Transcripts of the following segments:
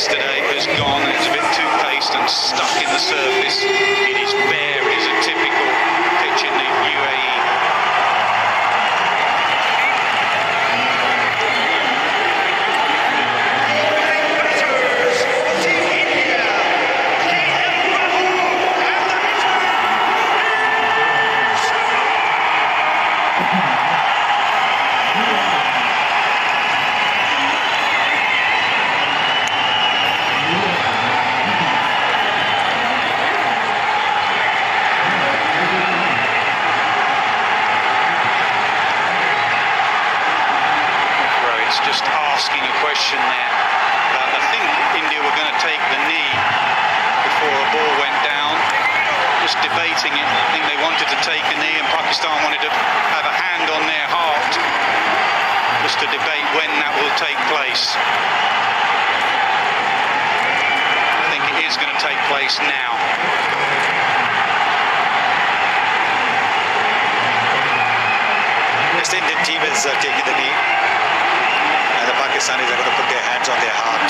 yesterday has gone. It's a bit too paced and stuck in the surface. It is bare. It is a typical pitch in the UAE. Just asking a question there. I think India were going to take the knee before a ball went down. Just debating it. I think they wanted to take a knee and Pakistan wanted to have a hand on their heart. Just to debate when that will take place. I think it is going to take place now. West Indian team is taking the knee. And the Pakistanis are going to put their hands on their heart.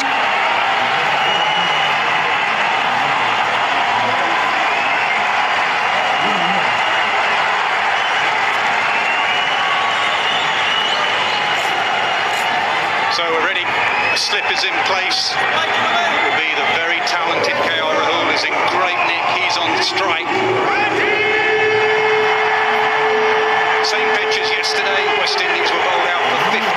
So we're ready. A slip is in place. It will be the very talented KR Rahul is in great nick. He's on strike. Same pitch as yesterday. West Indies were bowled out for 55.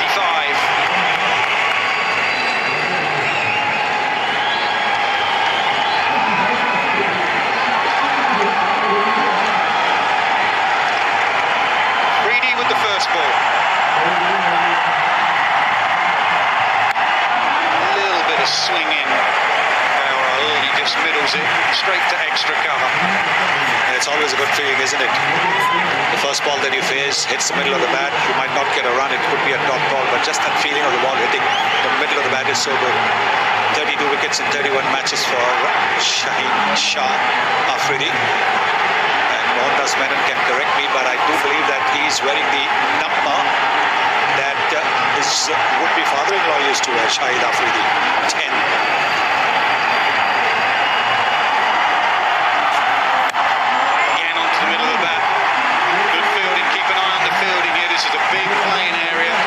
With the first ball. A little bit of swing in. He just middles it straight to extra cover. And it's always a good feeling, isn't it? The first ball that you face hits the middle of the bat. You might not get a run. It could be a dot ball, but just that feeling of the ball hitting the middle of the bat is so good. 32 wickets in 31 matches for Shah Afridi. Mohandas Menon can correct me, but I do believe that he's wearing the number that his would-be father-in-law used to wear, Shahid Afridi, 10. Again onto the middle of the bat. Good fielding, keep an eye on the fielding here. This is a big playing area.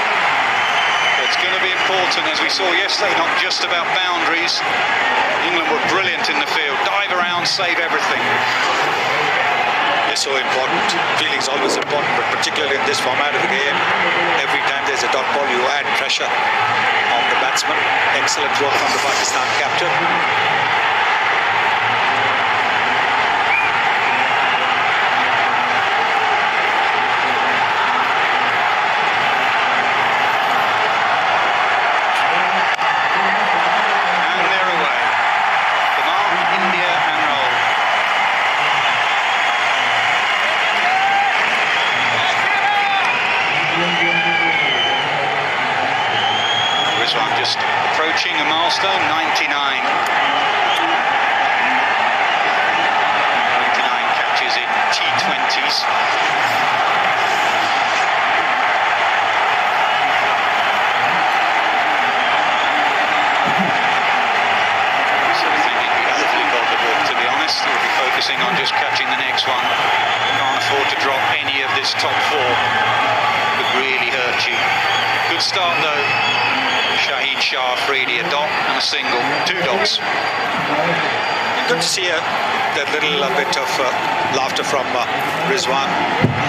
It's going to be important, as we saw yesterday, not just about boundaries. England were brilliant in the field. Dive around, save everything. So important. Fielding is always important, but particularly in this format of the game, every time there's a dot ball, you add pressure on the batsman. Excellent work from the Pakistan captain. And they're away. Kumar, India and Rahul. Rizwan just approaching a milestone, 99. 99 catches in T20s. So I think he'd be hopefully got the ball, to be honest. He'll be focusing on just catching the next one. Can't afford to drop any of this top four. Could really hurt you. Good start though. Shahid Shah Afridi, a dot and a single, 2 dots. Good to see that little bit of laughter from Rizwan,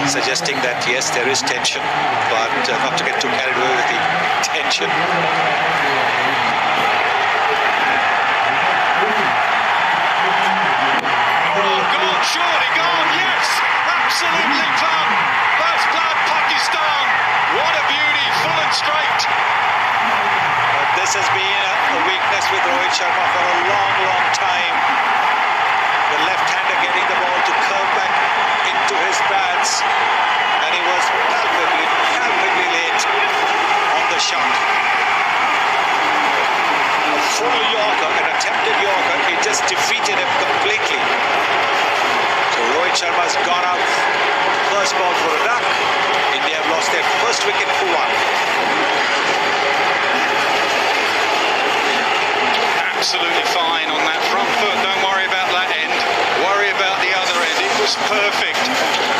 suggesting that yes, there is tension, but not to get too carried away with the tension. Oh, gone, surely gone, yes, absolutely gone. First blood, Pakistan. What a beauty, full and straight. This has been a weakness with Rohit Sharma for a long, long time. The left-hander getting the ball to curve back into his bats, and he was palpably late on the shot. A full Yorker, an attempted Yorker, he just defeated him completely. So Rohit Sharma's gone out. First ball for a duck. India have lost their first wicket for 1. Absolutely.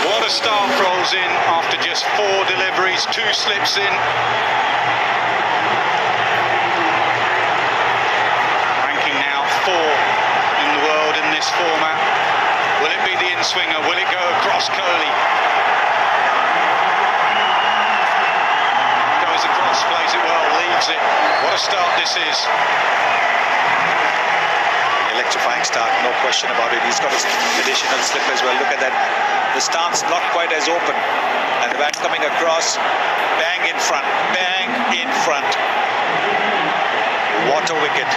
What a start rolls in after just 4 deliveries, 2 slips in. Ranking now 4 in the world in this format. Will it be the in-swinger? Will it go across Kohli? Goes across, plays it well, leaves it. What a start this is. Electrifying start, no question about it. He's got an additional slip as well. Look at that. The stance not quite as open. And the bat's coming across. Bang in front. Bang in front. What a wicket.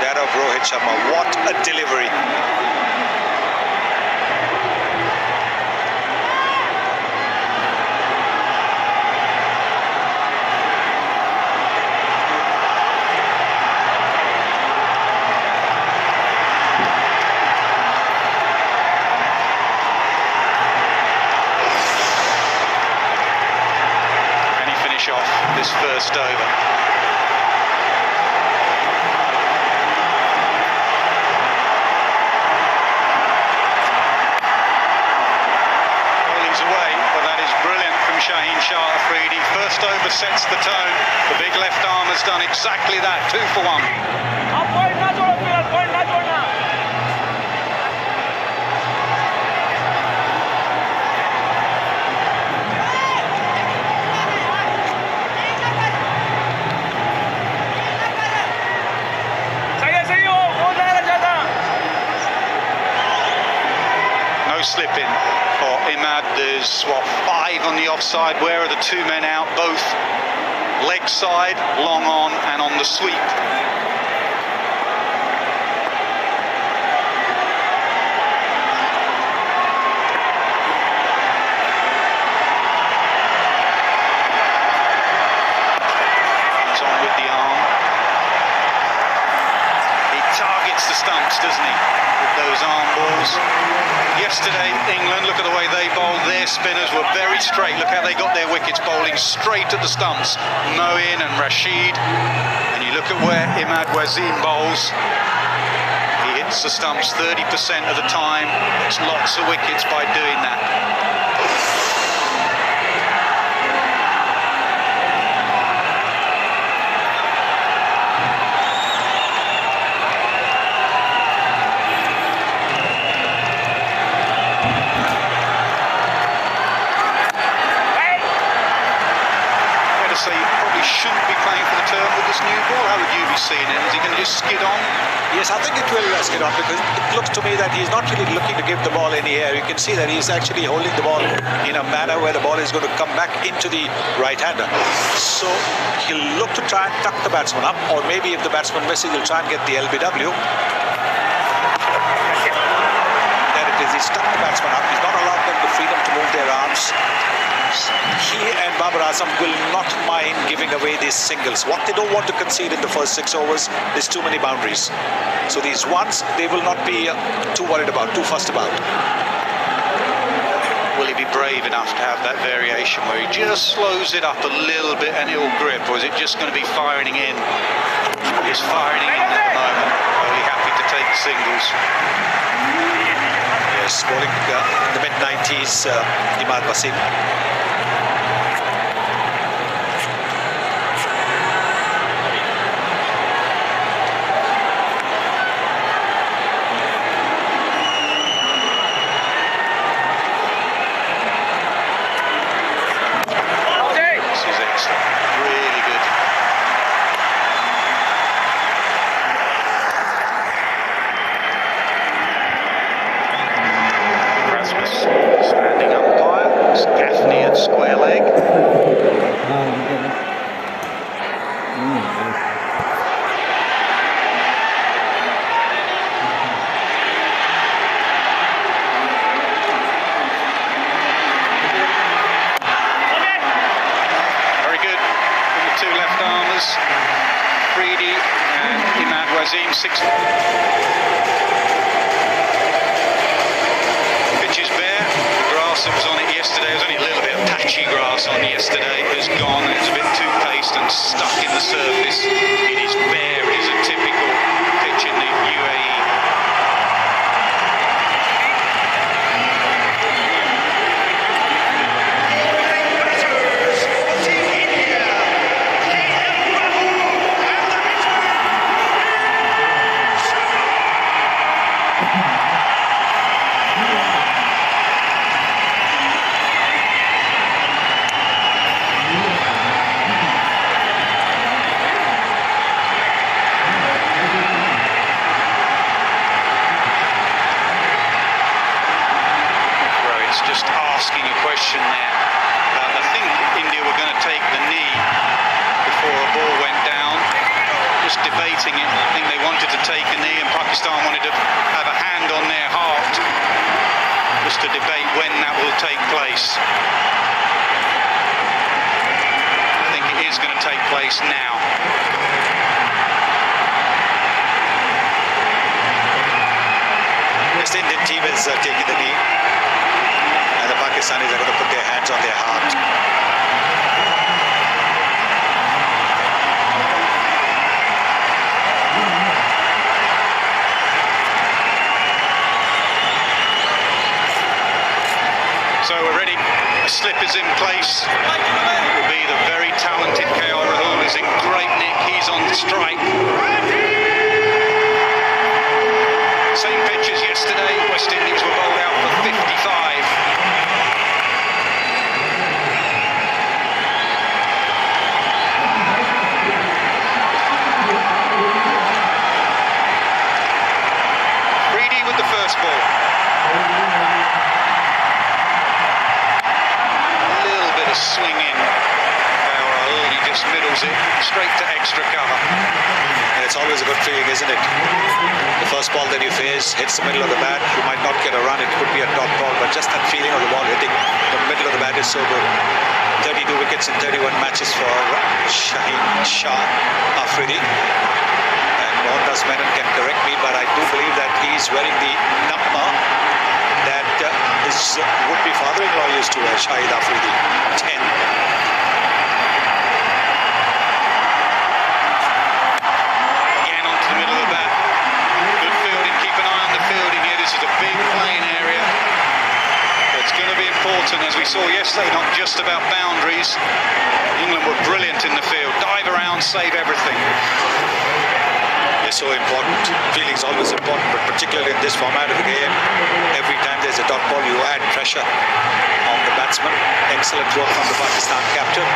That of Rohit Sharma. What a delivery. Off this first over. Bowling's away, but that is brilliant from Shaheen Shah Afridi. First over sets the tone. The big left arm has done exactly that. 2 for 1. Slipping for Imad. There's 5 on the offside. Where are the 2 men out? Both leg side, long on and on the sweep. He's on with the arm. He targets the stumps, doesn't he, with those arm balls. Yesterday, England, look at the way they bowled. Their spinners were very straight. Look how they got their wickets, bowling straight at the stumps. Moeen and Rashid. And you look at where Imad Wasim bowls. He hits the stumps 30% of the time. It's lots of wickets by doing that. Shouldn't be playing for the term with this new ball. How would you be seeing it? Is he going to just skid on? Yes, I think it will skid on, because it looks to me that he's not really looking to give the ball any air. You can see that he's actually holding the ball in a manner where the ball is going to come back into the right-hander. So he'll look to try and tuck the batsman up, or maybe if the batsman misses, he'll try and get the LBW. There it is. He's tucked the batsman up. He's not allowed them the freedom to move their arms. He and Babar Azam will not mind giving away these singles. What they don't want to concede in the first 6 overs is too many boundaries. So these ones, they will not be too worried about, too fussed about. Will he be brave enough to have that variation where he just slows it up a little bit and it'll grip, or is it just going to be firing in? He's firing in at the moment. Are we happy to take the singles? Yes, bowling in the mid-90s, Imad Wasim. Standing umpire, Gaffney at square leg. Very good from the 2 left armers, Afridi and Imad Wasim. 6. That was on it yesterday. There was only a little bit of patchy grass on yesterday. It was gone. It was a bit too paste and stuck in the surface. It is bare. It is a typical pitch in the UAE. debating it. I think they wanted to take a knee and Pakistan wanted to have a hand on their heart just to debate when that will take place. I think it is going to take place now. West Indian team is taking the knee, and the Pakistanis are going to put their hands on their heart. So we're ready. A slip is in place. It will be the very talented KL Rahul is in great nick. He's on strike. Same pitch as yesterday. West Indies were bowled out for 55. Freedy with the first ball. A little bit of swing in. He just middles it straight to extra cover. And it's always a good feeling, isn't it? The first ball that you face hits the middle of the bat. You might not get a run. It could be a dot ball, but just that feeling of the ball hitting the middle of the bat is so good. 32 wickets in 31 matches for Shah Afridi. And Mohandas Menon can correct me, but I do believe that he's wearing the number that his would-be father-in-law used to wear, Shahid Afridi, 10. As we saw yesterday, not just about boundaries. England were brilliant in the field. Dive around, save everything. It's so important. Fielding's always important, but particularly in this format of the game, every time there's a dot ball, you add pressure on the batsman. Excellent work from the Pakistan captain.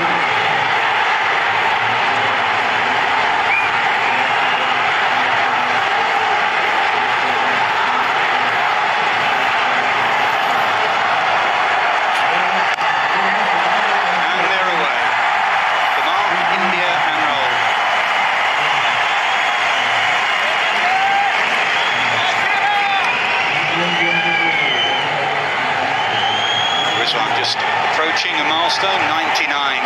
Just approaching a milestone, 99. 99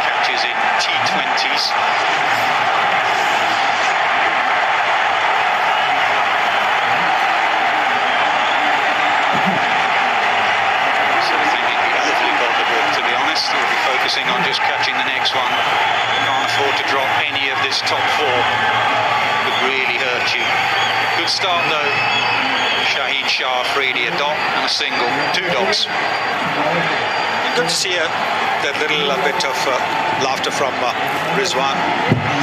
catches in T20s. So I think he'd be awfully bothered, to be honest. He'll be focusing on just catching the next one. Can't afford to drop any of this top four. Could really hurt you. Good start though. Shahid Shah Afridi, a dot and a single, 2 dots. Good to see that little bit of laughter from Rizwan,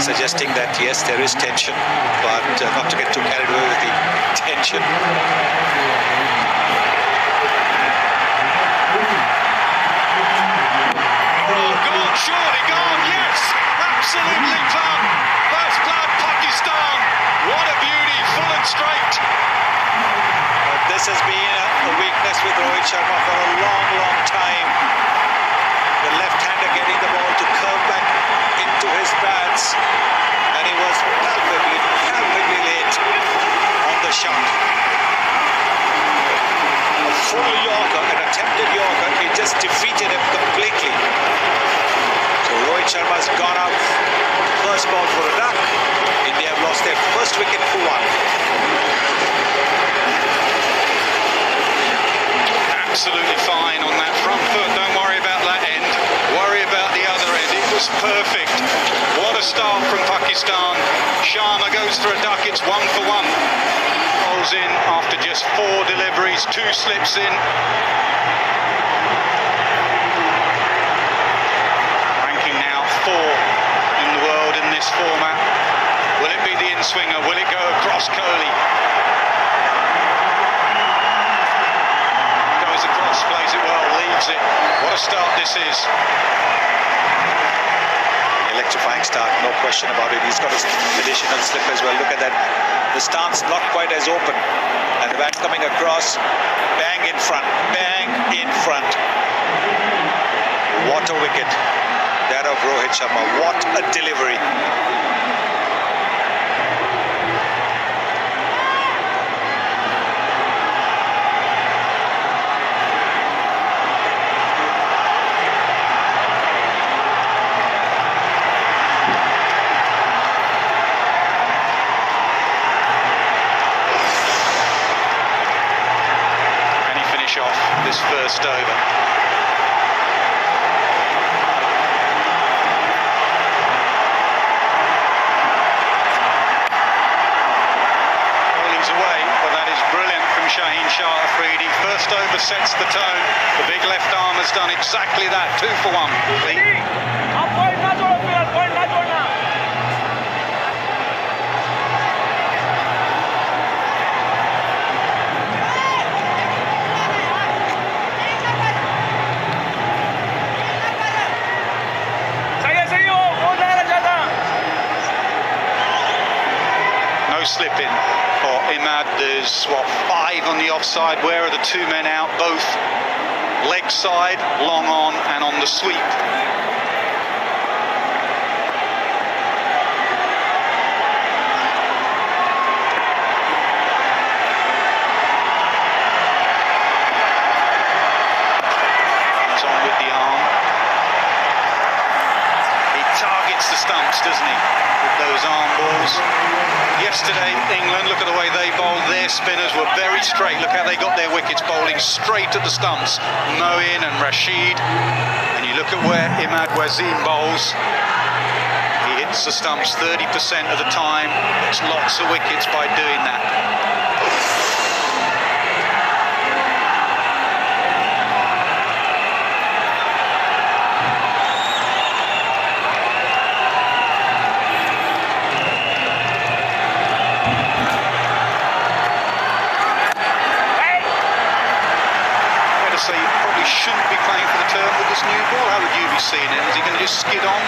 suggesting that yes, there is tension, but not to get too carried away with the tension. Oh, gone, surely gone, yes, absolutely gone. First blood, Pakistan. What a beauty, full and straight. This has been a weakness with Rohit Sharma for a long, long time. The left-hander getting the ball to curve back into his bats, and he was palpably late on the shot. A full Yorker, an attempted Yorker, he just defeated him completely. So Rohit Sharma's gone out. First ball for a duck. India have lost their first wicket for 1. Absolutely fine on that front foot. Don't worry about that end. Worry about the other end. It was perfect. What a start from Pakistan. Sharma goes for a duck. It's 1 for 1. Rolls in after just 4 deliveries, 2 slips in. Ranking now 4 in the world in this format. Will it be the in-swinger? Will it go across Kohli? Across, plays it well, leaves it. What a start this is. Electrifying start, no question about it. He's got his additional slip as well. Look at that. The stance not quite as open. And the bat coming across. Bang in front. Bang in front. What a wicket. That of Rohit Sharma. What a delivery. Off this first over. Bowling's away, but that is brilliant from Shaheen Shah Afridi. First over sets the tone. The big left arm has done exactly that. 2 for 1. No slip in for Imad. There's 5 on the offside. Where are the 2 men out? Both leg side, long on and on the sweep. It's on with the arm. He targets the stumps, doesn't he, with those arm balls. Yesterday, England, look at the way they bowled. Their spinners were very straight. Look how they got their wickets, bowling straight at the stumps. Moeen and Rashid. And you look at where Imad Wasim bowls. He hits the stumps 30% of the time. It's lots of wickets by doing that. So you probably shouldn't be playing for the term with this new ball. How would you be seeing it? Is he going to just skid on?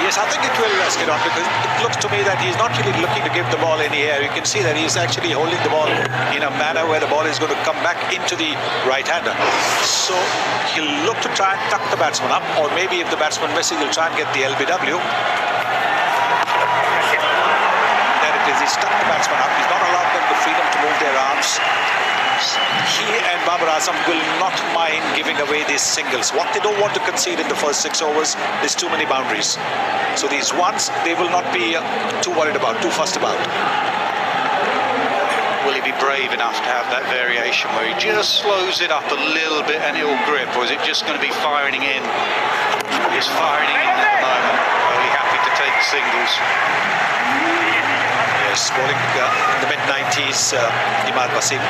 Yes, I think it will skid on, because it looks to me that he's not really looking to give the ball any air. You can see that he's actually holding the ball in a manner where the ball is going to come back into the right-hander. So he'll look to try and tuck the batsman up, or maybe if the batsman misses, he'll try and get the LBW. There it is. He's tucked the batsman up. He's not allowed them the freedom to move their arms. He and Babar Azam will not mind giving away these singles. What they don't want to concede in the first 6 overs is too many boundaries. So these ones, they will not be too worried about, too fussed about. Will he be brave enough to have that variation where he just slows it up a little bit and it'll grip, or is it just going to be firing in? He's firing in at the moment. Only happy to take singles. Yes, bowling in the mid-90s, Imad Wasim.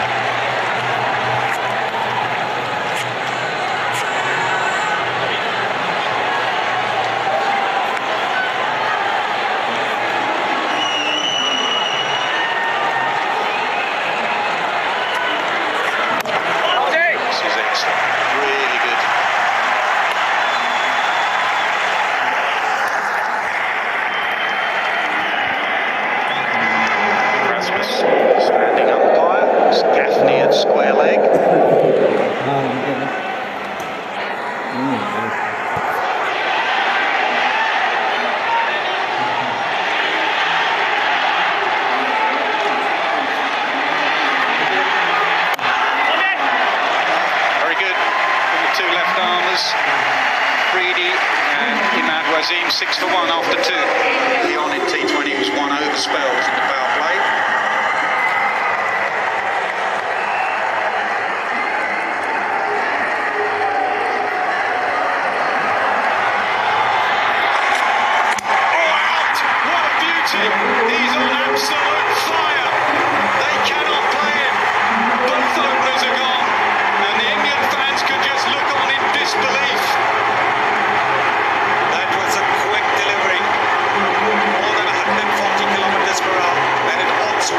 Standing umpire, it's Gaffney at square leg. Very good from the 2 left armers, Freedy and Imad Wasim. 6 for 1 after 2. Leon in T20 was 1 over spells in the power play. He's on absolute fire. They cannot play him. Both openers are gone, and the Indian fans could just look on in disbelief. That was a quick delivery. More than 140 kilometers per hour, and it also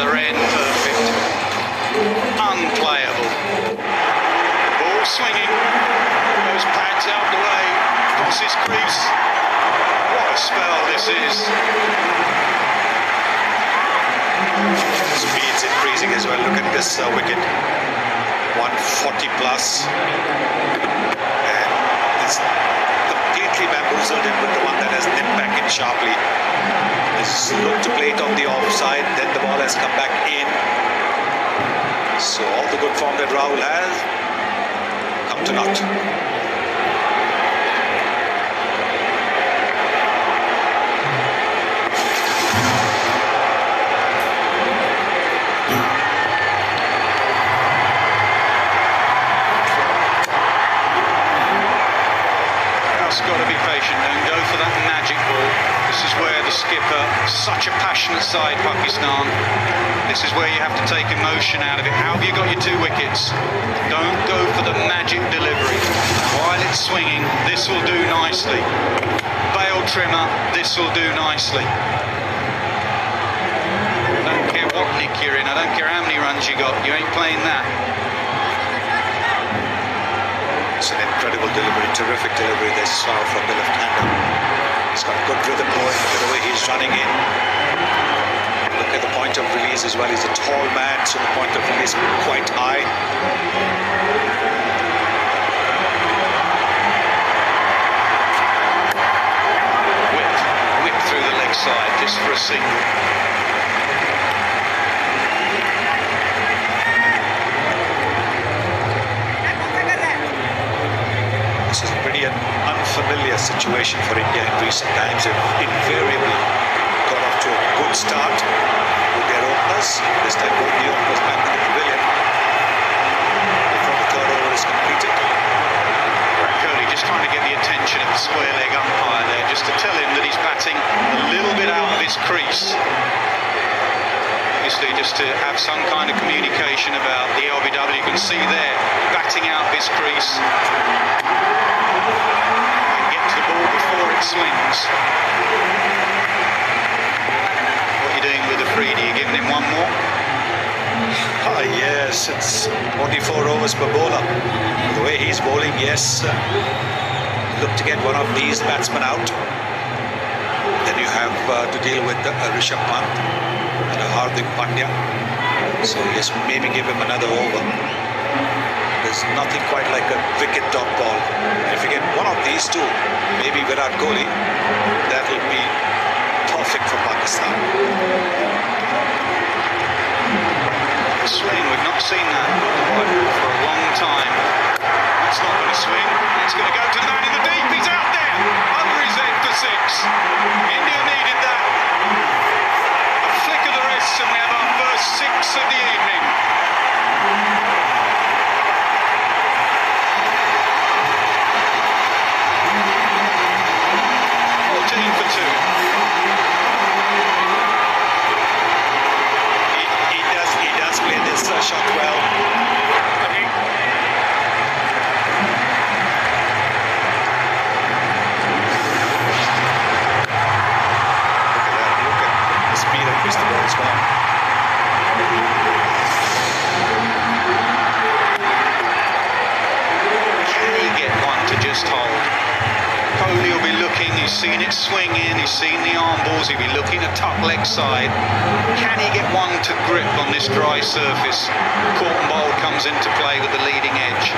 other end. Perfect. Unplayable. Ball swinging. Those pads out the way. Crosses crease. What a spell this is. Speed's increasing as well. Look at this wicket. 140 plus. And it's completely bamboozled him with the one that has nipped back in sharply. He's looked to play it on the offside, then the ball has come back in. So all the good form that Rahul has come to naught. Got to be patient, don't go for that magic ball. This is where the skipper, such a passionate side, Pakistan, this is where you have to take emotion out of it. How have you got your 2 wickets? Don't go for the magic delivery. While it's swinging, this will do nicely. Bail trimmer, this will do nicely. I don't care what nick you're in, I don't care how many runs you got, you ain't playing that. It's an incredible delivery, terrific delivery this from the left-hander. He's got good rhythm going, look at the way he's running in. Look at the point of release as well. He's a tall man, so the point of release quite high. Whip through the leg side just for a single. This is a pretty unfamiliar situation for India in recent times. They've invariably got off to a good start with their openers. This time both the openers back to the pavilion before the third over is completed. Kohli just trying to get the attention of the square leg umpire there, just to tell him that he's batting a little bit out of his crease. Obviously just to have some kind of communication about the LBW. You can see there, batting out of his crease. Before it swings. What are you doing with the Freedy? Are you giving him one more? Ah, yes, it's only 4 overs per bowler. The way he's bowling, yes. Look to get one of these batsmen out. Then you have to deal with Rishabh Pant and Hardik Pandya. So yes, maybe give him another over. There's nothing quite like a wicket top ball. If you get one of these 2, maybe Virat Kohli, that will be perfect for Pakistan. Swing, we've not seen that for a long time. That's not going to swing. It's going to go to the man in the deep. He's out there, under his head for 6. India needed that. A flick of the wrist, and we have our first 6 of the evening. 14 for 2. He does play this shot well. Look at the speed at which the ball's gone. Can he get one to just hold? Kohli will be looking, he's seen it swing in, he's seen the arm balls, he'll be looking at tuck leg side. Can he get one to grip on this dry surface? Corton bowl comes into play with the leading edge.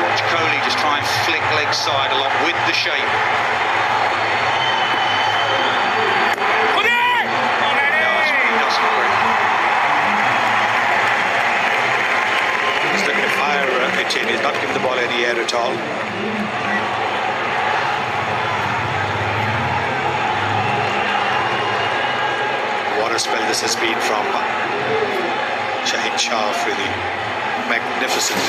Watch Kohli just try and flick leg side a lot with the shape. He doesn't grip. He's looking to fire it in. He's not giving the ball any air at all. What a spell this has been from Shahid Shah, really magnificent.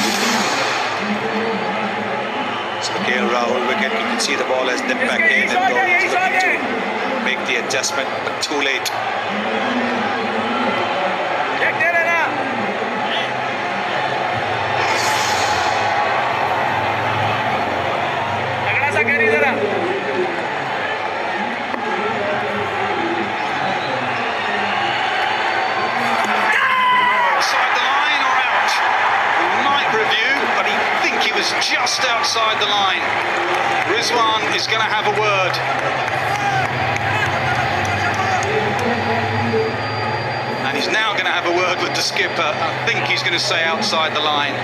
So the KL Rahul wicket, you can see the ball has nipped back in, and though he's looking to make the adjustment, but too late. outside the line. Rizwan is going to have a word. And he's now going to have a word with the skipper. I think he's going to say outside the line.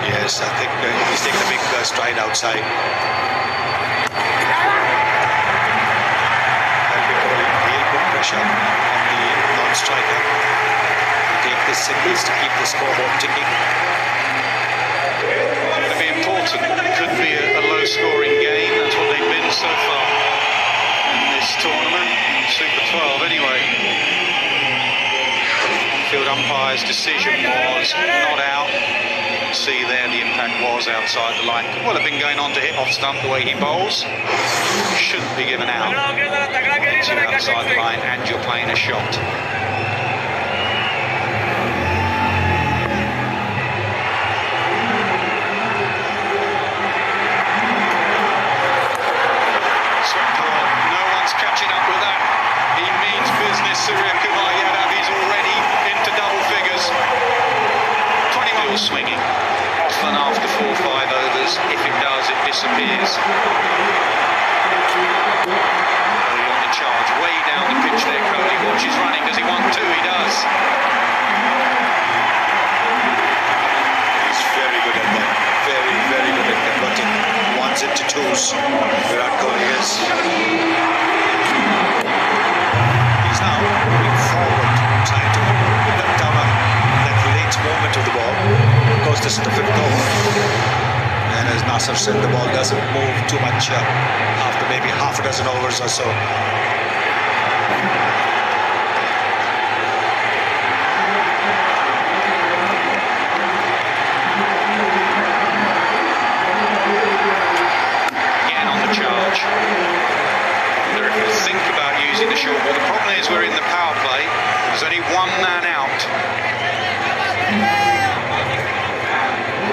Yes, I think he's taking a big stride outside. That'll be putting real good pressure on the non-striker. Take the singles to keep the scoreboard ticking. Going to be important. It could be a low-scoring game. That's what they've been so far in this tournament. Super 12 anyway. Field umpire's decision was not out. See there, the impact was outside the line. Could well have been going on to hit off stump the way he bowls. Shouldn't be given out. It's outside the line and you're playing a shot. No one's catching up with that. He means business. Surya Kumar Yadav is already into double figures. 20 miles swinging. Often after 4 or 5 overs. If it does, it disappears. Kohli on the charge. Way down the pitch there. Kohli watches running. Does he want to? He does. He's very good at that. Very, very good at converting ones into twos. Virat Kohli is. He's now moving forward, trying to cover that late moment of the ball. Of course, this is the 5th over. And as Nasser said, the ball doesn't move too much after maybe half a dozen overs or so. Again on the charge. Wonder if we think about using the short ball. The problem is we're in the power play. There's only one man out.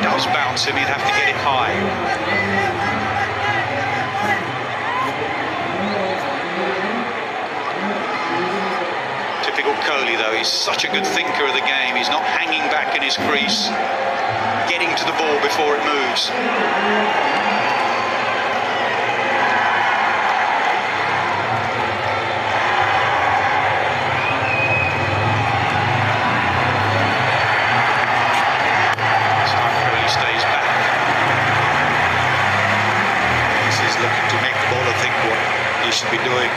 Does bounce him, he'd have to get it high. Typical Kohli though, he's such a good thinker of the game. He's not hanging back in his crease, getting to the ball before it moves. Should be doing.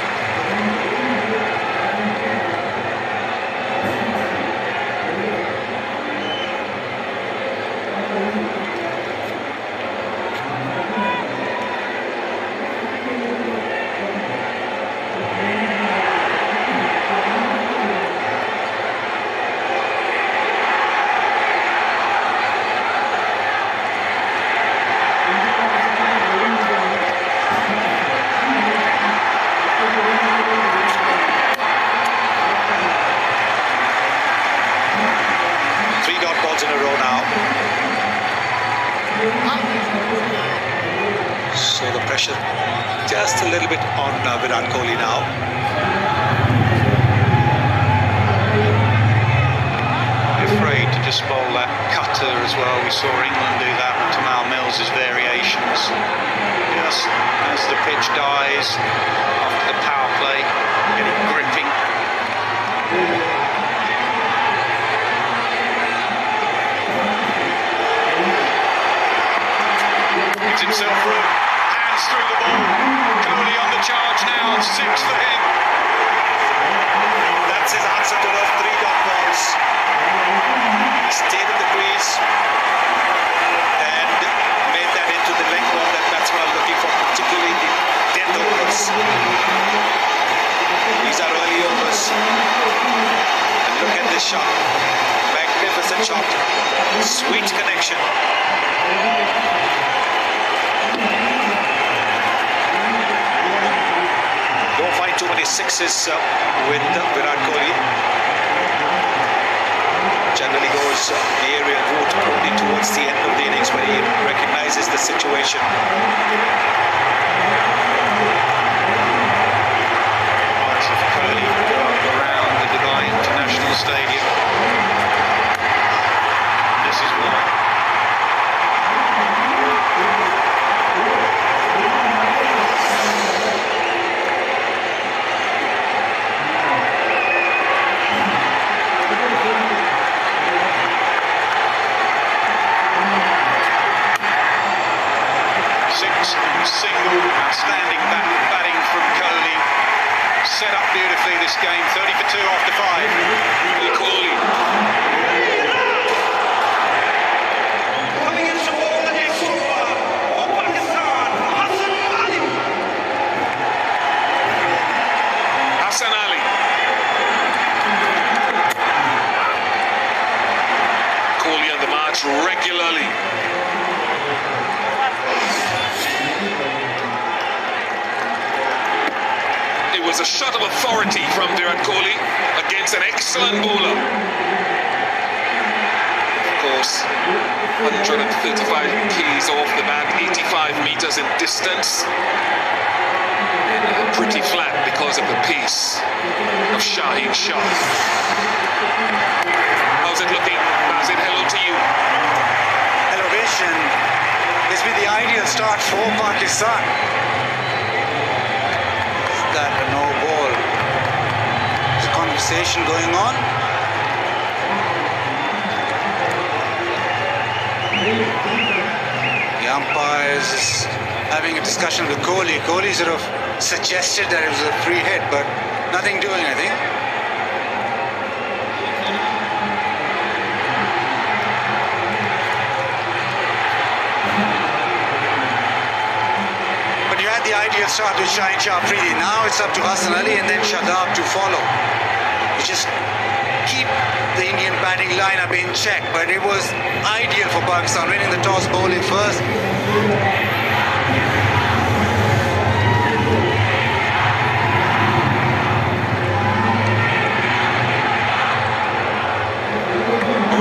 In a row now. So the pressure just a little bit on Virat Kohli now. Afraid to just bowl that cutter as well. We saw England do that with Tamal Mills' variations. Just as the pitch dies after the power play, getting gripping. Himself room, hands through the ball. Kohli on the charge now, 6 for him. That's his answer to those 3 dot balls. He stayed in the crease and made that into the leg ball that batsmen are looking for, particularly the death overs. These are early overs. And look at this shot. Magnificent shot. Sweet connection. Don't find too many sixes with Virat Kohli. Generally goes the aerial route, the Kohli towards the end of the innings when he recognises the situation. Lights of Kohli go up around the Dubai International Stadium. This is why. 6 single standing batting from Kohli. Set up beautifully this game. 30 for 2 after 5. Kohli. Hassan Ali. Kohli on the march regularly. It was a shot of authority from Virat Kohli against an excellent bowler. Of course, 135 k's off the bat, 85 meters in distance. And pretty flat because of the pace of Shaheen Shah. How's it looking? Mazid, hello to you. Hello, Vish, and this will be the ideal start for Pakistan. That a no ball. There's a conversation going on. The umpire is having a discussion with Kohli. Kohli sort of suggested that it was a free hit, but nothing doing, I think. The ideal start with Shaheen Shah Afridi. Now it's up to Hassan Ali and then Shadab to follow. You just keep the Indian batting lineup in check, but it was ideal for Pakistan, winning the toss, bowling first.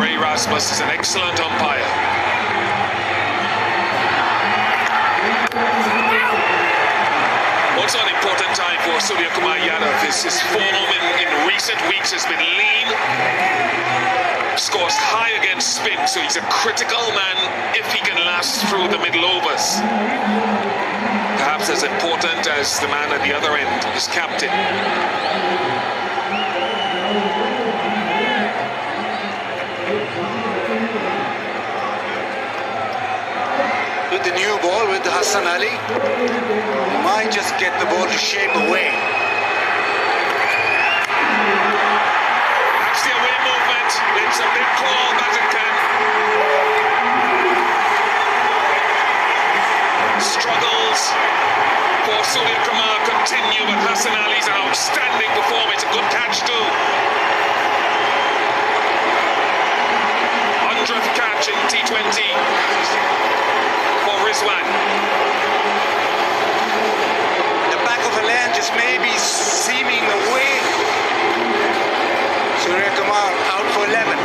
Ray Rasmus is an excellent umpire. Also an important time for Surya Kumar Yadav. His form in recent weeks has been lean. Scores high against spin, so he's a critical man if he can last through the middle overs. Perhaps as important as the man at the other end, his captain. With the new ball, with the Hassan Ali, you might just get the ball to shape away. That's the away movement. It's a big call, Bazinkan. Struggles for Surya Kumar continue, but Hassan Ali's an outstanding performance. A good catch too. 100th catch in T20. Rizwan. The back of a land just maybe seeming away. Surya Kumar out for 11.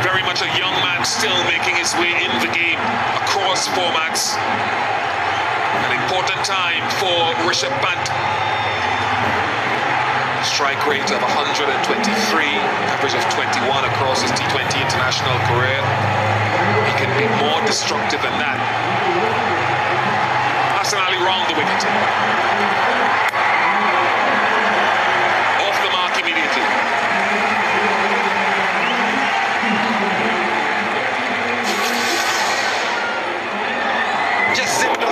Very much a young man still making his way in the game across formats. An important time for Rishabh Pant. Strike rate of 123, average of 21 across his T20 international career. He can be more destructive than that. Hassan Ali round the wicket. Off the mark immediately.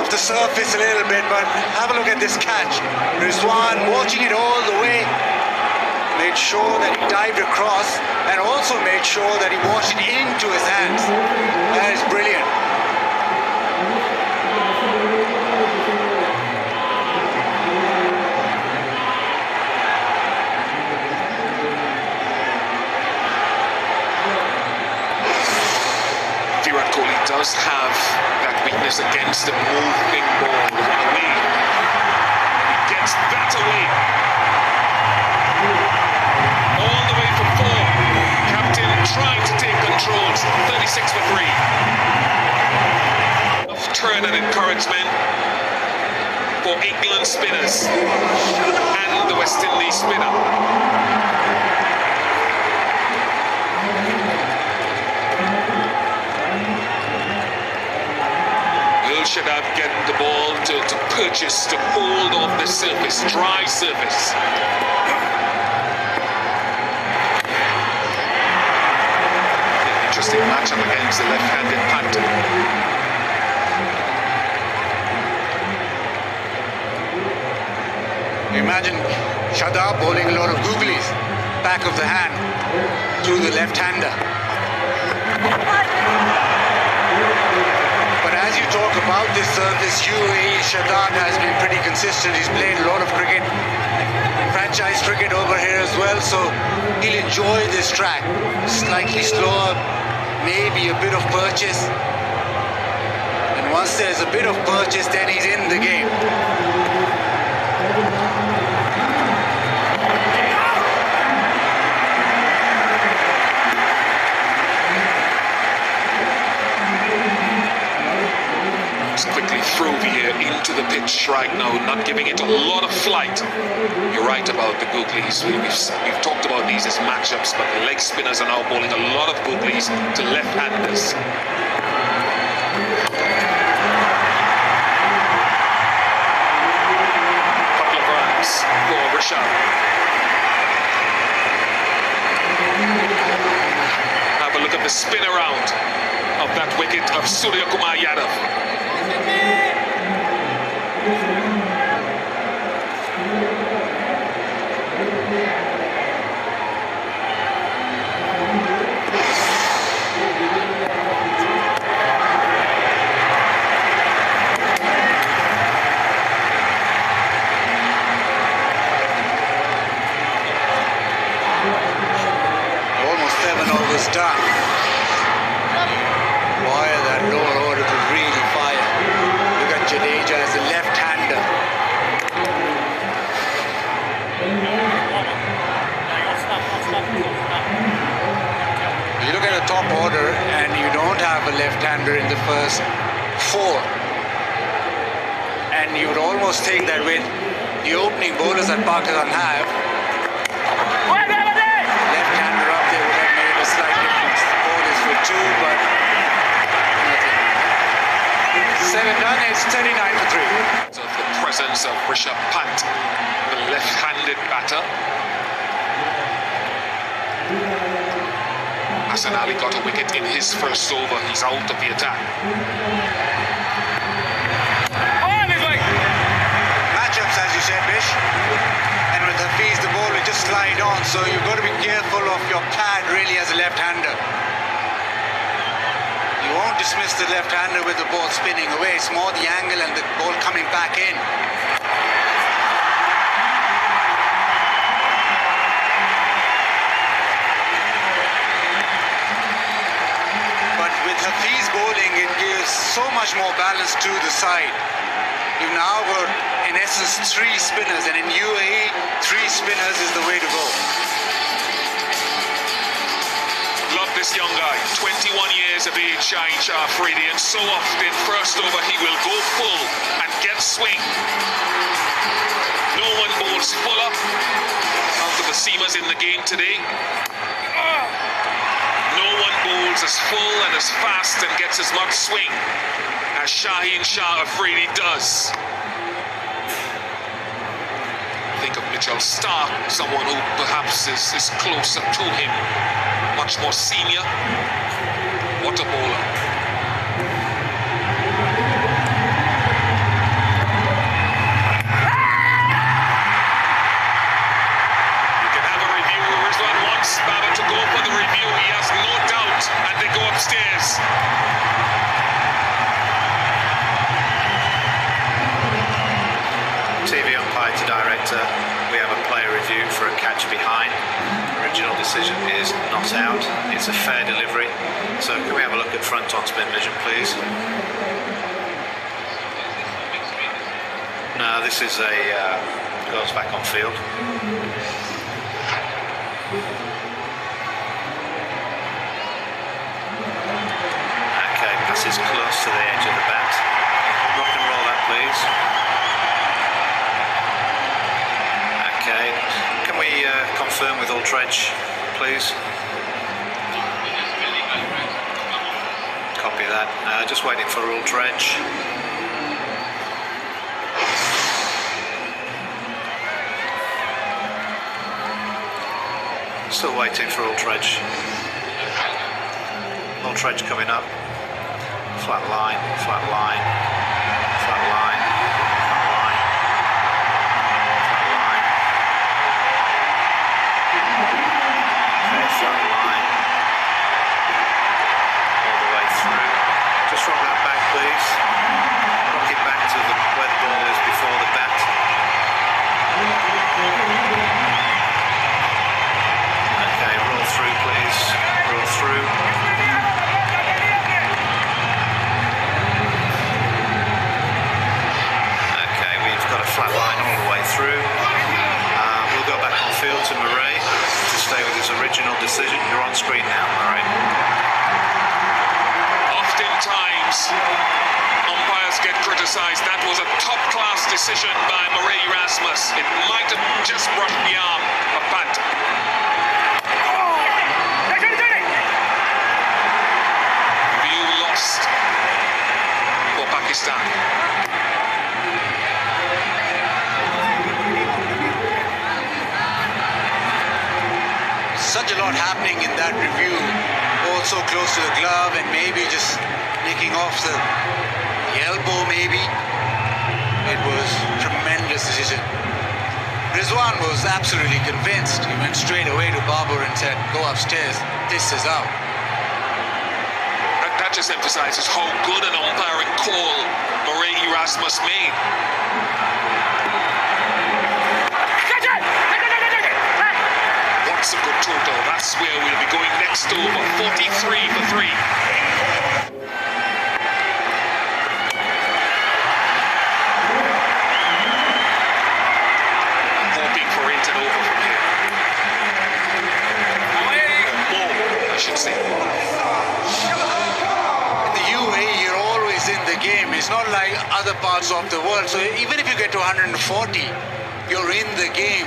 The surface a little bit, but have a look at this catch. Rizwan watching it all the way, made sure that he dived across and also made sure that he washed it into his hands. That is brilliant. Virat Kohli does have that weakness against the moving ball, the one away. He gets that away. All the way for 4. Captain trying to take controls. 36 for 3. Of turn and encouragement for England spinners and the West Indies spinner. Shadab get the ball to purchase, to hold off the surface, dry surface. Interesting matchup against the left-handed punter. Imagine Shadab bowling a lot of googlies, back of the hand, through the left-hander. But as you talk about this surface, UAE Shadab has been pretty consistent. He's played a lot of cricket, franchise cricket over here as well, so he'll enjoy this track. Slightly slower, maybe a bit of purchase. And once there's a bit of purchase, then he's in the game. Quickly through here into the pitch right now, not giving it a lot of flight. You're right about the googlies. We've talked about these as matchups, but the leg spinners are now bowling a lot of googlies to left-handers. Couple of runs for Rishabh. Have a look at the spin around of that wicket of Surya Kumar Yadav. Almost 7 overs done. Wire that lower order to really fire. Look at Jadeja as a left-hander. You look at a top order and you don't have a left-hander in the first 4. And you would almost think that with the opening bowlers that Pakistan have, left-hander up there would have made a slight difference. The ball is for 2, but nothing. 7 done, it's 39 for 3. So the presence of Rishabh Pant, the left-handed batter. Hassan Ali got a wicket in his first over. He's out of the attack. Matchups, as you said, Bish. And with Hafiz, the ball will just slide on, so you've got to be careful of your pad really as a left-hander. You won't dismiss the left-hander with the ball spinning away. It's more the angle and the ball coming back in. But with Hafiz bowling, it gives so much more balance to the side. You've now got, in essence, 3 spinners, and in UAE, 3 spinners is the way to go. Love this young guy, 21 years of age, Shaheen Shah Afridi, and so often first over he will go full and get swing. No one bowls full up out of the seamers in the game today. No one bowls as full and as fast and gets as much swing as Shaheen Shah Afridi does. Think of Mitchell Stark, someone who perhaps is closer to him, much more senior. What a bowler. You can have a review. Rizwan wants Baba to go for the review. He has no doubt, and they go upstairs. TV umpire to director, we have a player review for a catch behind. Original decision is not out, it's that's a fair delivery. So can we have a look at front on spin vision, please? No, this is goes back on field. Okay, passes close to the edge of the bat. Rock and roll that, please. Okay, can we confirm with Ultredge, please? Copy that. Just waiting for Ultredge. Still waiting for Ultredge. Ultredge coming up. Flat line, flat line, flat line, flat line, flat line. Fair flat line. All the way through. Just rock that back, please. Rock it back to where the ball is before the bat. Okay, roll through, please. Roll through. Okay, we've got a flat line all the way through. We'll go back on field to Murray to stay with his original decision. You're on screen now, Murray. Oftentimes, umpires get criticised. That was a top-class decision by Murray Rasmus. It might have just brushed the arm of Pat. View lost for Pakistan. Such a lot happening in that review. Also close to the glove and maybe just nicking off the elbow maybe. It was tremendous decision. Rizwan was absolutely convinced. He went straight away to Babur and said, go upstairs, this is out. That just emphasises how good an umpiring call Murray Rasmus made. What's a good total? That's where we'll be going next over. 43 for 3. Hoping for 8 and over from here. More, I should say. In the UAE, you're always in the game. It's not like other parts of the world. So even if you get to 140, you're in the game.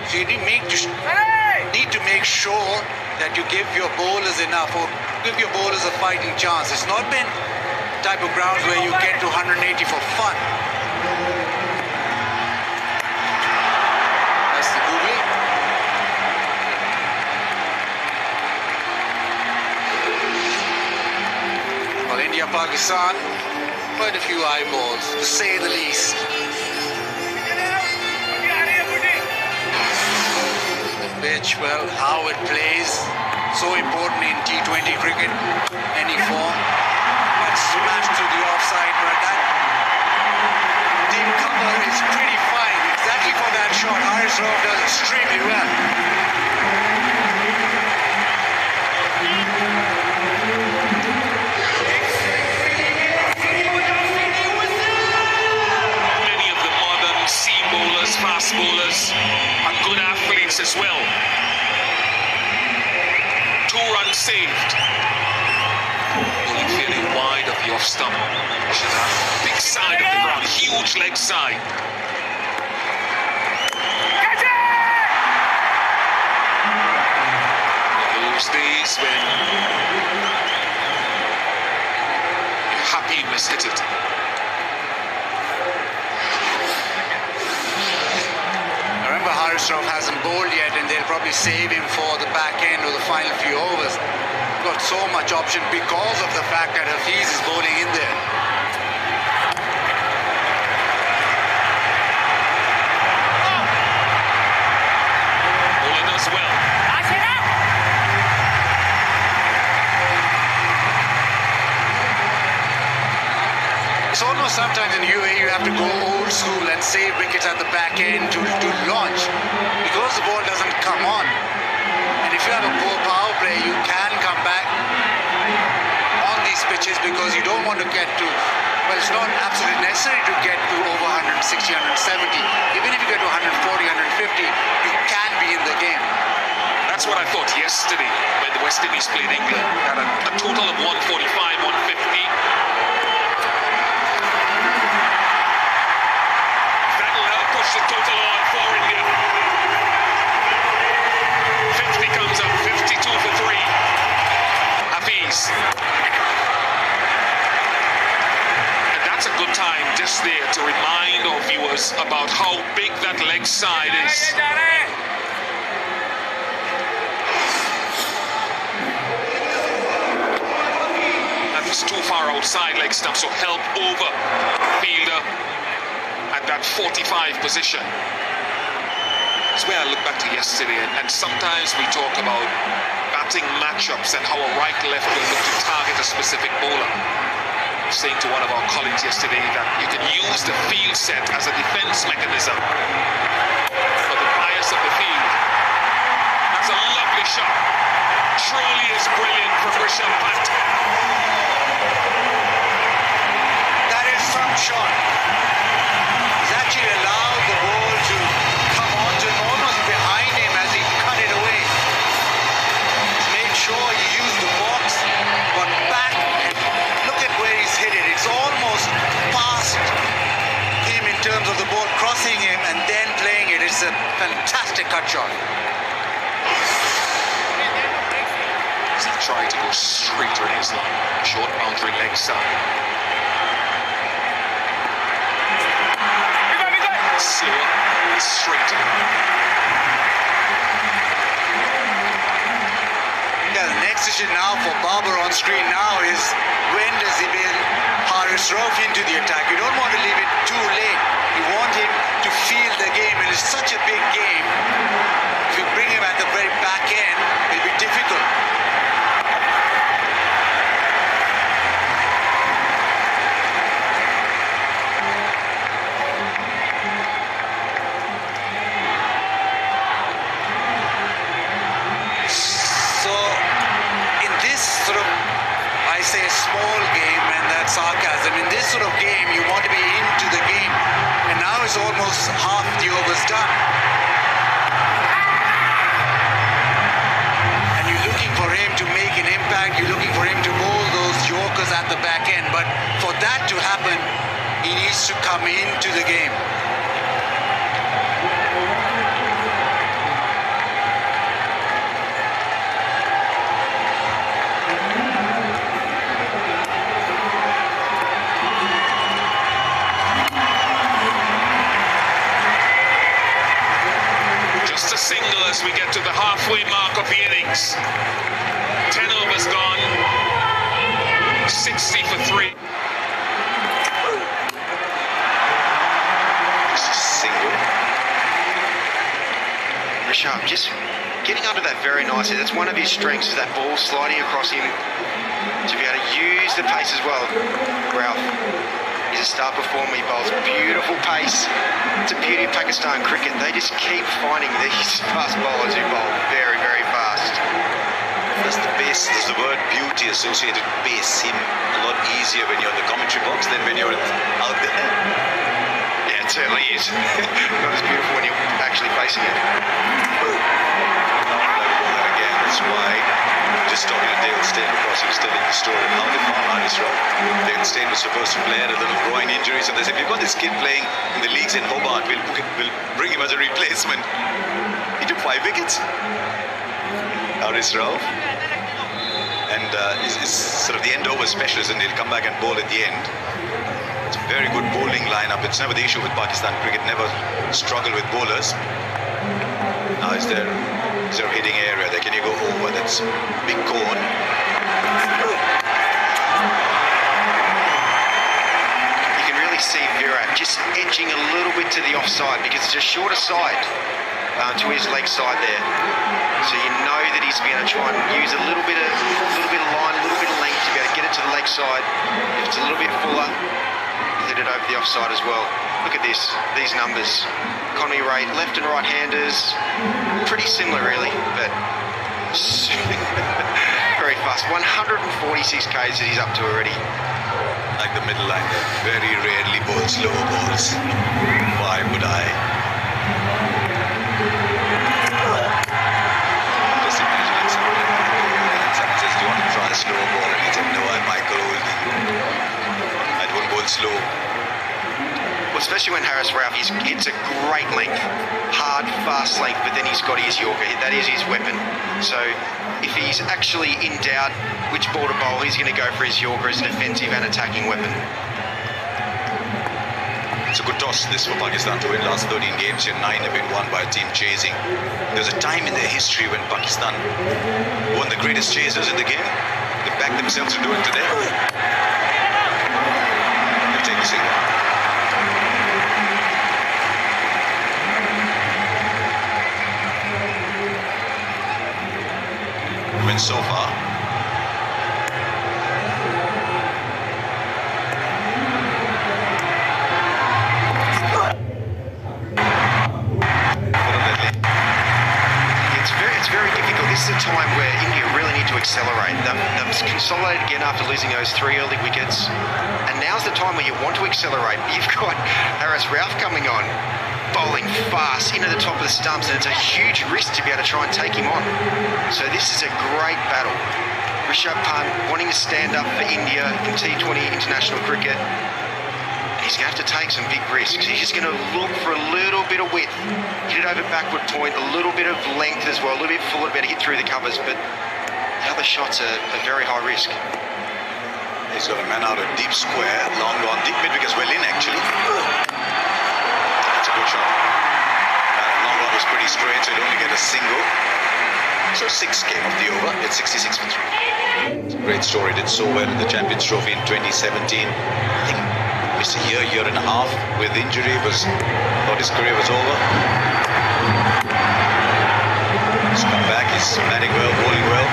So you need to make sure that you give your bowlers enough or give your bowlers a fighting chance. It's not been type of grounds where you get to 180 for fun. That's the googly. Well, India, Pakistan, quite a few eyeballs, to say the least. Pitch, well, how it plays, so important in T20 cricket, any form. But smashed through the offside, but that deep cover is pretty fine. Exactly for that shot, Haris Rauf does extremely well. Many of the modern seam bowlers, fast bowlers, are good athletes as well. 2 runs saved. Bowling fairly wide of the off stump. Should have big side of the ground, huge leg side. Those days when you're happy you mishit it. Remember, Haris Rauf hasn't bowled yet, and they'll probably save him for the back end or the final few overs. Got so much option because of the fact that Hafiz is bowling in there. Bowler does well. It's almost sometimes in UAE you have to go old school and save wickets at the back end to launch because the ball doesn't come on. And if you have a poor power play, you can come pitches because you don't want to get to, well, it's not absolutely necessary to get to over 160, 170. Even if you get to 140, 150, you can be in the game. That's what I thought yesterday when the West Indies played England. Had a total of 145, 150. That'll help push the total on for India. 50 comes up, 52 for 3. Hafiz. And that's a good time just there to remind our viewers about how big that leg side is. It's too far outside leg stump, so help over fielder at that 45 position. That's where I look back to yesterday, and sometimes we talk about batting matchups and how a right-left will look to target a specific bowler. I was saying to one of our colleagues yesterday that you can use the field set as a defense mechanism for the bias of the field. That's a lovely shot. Truly is brilliant from Rishabh Pant. That is some shot. He's actually allowed the ball to come onto him, almost behind him as he cut it away. He's made sure he used the box, got back, and look at where he's hit it. It's almost past him in terms of the ball crossing him and then playing it. It's a fantastic cut shot. Try to go straight to his line. Short boundary leg side. Slower and straight. Yeah, the next decision now for Babar on screen now is when does he bring Haris Rauf into the attack? You don't want to leave it too late. You want him to feel the game, and it's such a big game. If you bring him at the very back end, it'll be difficult. I say a small game, and that's sarcasm. In this sort of game, you want to be into the game, and now it's almost half the overs done. And you're looking for him to make an impact, you're looking for him to bowl those yorkers at the back end, but for that to happen, he needs to come into the game. Single as we get to the halfway mark of the innings. 10 overs gone. 60 for 3. Single. Rishabh just getting under that very nicely. That's one of his strengths, is that ball sliding across him to be able to use the pace as well. Ralph, he's a star performer. He bowls beautiful pace. It's a beauty of Pakistan cricket. They just keep finding these fast bowlers who bowl very, very fast. That's the pace. There's the word beauty associated with pace. Seem a lot easier when you're in the commentary box than when you're out there. Yeah, it certainly is. Not as beautiful when you're actually facing it. Again, that's why. Just talking to Dale Steyn, because he was telling the story of how they found Haris Rauf. Dale Steyn was supposed to play, had a little groin injury, so they said, we've got this kid playing in the leagues in Hobart, we'll bring him as a replacement. He took 5 wickets. Haris Rauf. And is sort of the end over specialist, and he'll come back and bowl at the end. It's a very good bowling lineup. It's never the issue with Pakistan cricket, never struggle with bowlers. Now is there hitting area there? Can you go over? That's big cone. You can really see Virat just edging a little bit to the offside because it's a shorter side to his leg side there. So you know that he's going to try and use a little bit of line, a little bit of length to be able to get it to the leg side. If it's a little bit fuller, hit it over the offside as well. Look at this, these numbers. Economy rate, left and right handers, pretty similar really, but very fast. fast. 146 Ks that he's up to already. Like the middle line, very rarely bowl slow balls. Why would I? Just imagining someone says, do you want to try a slow ball? And he said, no, I'm Michael Oldham. I don't bowl slow. Well, especially when Harris Ralph hits a great length, hard, fast length, but then he's got his Yorker. That is his weapon. So if he's actually in doubt which ball to bowl, he's going to go for his Yorker as an offensive and attacking weapon. It's a good toss this for Pakistan to win. Last 13 games here, 9 have been won by a team chasing. There's a time in their history when Pakistan won the greatest chasers in the game. They backed themselves to do it today. They'll take the single. Win so far. It's very difficult. This is a time where India really need to accelerate. They've consolidated again after losing those 3 early wickets, and now's the time where you want to accelerate. You've got Harris Ralph coming on, bowling fast into the top of the stumps, and it's a huge risk to be able to try and take him on. So this is a great battle. Rishabh Pant wanting to stand up for India in T20 international cricket. He's going to have to take some big risks. He's just going to look for a little bit of width, hit it over backward point, a little bit of length as well, a little bit fuller, better hit through the covers, but the other shots are very high risk. He's got a man out of deep square, long on, deep mid wickets well in actually. That's a good shot. Long one was pretty straight, so he'd only get a single. So 6 came off the over. It's 66 for 3. It's a great story. Did so well in the Champions Trophy in 2017. I think missed a year and a half with injury. Thought his career was over. He's come back. He's batting well, bowling well.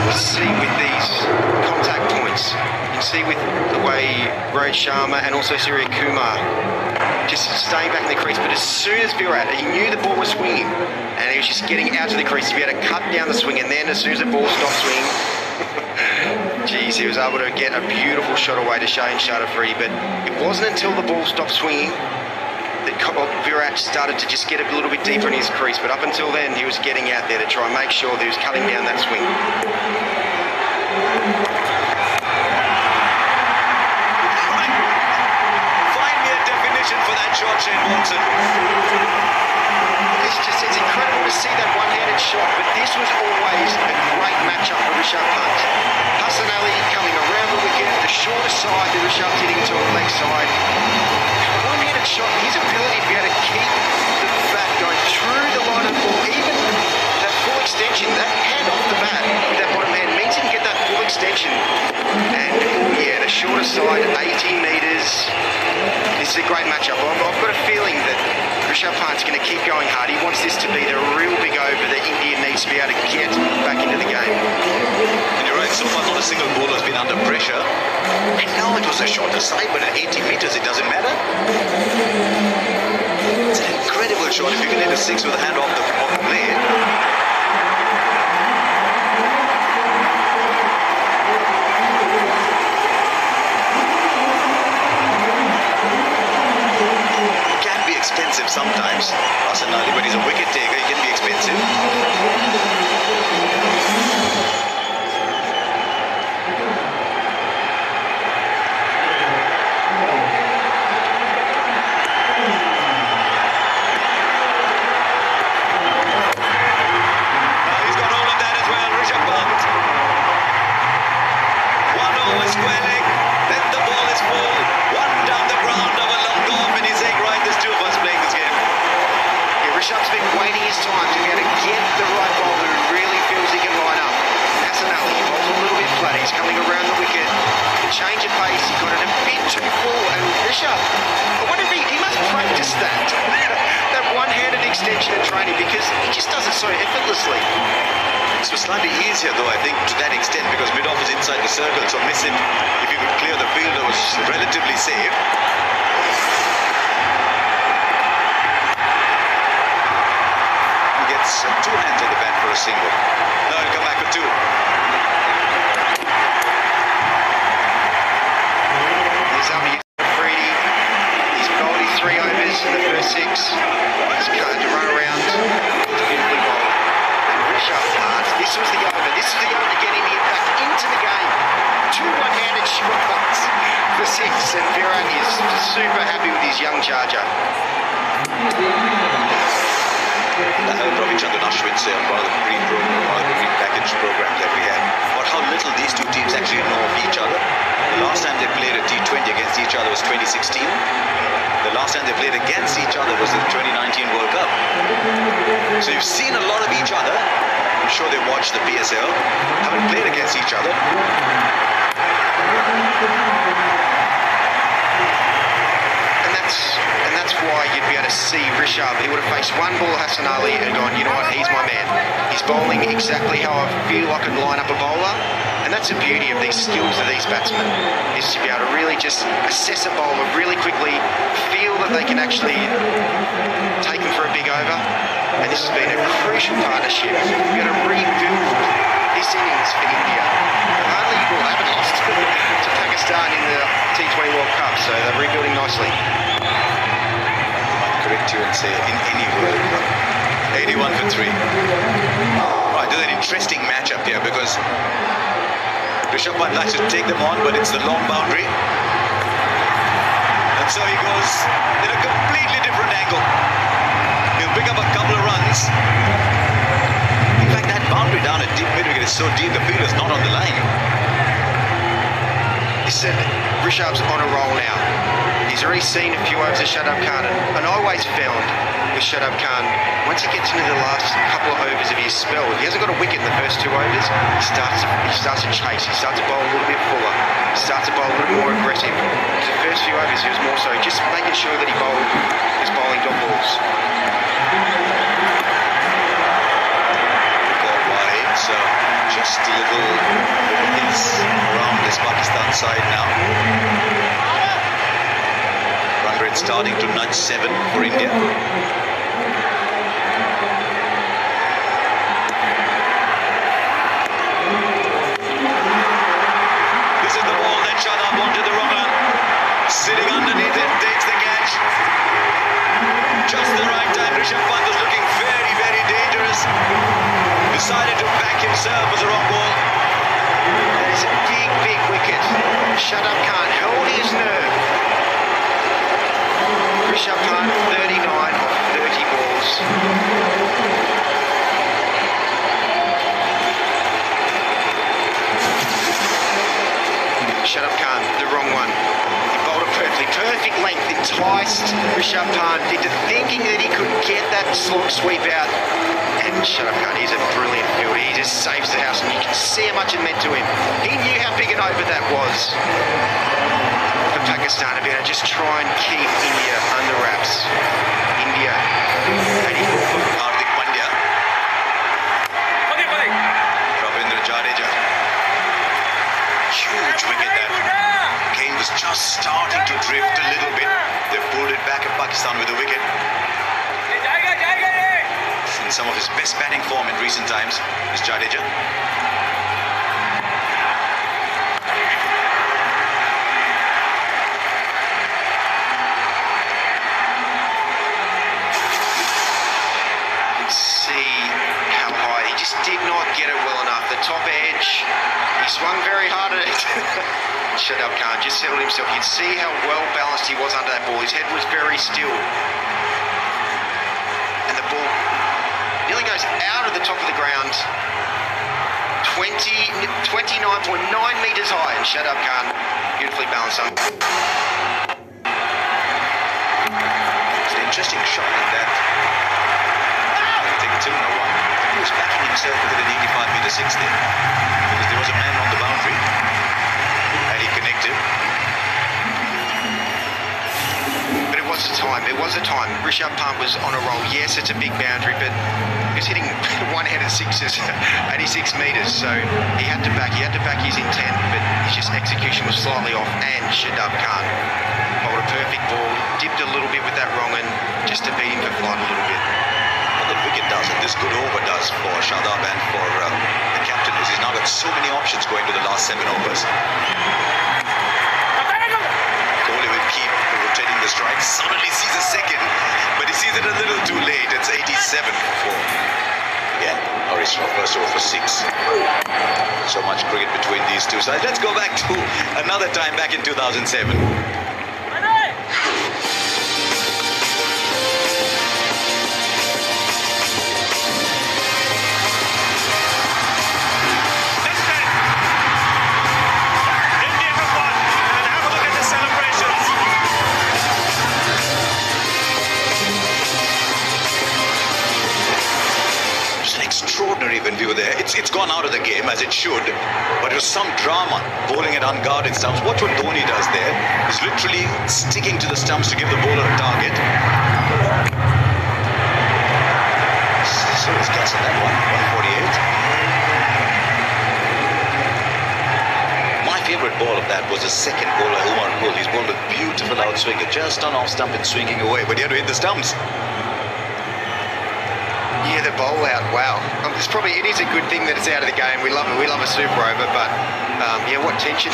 We'll see with these contact points. You can see with the way Rohit Sharma and also Surya Kumar just staying back in the crease, but as soon as Virat, he knew the ball was swinging and he was just getting out to the crease to be able to cut down the swing, and then as soon as the ball stopped swinging, geez, he was able to get a beautiful shot away to Shane Shatterfree. But it wasn't until the ball stopped swinging that Virat started to just get a little bit deeper in his crease, but up until then he was getting out there to try and make sure that he was cutting down that swing. For that shot, Shane Watson. It's incredible to see that one-handed shot, but this was always a great matchup for Rishabh Pant. Hassan Ali coming around the wicket, the shorter side that Rishabh's hitting to the leg side. One-handed shot, his ability to be able to keep the bat going through the line of the ball, even that full extension, that hand off the bat with that bottom hand means he can get that full extension. And yeah, the shorter side, 18 metres. This is a great matchup. I've got a feeling that Rishabh Pant's going to keep going hard. He wants this to be the real big over that India needs to be able to get back into the game. And you're right, so far not a single bowler has been under pressure. And now it was a shorter side, but at 80 metres it doesn't matter. It's an incredible shot. If you can hit a 6 with a hand off the blade. Expensive sometimes, Hassan Ali, but he's a wicket taker, he can be expensive. He's got all of that as well, Rishabh Pant. 1 over square leg, then the ball is full, 1 down the ground of a long off, and he's saying, right, there's 2 of us playing this game. Yeah, Rishabh's been waiting his time to be able to get the right bowler who really feels he can line up. Hassan Ali, he bowls a little bit flat, he's coming around the wicket, change of pace, he got it a bit too full, and Rishabh, I wonder if he must practice that, that one-handed extension in training, because he just does it so effortlessly. This was slightly easier though, I think, to that extent, because mid-off is inside the circle, so miss it, if you could clear the fielder, was relatively safe. He gets 2 hands on the bat for a single. for 2. Here's Freedy. He's bowled his 3 overs in the first 6. He's going to run around. It's beautifully bowled. And Rishabh Pant, this was the over. This is the over to get him back into the game. 2 one-handed shots for 6, and Virat is super happy with his young charger. I heard Ravi Chandran Ashwin say on one of the pre-packaged programs that we had about how little these two teams actually know of each other. The last time they played a T20 against each other was 2016. The last time they played against each other was the 2019 World Cup. So you've seen a lot of each other. I'm sure they watched the PSL, haven't played against each other. And that's why you'd be able to see Rishabh. He would have faced one ball Hassan Ali and gone, you know what, he's my man. He's bowling exactly how I feel I could line up a bowler. And that's the beauty of these skills of these batsmen, is to be able to really just assess a bowler really quickly, feel that they can actually take them for a big over. And this has been a crucial partnership. We're going to rebuild this innings for India. Hardly will haven't lost to Pakistan in the T20 World Cup, so they're rebuilding nicely. I'll correct you and say in any word. 81 for 3. Right, this is an interesting matchup here because Rishabh Pant likes to take them on, but it's the long boundary. And so he goes in a completely different angle. He'll pick up a couple of runs. In fact, that boundary down at deep mid-wicket is so deep, the fielder's not on the line. Rishabh's on a roll now. He's already seen a few overs of Shadab Khan, and I always found with Shadab Khan, once he gets into the last couple of overs of his spell, if he hasn't got a wicket in the first 2 overs, he starts to chase, he starts to bowl a little bit fuller, he starts to bowl a little more aggressive. The first few overs he was more so just making sure that he was bowling dot balls. Ball wide, so just a little hits around this Pakistan side now. Run rate starting to nudge 7 for India. This is the ball that Shadab wanted, the wrong one. Sitting underneath it, takes the catch. Just the right time. Rishabh Pant was looking very, very dangerous. Decided to back himself as a wrong ball. That is a big, big wicket. Shadab Khan held his nerve. Rishabh Pant, 39 of 30 balls. Shadab Khan, the wrong one. He bowled it perfectly. Perfect length, enticed Rishabh Pant into thinking that he could get that slog sweep out. And Shadab Khan, he's a brilliant fielder. He just saves the house, and you can see how much it meant to him. He knew how big an over that was for Pakistan to be able to just try and keep India under wraps. India, 84 for Hardik Pandya. Ravindra Jadeja. Huge wicket that. Kane was just starting to drift a little bit. They pulled it back at Pakistan with a wicket. In some of his best batting form in recent times is Jadeja. Did not get it well enough. The top edge, he swung very hard at it. Shadab Khan just settled himself. You'd see how well balanced he was under that ball. His head was very still. And the ball nearly goes out of the top of the ground. 29.9 metres high. And Shadab Khan beautifully balanced up. It's an interesting shot in that. I think it's in the one. He was backing himself with an 85-metre 6 there because there was a man on the boundary and he connected. But it was a time. It was a time. Rishabh Pant was on a roll. Yes, it's a big boundary, but he was hitting one-handed sixes, 86 metres. So he had to back his intent, but his just execution was slightly off. And Shadab Khan bowled a perfect ball, dipped a little bit with that wrong one, just to beat him for flight a little bit. The wicket does, and this good over does for Shadab and for the captain As he's now got so many options going to the last 7 overs. Kohli will keep rotating the strike. Suddenly sees a second, but he sees it a little too late. It's 87 for 4. Again, Harish first over for 6. So much cricket between these two sides. Let's go back to another time back in 2007. Extraordinary when we were there. It's gone out of the game as it should, but it was some drama bowling at unguarded stumps. Watch what Dhoni does there. He's literally sticking to the stumps to give the bowler a target. So he's guessing that one, 148. My favourite ball of that was the second bowler, Umar Kul. He's bowled a beautiful outswinger, just on off stump and swinging away, but he had to hit the stumps. Yeah, the bowl out, wow. It is a good thing that it's out of the game. We love it. We love a super over, but yeah, what tension.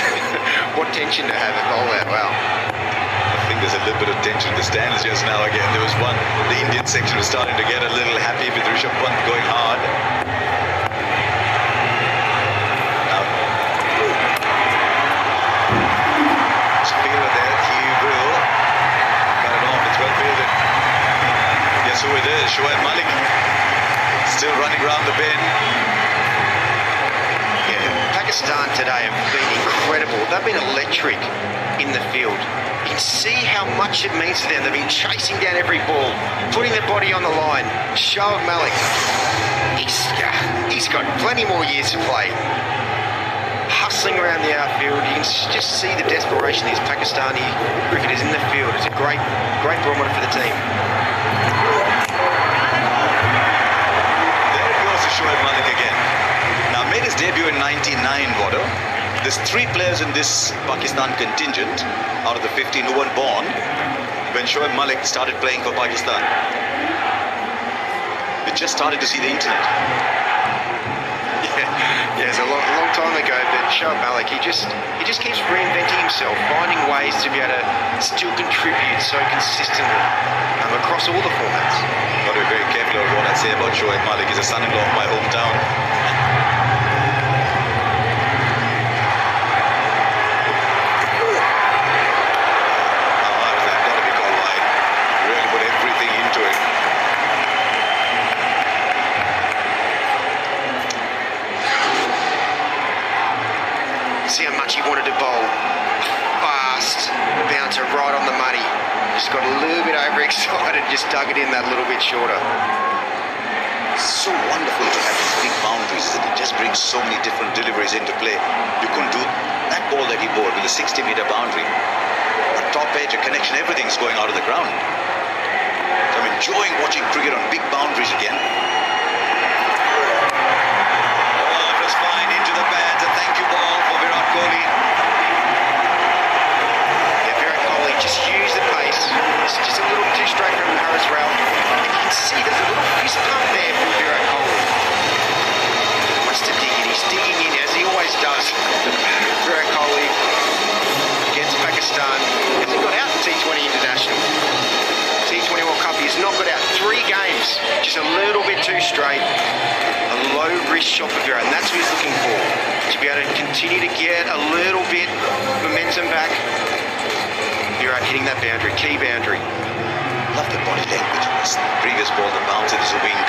What tension to have a bowl out, wow. I think there's a little bit of tension in the stands just now again. There was one, the Indian section was starting to get a little happy with Rishabh Pant going hard. Now, Spira there, he will cut it off. It's well fielded. Guess who it is? Shoaib Malik. Still running around the bend. Yeah, Pakistan today have been incredible. They've been electric in the field. You can see how much it means to them. They've been chasing down every ball, putting their body on the line. Shoaib Malik, he's got plenty more years to play. Hustling around the outfield. You can just see the desperation these Pakistani cricketers in the field. It's a great barometer for the team. Shoaib Malik again. Now made his debut in '99, Wado. There's 3 players in this Pakistan contingent out of the 15 who weren't born when Shoaib Malik started playing for Pakistan. We just started to see the internet. Yeah, it's a long time ago, but Shoaib Malik, he just keeps reinventing himself, finding ways to be able to still contribute so consistently across all the formats. Got to be very careful of what I say about Shoaib Malik. He's a son-in-law of my hometown. That got to be called wide. Really put everything into it. See how much he wanted to bowl. Fast, bouncer right on the money. Just got a little bit overexcited, just dug it in that little bit shorter. So wonderful to have these big boundaries, and it just brings so many different deliveries into play. You couldn't do that ball that he bowled with a 60-meter boundary. A top edge, a connection, everything's going out of the ground. So I'm enjoying watching cricket on big boundaries again. Oh, it was fine into the bat. A thank you ball for Virat Kohli. Yeah, Virat Kohli just used the pace. It's just a little too straight from Harris Rao. You can see there's a little fist pump there from Virat Kohli. Wants to dig in. He's digging in as he always does. Virat Kohli against Pakistan. Hasn't got out in T20 International. T20 World Cup, he's not got out 3 games. Just a little bit too straight. A low risk shot for Virat, and that's what he's looking for. To be able to continue to get a little bit momentum back. Virat hitting that boundary, key boundary. Love the body language. This previous ball, the bounce is a wink.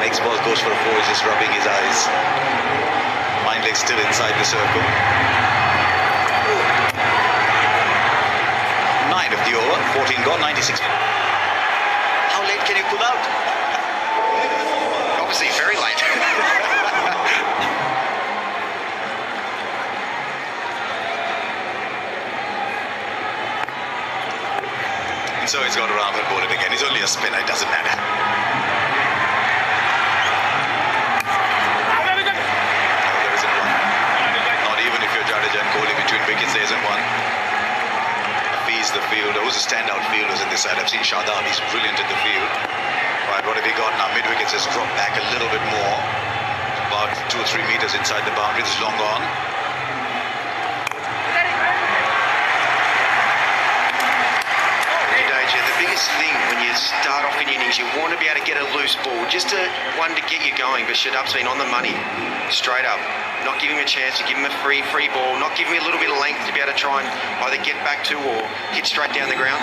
Next ball goes for a 4, he's just rubbing his eyes. Mind leg still inside the circle. 9 of the over, 14 gone, 96. How late can you pull out? Obviously very late. And so he's got around and bowled it again. He's only a spinner, it doesn't matter. No, there isn't one. Not even if you're Jadeja and Kohli between wickets, there isn't one. He's the fielder. Who's the standout fielders in this side? I've seen Shadab, he's brilliant in the field. Right, what have we got now? Mid-wickets has dropped back a little bit more. about 2 or 3 meters inside the boundary. This is long on. The biggest thing when you start off in your innings, you want to be able to get a loose ball, just one to get you going. But Shadab's been on the money, straight up. Not giving him a chance to give him a free ball, not giving him a little bit of length to be able to try and either get back to or hit straight down the ground.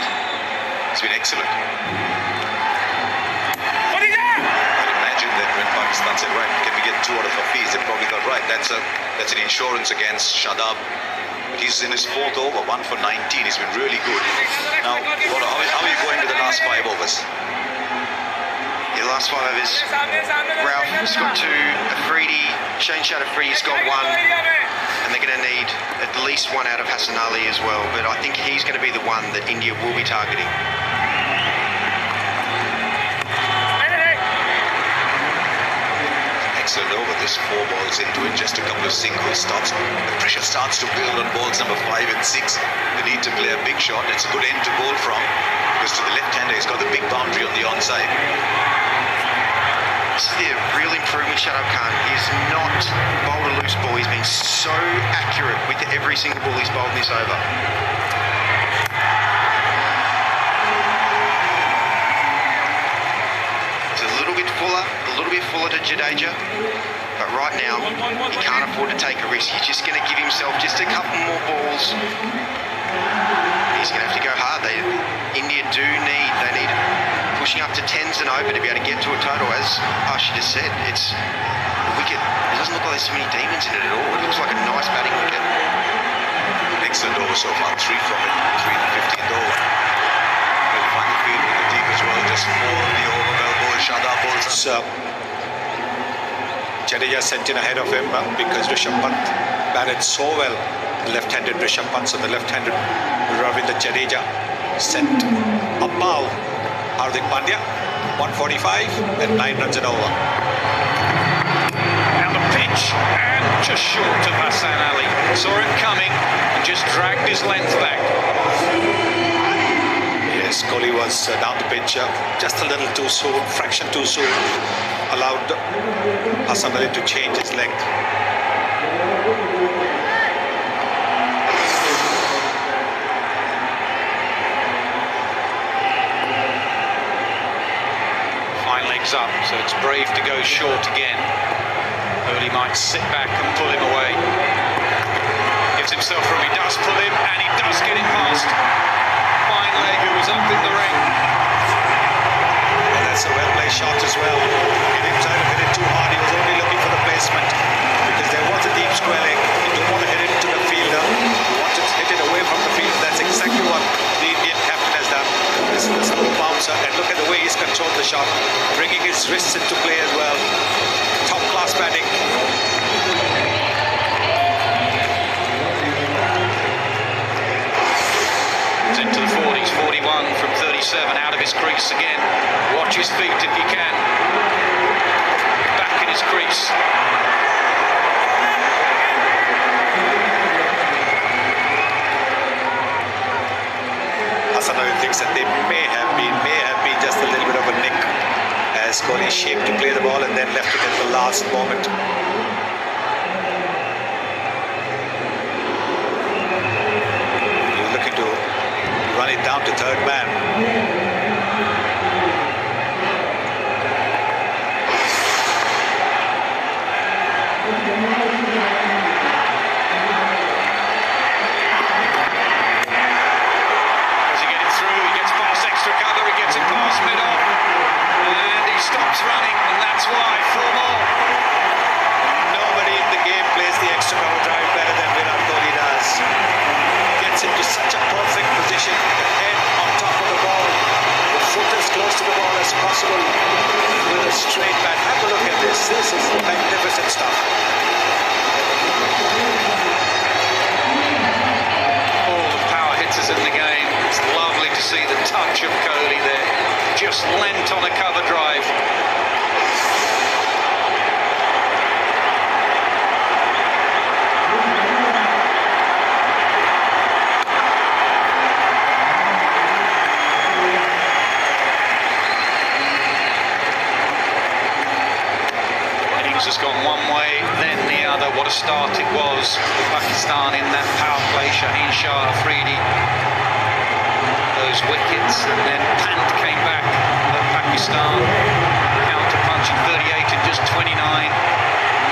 It's been excellent. I'd imagine that when Pakistan said, right, can we get 2 out of Hafiz, they probably got right. That's an insurance against Shadab. He's in his 4th over, 1 for 19. He's been really good. Now, how are you going to the last 5 overs? The last 5 overs, Ralph's got 2, Afridi, Shane Afridi's got 1, and they're going to need at least 1 out of Hassan Ali as well. But I think he's going to be the one that India will be targeting. Excellent over, this 4 balls into it, just a couple of singles. The pressure starts to build on balls number 5 and 6. They need to play a big shot. It's a good end to bowl from, because to the left-hander, he's got the big boundary on the onside. This is the real improvement, Shadab Khan. He's not bowled a loose ball. He's been so accurate with every single ball he's bowled in this over. A little bit fuller to Jadeja, but right now he can't afford to take a risk. He's just going to give himself just a couple more balls. He's going to have to go hard. India they need pushing up to 10s and over to be able to get to a total. As Asha just said, it's a wicket. It doesn't look like there's so many demons in it at all. It looks like a nice batting wicket. Excellent over so far, 3 from it, 3 in the 15th over. They'll find the field with the deep as well, just 4 on the over. Shadab bowls. Jadeja sent in ahead of him because Rishabh Pant batted so well, left-handed Rishabh Pant, so the left-handed Ravindra Jadeja sent above Hardik Pandya, 145 and 9 runs and over. Down the pitch and just short of Hassan Ali. Saw it coming and just dragged his length back. Yes, Kohli was down the pitch just a little too soon, fraction too soon, allowed Hassan Ali to change his length. Fine legs up, so it's brave to go short again. Kohli might sit back and pull him away. Gives himself room, he does pull him, and he does get it past. Fine leg, who was up in the ring. And that's a well-placed shot as well. He didn't try to hit it too hard, he was only looking for the placement because there was a deep square leg. He didn't want to hit it to the fielder, he wanted to hit it away from the field. That's exactly what the Indian captain has done. This is the slow bouncer, and look at the way he's controlled the shot, bringing his wrists into play as well. Top-class batting. Into the 40s, 41 from 37, out of his crease again. Watch his feet if you can. Back in his crease. Hassan Ali thinks that they may have been just a little bit of a nick as Kohli shaped to play the ball and then left it at the last moment. Run it down to third man. Does he get it through? He gets past extra cover, he gets it past mid-off, and he stops running, and that's why 4 more. Nobody in the game plays the extra cover drive better than Virat Kohli does. Gets into such a perfect position, the head on top of the ball, the foot as close to the ball as possible with a straight bat. Have a look at this. This is magnificent stuff. All the power hitters in the game. It's lovely to see the touch of Kohli there. Just lent on a cover drive. Has gone one way, start it was for Pakistan in that power play. Shaheen Shah Afridi, those wickets, and then Pant came back at Pakistan, counter-punching 38 in just 29.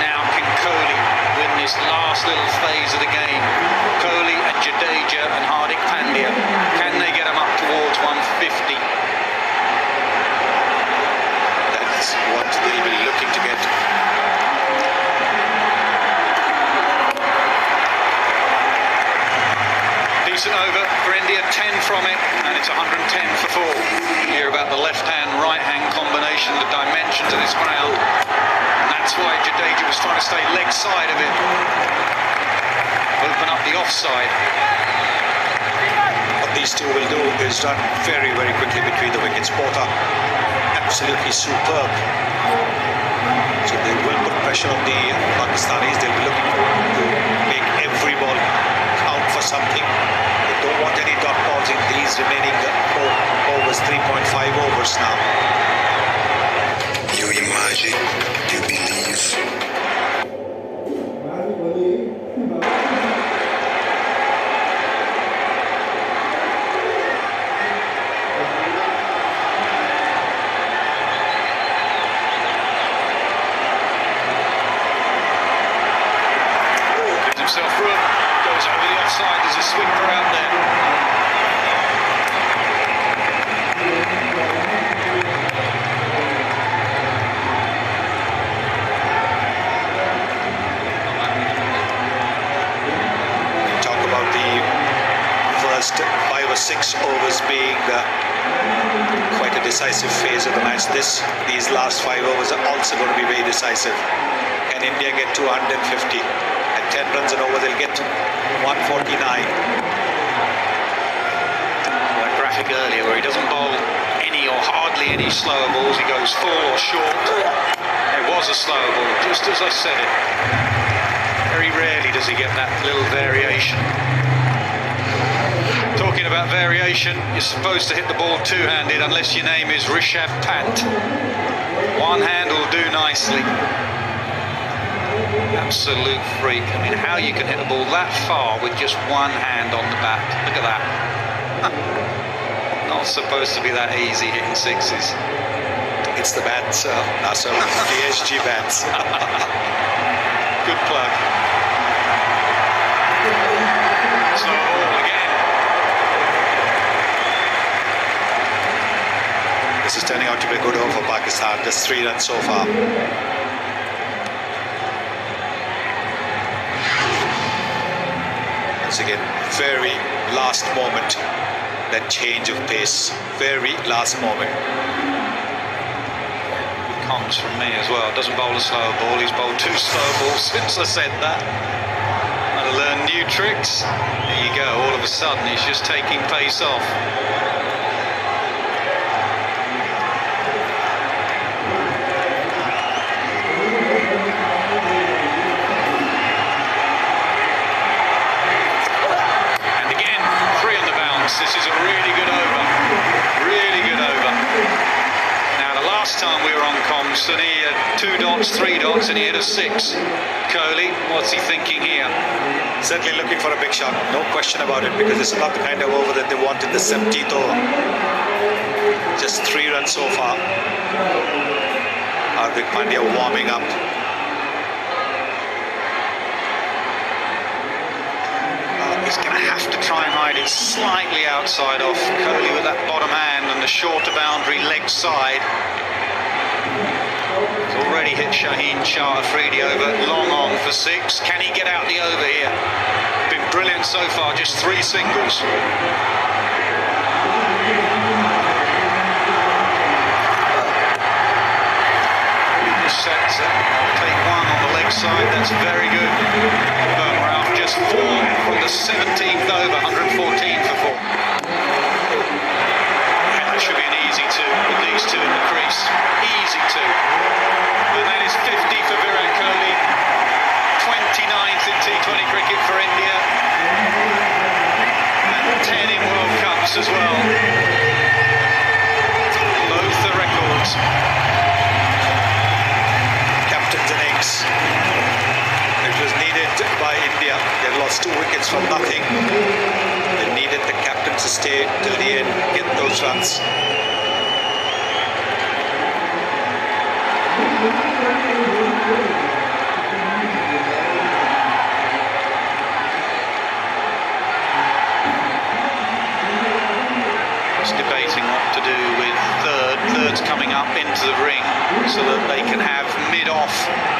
Now can Kohli win this last little phase of the game? Kohli and Jadeja and Hardik Pandya, can they get them up towards 150? That's what they'll be looking to get. Decent over for India, 10 from it, and it's 110 for 4. Hear about the left-hand, right-hand combination, the dimensions of this ground. And that's why Jadeja was trying to stay leg side of it. Open up the offside. What these two will do is run very, very quickly between the wickets. Both are absolutely superb. So they will put pressure on the Pakistanis. They'll be looking to make every ball count for something. They don't want any dot balls in these remaining overs, 3.5 overs now. You imagine, you believe. Himself room, goes over the offside, there's a sweeper out there. Talk about the first 5 or 6 overs being quite a decisive phase of the match. These last 5 overs are also going to be very decisive. Can India get 250? 10 runs and over, they'll get 149. That graphic earlier where he doesn't bowl any or hardly any slower balls, he goes full or short. It was a slower ball, just as I said it. Very rarely does he get that little variation. Talking about variation, you're supposed to hit the ball two-handed unless your name is Rishabh Pant. One hand will do nicely. Absolute freak. I mean, how you can hit the ball that far with just one hand on the bat. Look at that. Not supposed to be that easy hitting sixes. It's the bats, Nasser. The SG bats. Good plug. Slow ball again. This is turning out to be a good over for Pakistan. Just 3 runs so far. Again, very last moment, that change of pace, very last moment. Comes from me as well. Doesn't bowl a slower ball. He's bowled 2 slow balls since I said that. Had to learn new tricks. There you go. All of a sudden, he's just taking pace off. This is a really good over. Really good over. Now, the last time we were on comms, and he had 2 dots, 3 dots, and he had a 6. Kohli, what's he thinking here? Certainly looking for a big shot, no question about it, because this is not the kind of over that they want in the 17th over. Just 3 runs so far. Hardik Pandya warming up. He's going to have to try and hide it slightly outside off. Kohli with that bottom hand and the shorter boundary leg side. He's already hit Shaheen Shah Afridi over, long on for 6. Can he get out the over here? Been brilliant so far, just 3 singles. Sets it. Take 1 on the leg side, that's very good. We're out just 4 from the 17th over, 114 for 4. And that should be an easy 2 with these 2 in the crease. Easy 2. And that is 50 for Virat Kohli. 29th in T20 cricket for India. And 10 in World Cups as well. Both the records. Captain's innings. It was needed lost 2 wickets for nothing. They needed the captain to stay till the end, get those runs. Just debating what to do with third. Third's coming up into the ring so that they can have mid-off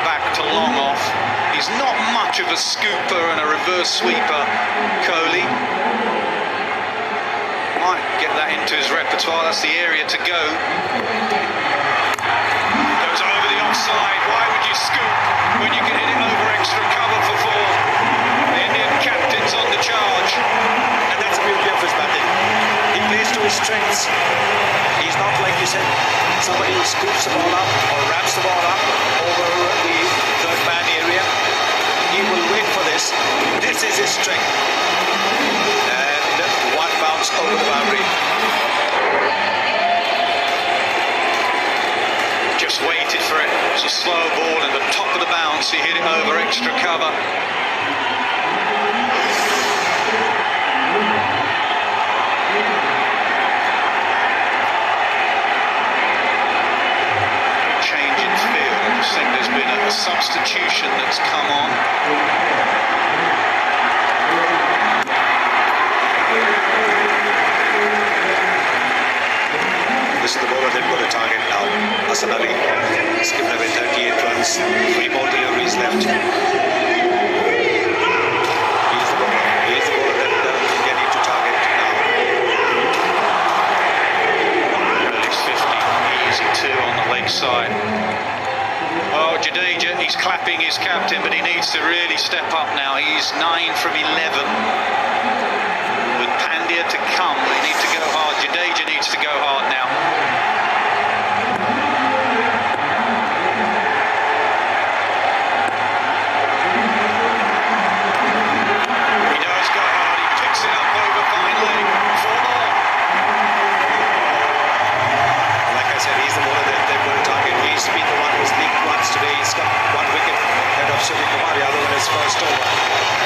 back to long-off. He's not much of a scooper and a reverse sweeper, Kohli. Might get that into his repertoire. That's the area to go. Goes over the offside. Why would you scoop when you can hit it over extra cover for 4? The Indian captain's on the charge. And that's the beauty of his batting. He plays to his strengths. He's not, like you said, somebody who scoops the ball up or wraps the ball up over the third man area. He will wait for this. This is his strength. And one bounce over the boundary. Just waited for it. It's a slow ball and the top of the bounce. He hit it over extra cover. Change in field. I just think there's been a substitution that's come on. This is the bowler that got a target now. Hassan Ali. He's given away 38 runs. 3 more deliveries left. He's the bowler. He's the bowler that can get into target now. Early 50. Easy 2 on the leg side. Oh, Jadeja, he's clapping his captain, but he needs to really step up now. He's 9 from 11. With Pandya to come, they need to go hard. Jadeja needs to go hard now. He does go hard. He picks it up over fine leg. 4 more. Like I said, he's the bowler that they've got a target. He's been the one who's leaked runs today. He's got 1 wicket ahead of Surya Kumar. The other one is first over.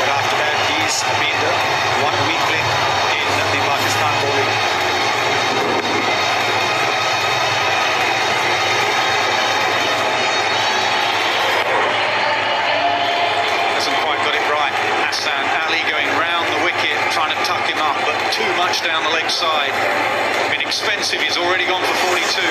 But after that, he's been the one weak link in the Pakistan bowling. Hasn't quite got it right. Hassan Ali going round the wicket, trying to tuck him up, but too much down the leg side. Been expensive. He's already gone for 42.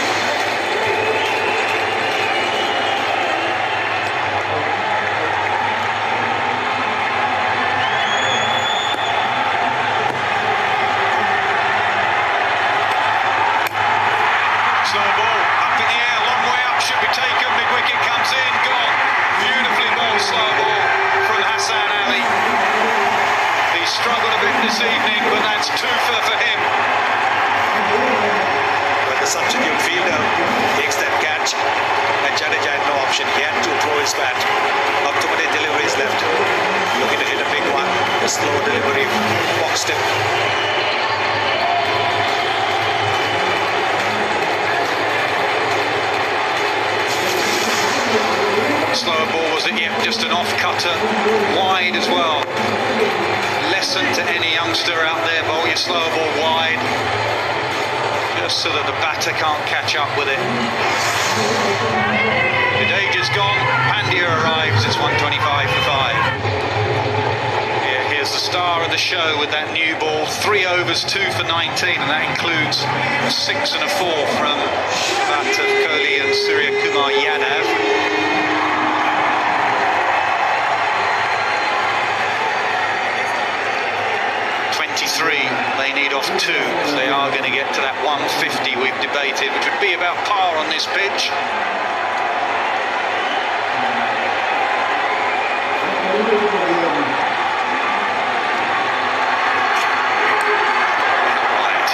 Slow ball, up in the air, long way up, should be taken, big wicket comes in, gone. Beautifully bowled slow ball from Hassan Ali. He's struggled a bit this evening, but that's 2 for him. When the substitute fielder takes that catch, and Jadeja had no option. He had to throw his bat. Not too many deliveries left. Looking to hit a big one. The slow delivery boxed him. Slower ball, was it? Yeah, just an off-cutter, wide as well. Lesson to any youngster out there, bowl your slower ball wide, just so that the batter can't catch up with it. Jadeja's gone, Pandya arrives, it's 125 for 5. Yeah, here's the star of the show with that new ball, 3 overs, 2 for 19, and that includes a 6 and a 4 from that of Kohli and Surya Kumar Yadav. 23, they need off 2 if they are going to get to that 150 we've debated, which would be about par on this pitch. Right.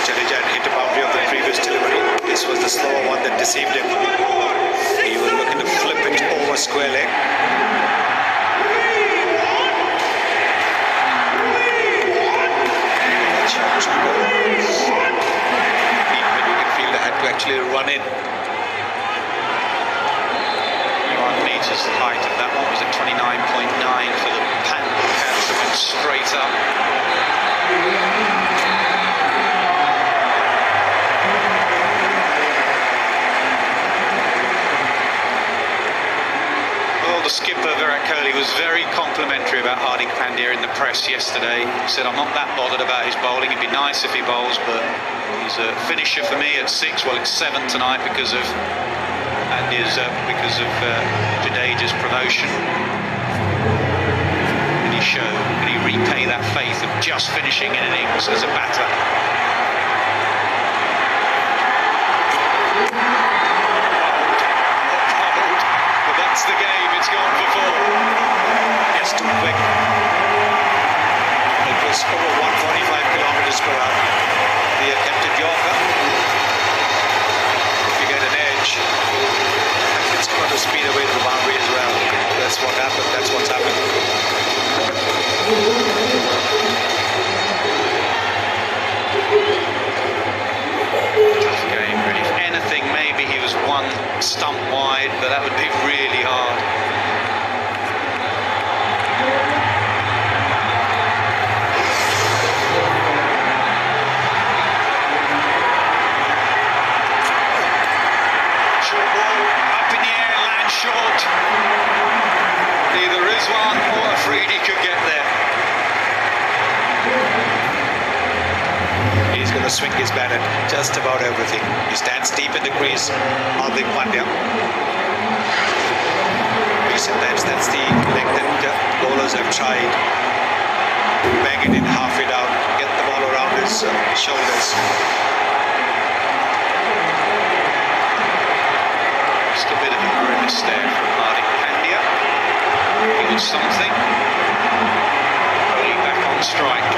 Jadeja hit a boundary of the previous delivery. This was the slower one that deceived him. He was looking to flip it over square leg. That's shot to go. Even when you can feel they had to actually run in 29.9 for the Cats that went straight up. Well, the skipper Virat Kohli was very complimentary about Hardik Pandya in the press yesterday. He said, "I'm not that bothered about his bowling. It'd be nice if he bowls, but he's a finisher for me at 6. Well, it's 7 tonight because of Jadeja's promotion." Can he show? Can he repay that faith of just finishing an innings as a batter? But that's the game. It's gone for 4. Yes, too quick. It was over 145 kilometers per hour. The attempted Yorker. If you get an edge, it's going to speed away the boundary as well. That's what happened. That's what's happened. Tough game, really. If anything, maybe he was one stump wide, but that would be really hard. Short ball, up in the air, lands short. Either Rizwan or Afridi could get there. He's going to swing his bat at just about everything. He stands deep in the crease. Hardik Pandya. Recent times, that's the length that bowlers have tried. Bang it in, half it out, get the ball around his shoulders. Just a bit of a grimace there from Hardik Pandya. He was something. Kohli back on strike.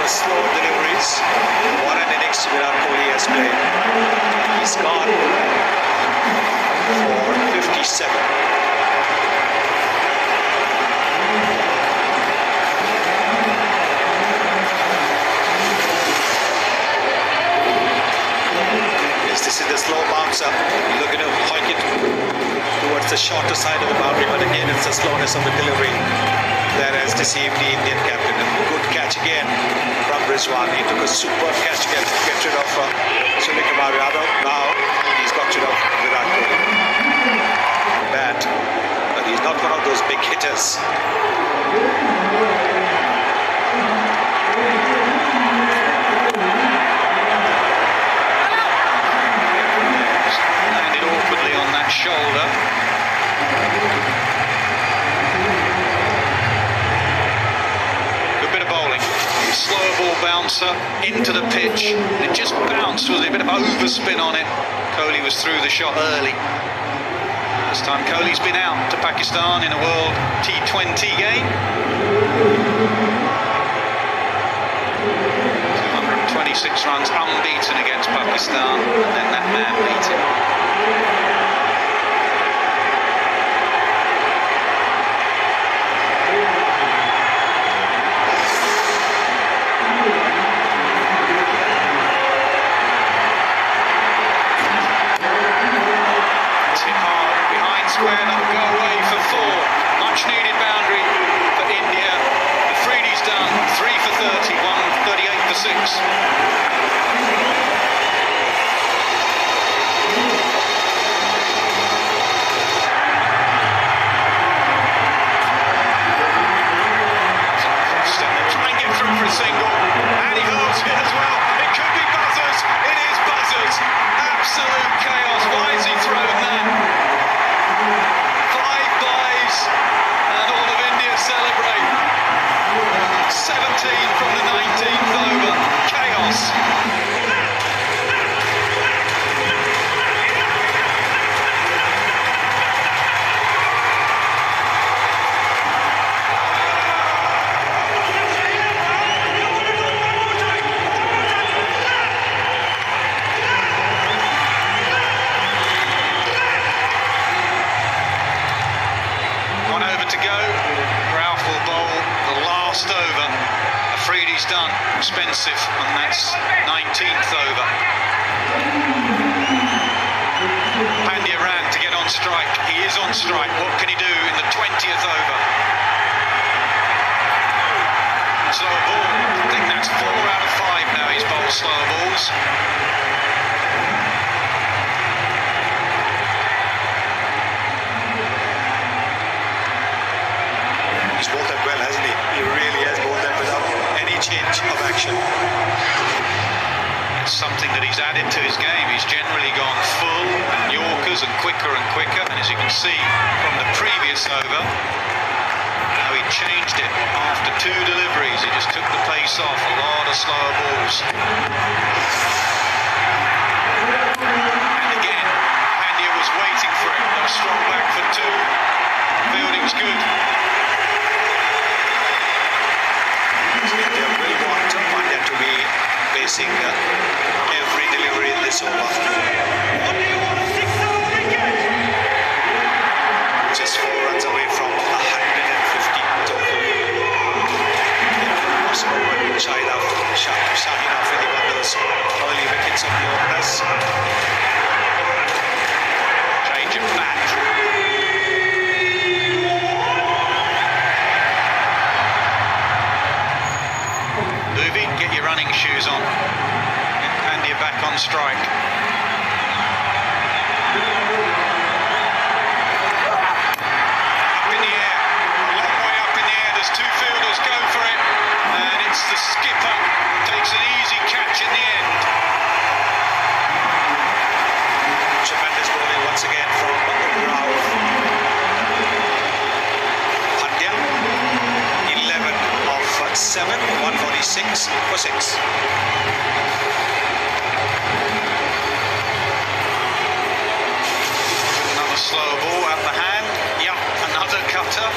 Slow deliveries. What an innings Virat Kohli has played. He's gone for 57. Yes, this is the slow bounce up. Looking to hoik it towards the shorter side of the boundary, but again, it's the slowness of the delivery that has deceived the Indian captain. A good catch again from Rizwan. He took a superb catch to get rid of Suryakumar Yadav. Now he's got rid of Virat Kohli. Bad, but he's not one of those big hitters. Landed awkwardly on that shoulder. Slower ball bouncer into the pitch. It just bounced with a bit of overspin on it. Kohli was through the shot early. This time Kohli's been out to Pakistan in a World T20 game. 226 runs unbeaten against Pakistan, and then that man beat him. Square, that'll go away for 4. Much needed boundary for India. Afridi's done 3 for 30, 138 for 6. Try and get through for a single, and he holds it as well. It could be buzzers. It is buzzers. Absolute chaos. Why has he thrown that? 5 plays and all of India celebrate. 17 from the 19th over. Chaos. to go. Ralph will bowl the last over. Afridi's done. Expensive, and that's 19th over. Pandya ran to get on strike. He is on strike. What can he do in the 20th over? Slow ball. I think that's 4 out of 5 now. He's bowled slow balls. He's bowled that well, hasn't he? He really has bowled that without any change of action. It's something that he's added to his game. He's generally gone full and Yorkers and quicker. And as you can see from the previous over, now he changed it after 2 deliveries. He just took the pace off. A lot of slower balls. And again, Pandya was waiting for it. Got a strong back for 2. Fielding's good. India will want Pandya to be facing every delivery in this over. Just 4 runs away from 150 total. Possible when Shahid Afridi got those early wickets of the openers. Change of bat. Get your running shoes on. Get Pandya back on strike. Up in the air. A long way up in the air. There's 2 fielders. Go for it. And it's the skipper. Takes an easy catch in the end. Tremendous bowling once again from Rao. Pandya, 11 of 7, 146 for 6. Another slow ball out the hand. Yep, another cutter.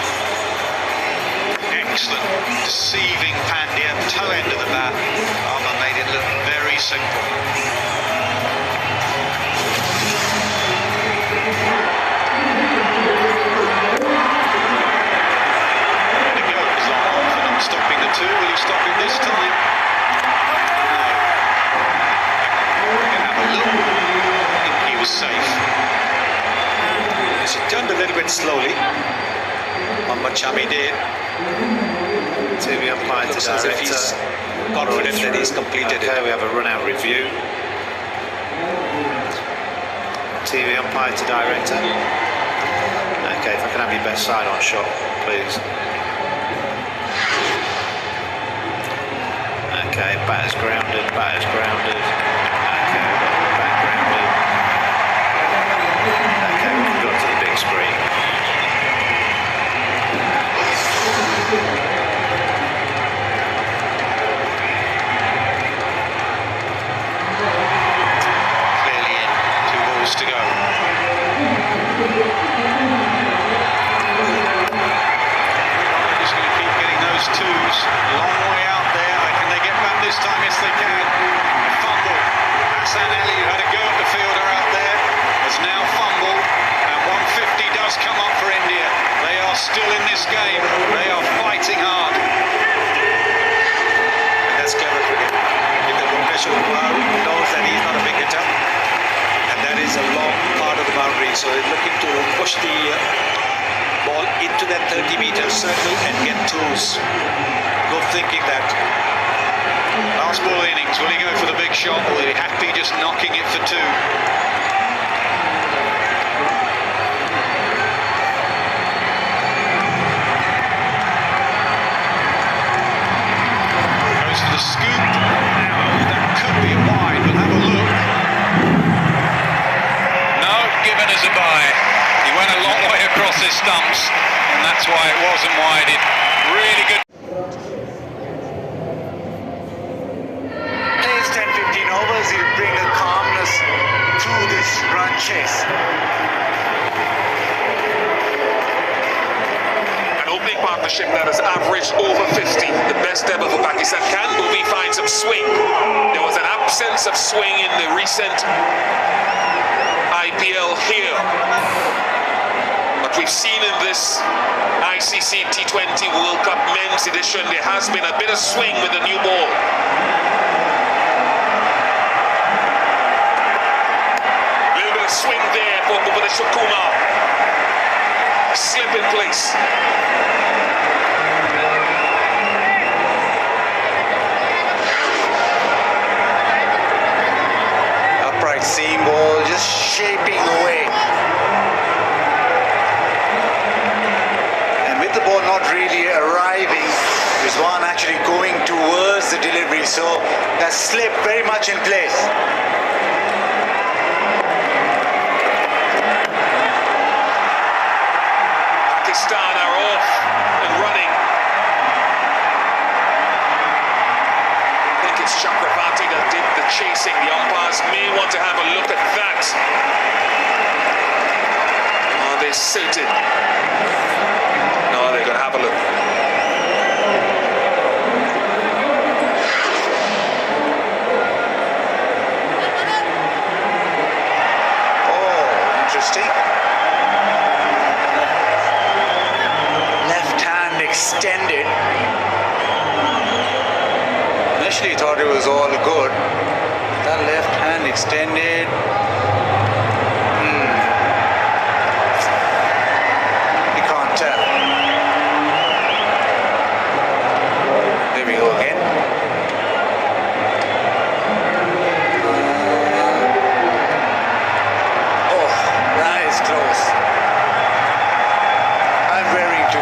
Excellent. Deceiving Pandya. Toe end of the bat. Armour made it look very simple. Stopping the 2. Will he stop it this time? No. Have a look. I think he was safe. He turned a little bit slowly. Mohammad Shami did. TV umpire to Looks as if he's director. confident that he's completed Okay, it. we have a run-out review. TV umpire to director. Okay, if I can have your best side on shot, please. Okay, batter's grounded, batter's grounded. Okay, we've got the bat grounded. Okay, we can go to the big screen. Clearly in. 2 balls to go. Just going to keep getting those 2s. Long way out there. Can they get back this time? Yes, they can. Fumble. Hassan Ali, who had a go at the fielder out there, has now fumbled. And 150 does come up for India. They are still in this game. They are fighting hard. And that's clever cricket. Because Bhuvneshwar Kumar knows that he's not a big hitter. And that is a long part of the boundary. So he's looking to push the ball into that 30-meter circle and get 2s. Go thinking that. Last ball innings. Will he go for the big shot, or will he be happy just knocking it for 2? Goes for the scoop. That could be a wide. We'll have a look. No, given as a bye. He went a long way across his stumps, and that's why it wasn't wide. Really good. Plays 10-15 overs, he'll bring a calmness to this run chase. An opening partnership that has averaged over 50, the best ever for Pakistan. Can Bhuvi find some swing? There was an absence of swing in the recent IPL here. But what we've seen in this ICC T20 World Cup Men's Edition, there has been a bit of swing with the new ball. A little bit of swing there for Bhubaneswar Kumar. Slip in place. Upright seam ball, just shaping away. And with the ball not really arriving, Rizwan actually going towards the delivery, so that slip very much in place. Pakistan are off and running. I think it's Chakravarti that did the chasing. The umpires may want to have a look at that. Are they sated? No, they're going to have a look. Oh, interesting. Extended. Initially thought it was all good. That left hand extended. You can't tell. There we go again. Oh, that is close. I'm wearing two.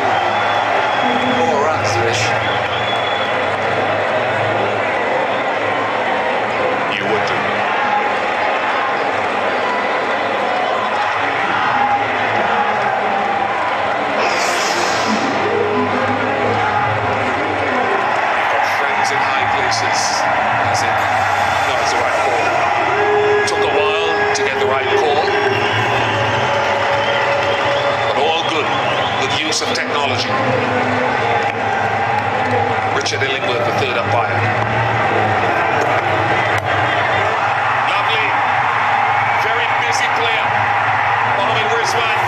4 runs, Rish. You would do. Got friends in high places. As in, no, it's the right call. Took a while to get the right call. But all good. Good use of technology. Richard Illingworth, the third umpire. Lovely. Very busy player. Mohamed Rizwan.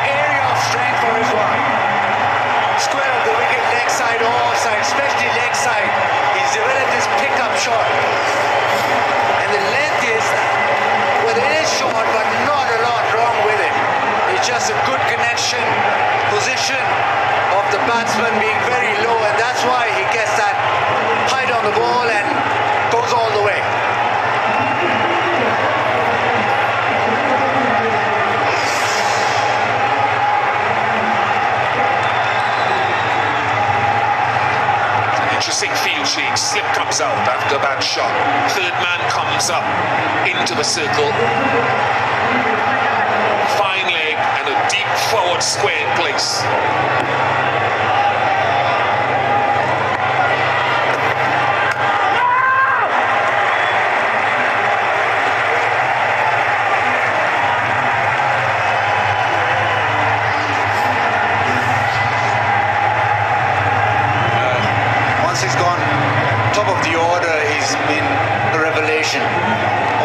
Area of strength for Rizwan. Square of the wicket, leg side or offside, especially leg side. He's developed this pickup shot. And the length is, well, it is short, but not a lot wrong with it. It's just a good connection, position of the batsman being very low, and that's why he gets that height on the ball and goes all the way. Interesting field change. Slip comes out after a bad shot. Third man comes up into the circle. Fine leg and a deep forward square in place. Once he's gone top of the order, he's been a revelation.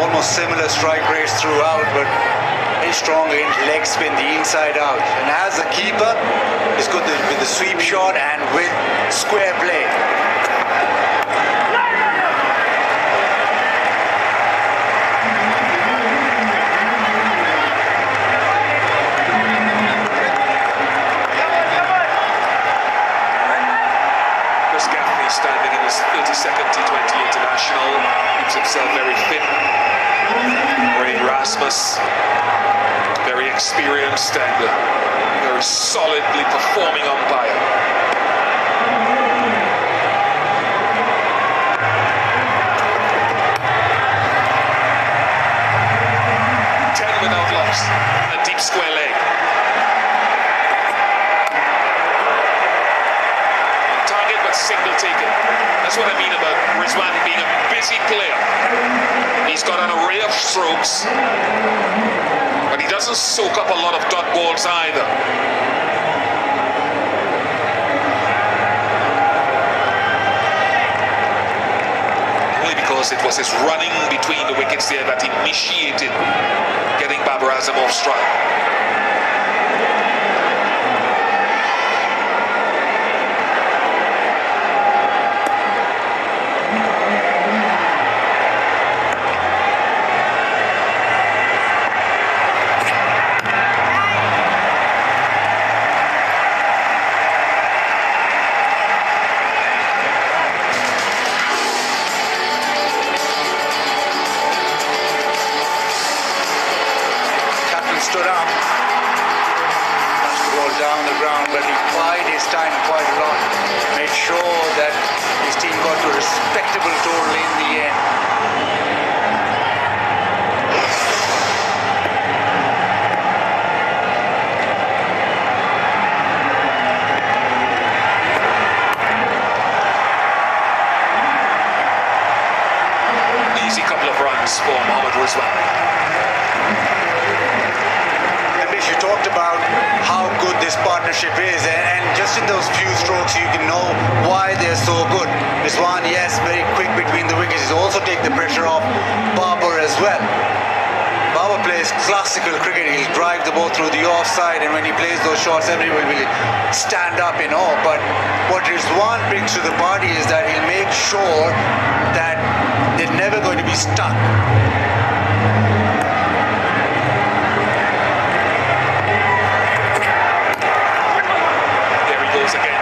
Almost similar strike rates throughout, but very strong into leg spin, the inside out. And as a keeper, he's good with the sweep shot and with square play. Chris Gaffney standing in his 32nd T20 International. Keeps himself very fit. Ray Rasmus, very experienced and very solidly performing umpire. Without loss, a deep square leg. Target but single taken. That's what I mean about Rizwan being a busy player. He's got an array of strokes, but he doesn't soak up a lot of dot balls either. Only because because it was his running between the wickets there that initiated getting Babar Azam off strike. Stood up, punched the ball down the ground, but he bided his time quite a lot. Made sure that his team got to a respectable total in the end. Easy couple of runs for Mohammad Rizwan. You talked about how good this partnership is, and just in those few strokes you can know why they're so good. Rizwan, yes, very quick between the wickets. He's also take the pressure off Babar as well. Babar plays classical cricket. He'll drive the ball through the offside, and when he plays those shots, everyone will stand up in awe. But what Rizwan brings to the party is that he'll make sure that they're never going to be stuck. Again.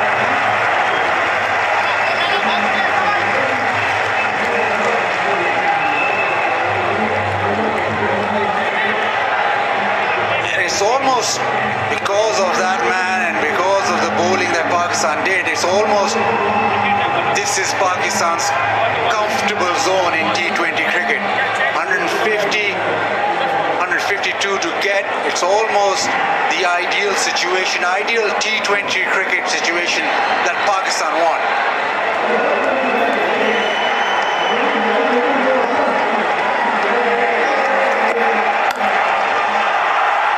And it's almost because of that man and because of the bowling that Pakistan did, it's almost this is Pakistan's comfortable zone in T20 cricket. 150, 152 to get, it's almost the ideal situation, ideal T20 cricket situation that Pakistan want.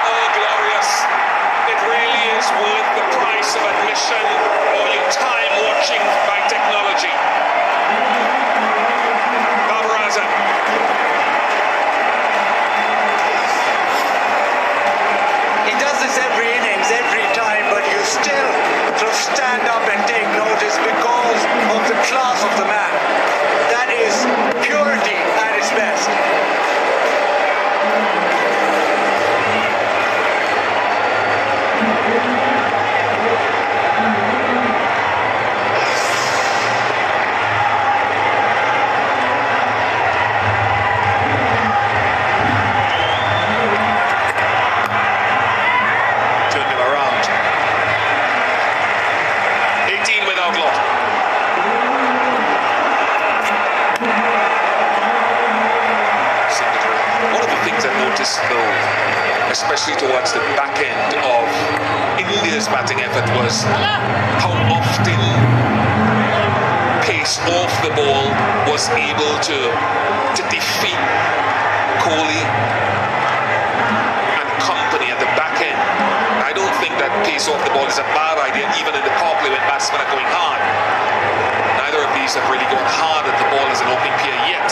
Oh, glorious. It really is worth the price of admission or your time watching by technology. Babar Azam. Every innings, every time, but you still sort of stand up and take notice because of the class of the man. That is purity at its best. Especially towards the back end of India's batting effort, was how often pace off the ball was able to defeat Kohli and company at the back end. I don't think that pace off the ball is a bad idea, even in the power play when batsmen are going hard. Neither of these have really gone hard at the ball as an opening pair yet.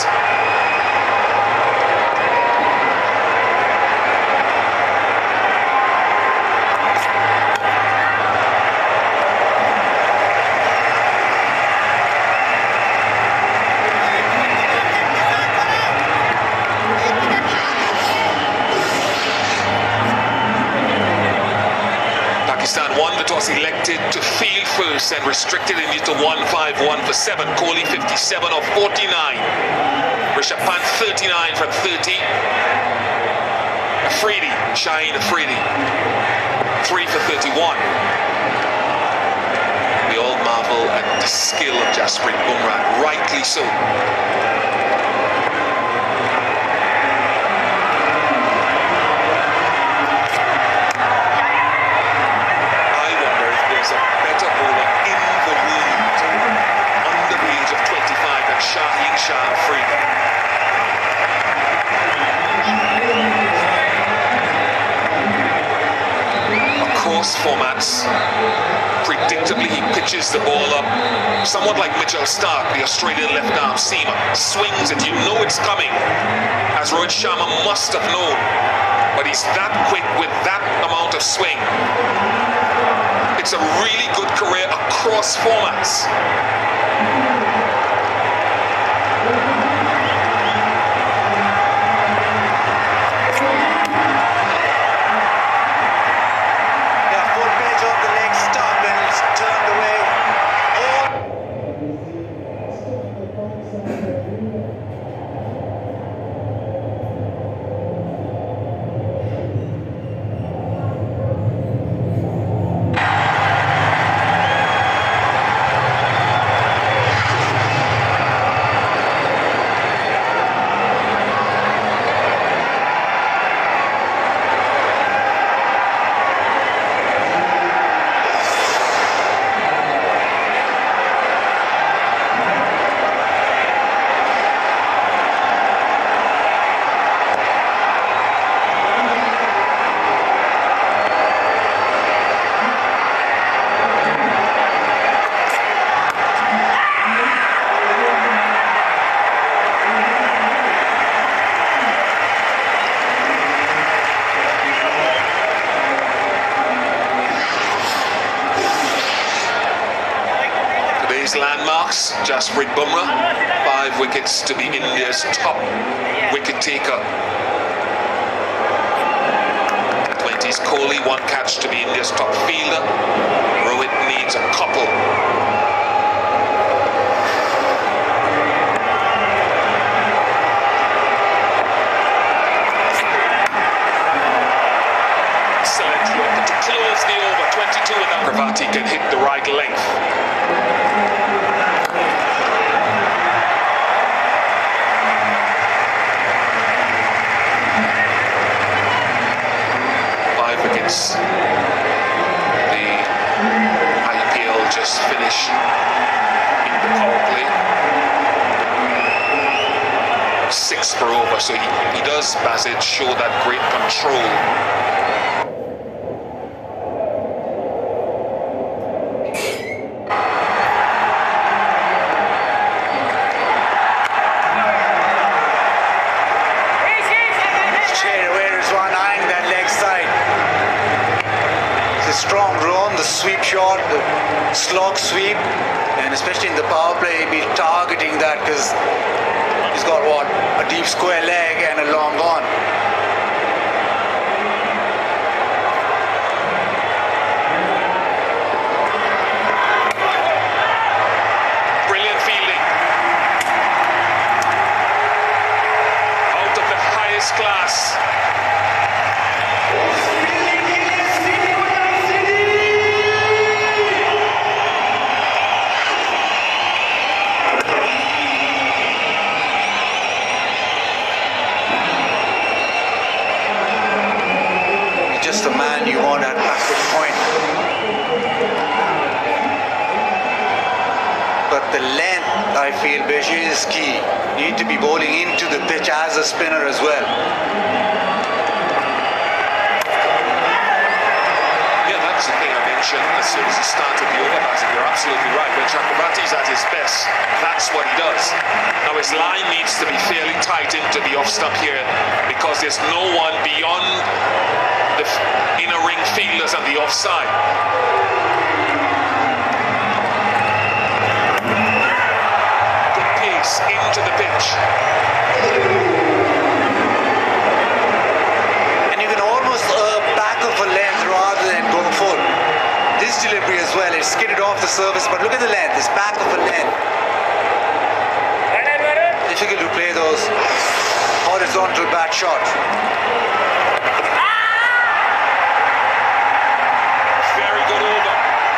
Elected to field first and restricted India to 151 for 7. Kohli 57 of 49. Rishabh Pant 39 from 30. Afridi, Shaheen Afridi 3 for 31. We all marvel at the skill of Jasprit Bumrah, rightly so. Formats predictably he pitches the ball up, somewhat like Mitchell Stark, the Australian left-arm seamer, swings it, you know it's coming, as Rohit Sharma must have known, but he's that quick with that amount of swing. It's a really good career across formats. Landmarks, Jasprit Bumrah, 5 wickets to be India's top wicket taker. 20s Kohli, 1 catch to be India's top fielder. Rohit needs a couple. Excellent Yorker to close the over, 22 without Pravati can hit the right length. The IPL just finished in the power play. 6 for over, so he does, Basit, show that great control. Strong run, the sweep shot, the slog sweep, and especially in the power play, he'll be targeting that because he's got what? A deep square leg and a long on. Brilliant fielding. Out of the highest class. The man you want at backward point. But the length, I feel, Beji, is key. You need to be bowling into the pitch as a spinner as well. Yeah, that's the thing I mentioned as soon as he started the over batting. You're absolutely right. When Chakrabarti's at his best, that's what he does. Now his line needs to be fairly tight into the off stump here because there's no one beyond the inner ring fielders on the offside. Good pace into the pitch. And you can almost back of a length rather than go full. This delivery as well, it's skidded off the surface, but look at the length, it's back of a length. Difficult to play those horizontal bat shots.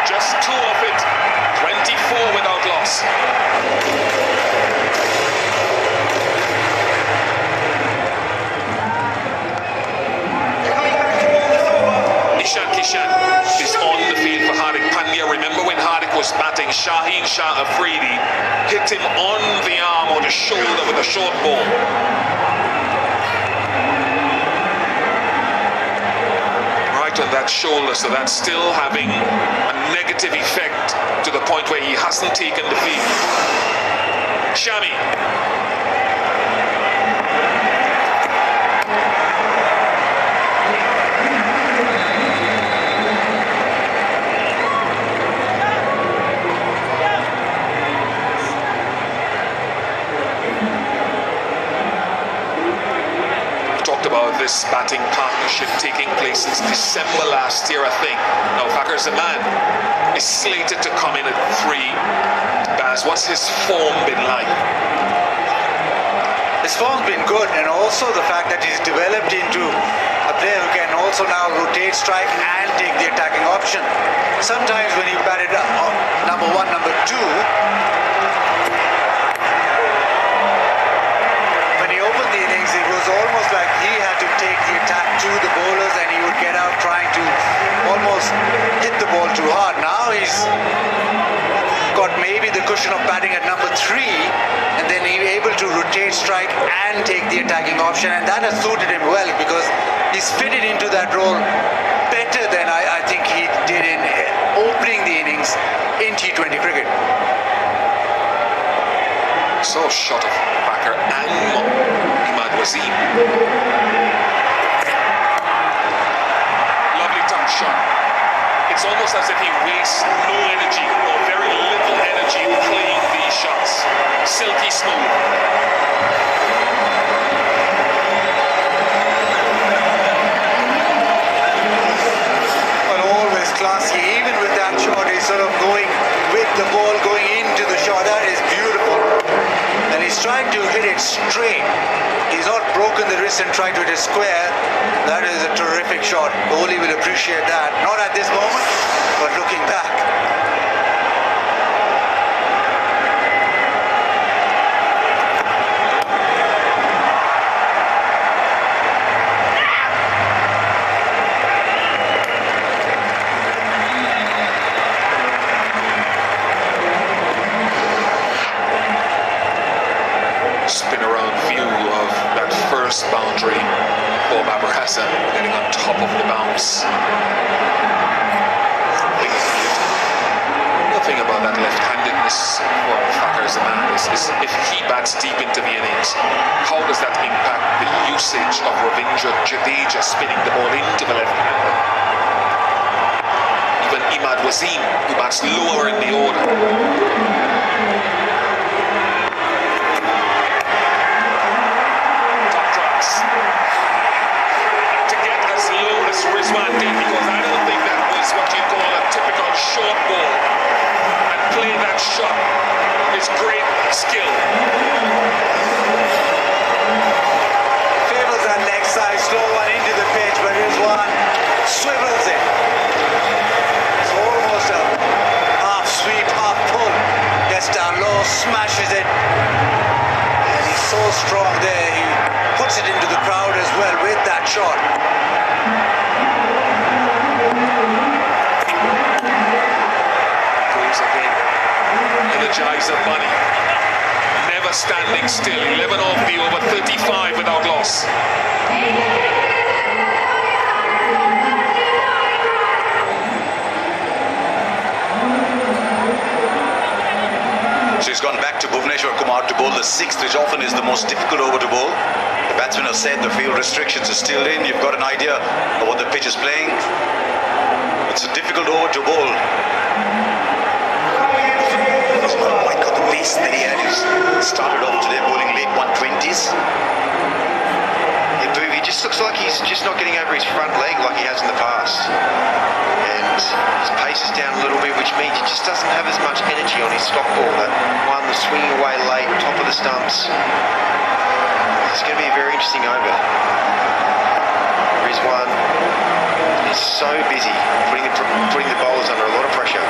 Just 2 of it, 24 without loss. Ishan Kishan is on the field for Hardik Pandya. Remember when Hardik was batting, Shaheen Shah Afridi hit him on the arm or the shoulder with a short ball. impact on that shoulder, so that's still having a negative effect to the point where he hasn't taken the field. Shami. About this batting partnership taking place since December last year, I think. Now, Pak Vs Ind is slated to come in at 3. Baz, what's his form been like? His form's been good, and also the fact that he's developed into a player who can also now rotate, strike, and take the attacking option. Sometimes when he batted number 1, number 2, it was almost like he had to take the attack to the bowlers, and he would get out trying to almost hit the ball too hard. Now he's got maybe the cushion of batting at number 3, and then he's able to rotate, strike, and take the attacking option, and that has suited him well because he's fitted into that role better than I think he did in opening the innings in T20 cricket. So shot of Packer and Imad Wasim. Lovely touch shot. It's almost as if he wastes no energy or very little energy playing these shots. Silky smooth. But always classy. Even with that shot, he's sort of going with the ball going into the shot. That is beautiful. And he's trying to hit it straight. He's not broken the wrist and trying to hit it square. That is a terrific shot. Kohli will appreciate that. Not at this moment, but looking back. Spin around view of that first boundary for Babar Hassan getting on top of the bounce. The thing about that left-handedness for Pak Vs Ind is if he bats deep into the innings, how does that impact the usage of Ravindra Jadeja spinning the ball into the left-hander? Even Imad Wasim, who bats lower in the order. Rizwan did, because I don't think that was what you call a typical short ball, and play that shot is great skill. Favors that leg side, slow one into the pitch, but Rizwan swivels it. It's almost a half sweep, half pull. Gets down low, smashes it, and he's so strong there. He puts it into the crowd as well with that shot. Energizer Bunny, never standing still. 11 off the over, 35 without loss. So he's gone back to Bhuvneshwar Kumar to bowl the 6th, which often is the most difficult over to bowl. The batsmen have said the field restrictions are still in. You've got an idea of what the pitch is playing. It's a difficult over to bowl. He's not quite got the pace that he had. He's started off today bowling late 120s. He just looks like he's just not getting over his front leg like he has in the past. And his pace is down a little bit, which means he just doesn't have as much energy on his stock ball. That one, the swinging away late, top of the stumps. It's going to be a very interesting over. Rizwan is so busy putting the bowlers under a lot of pressure.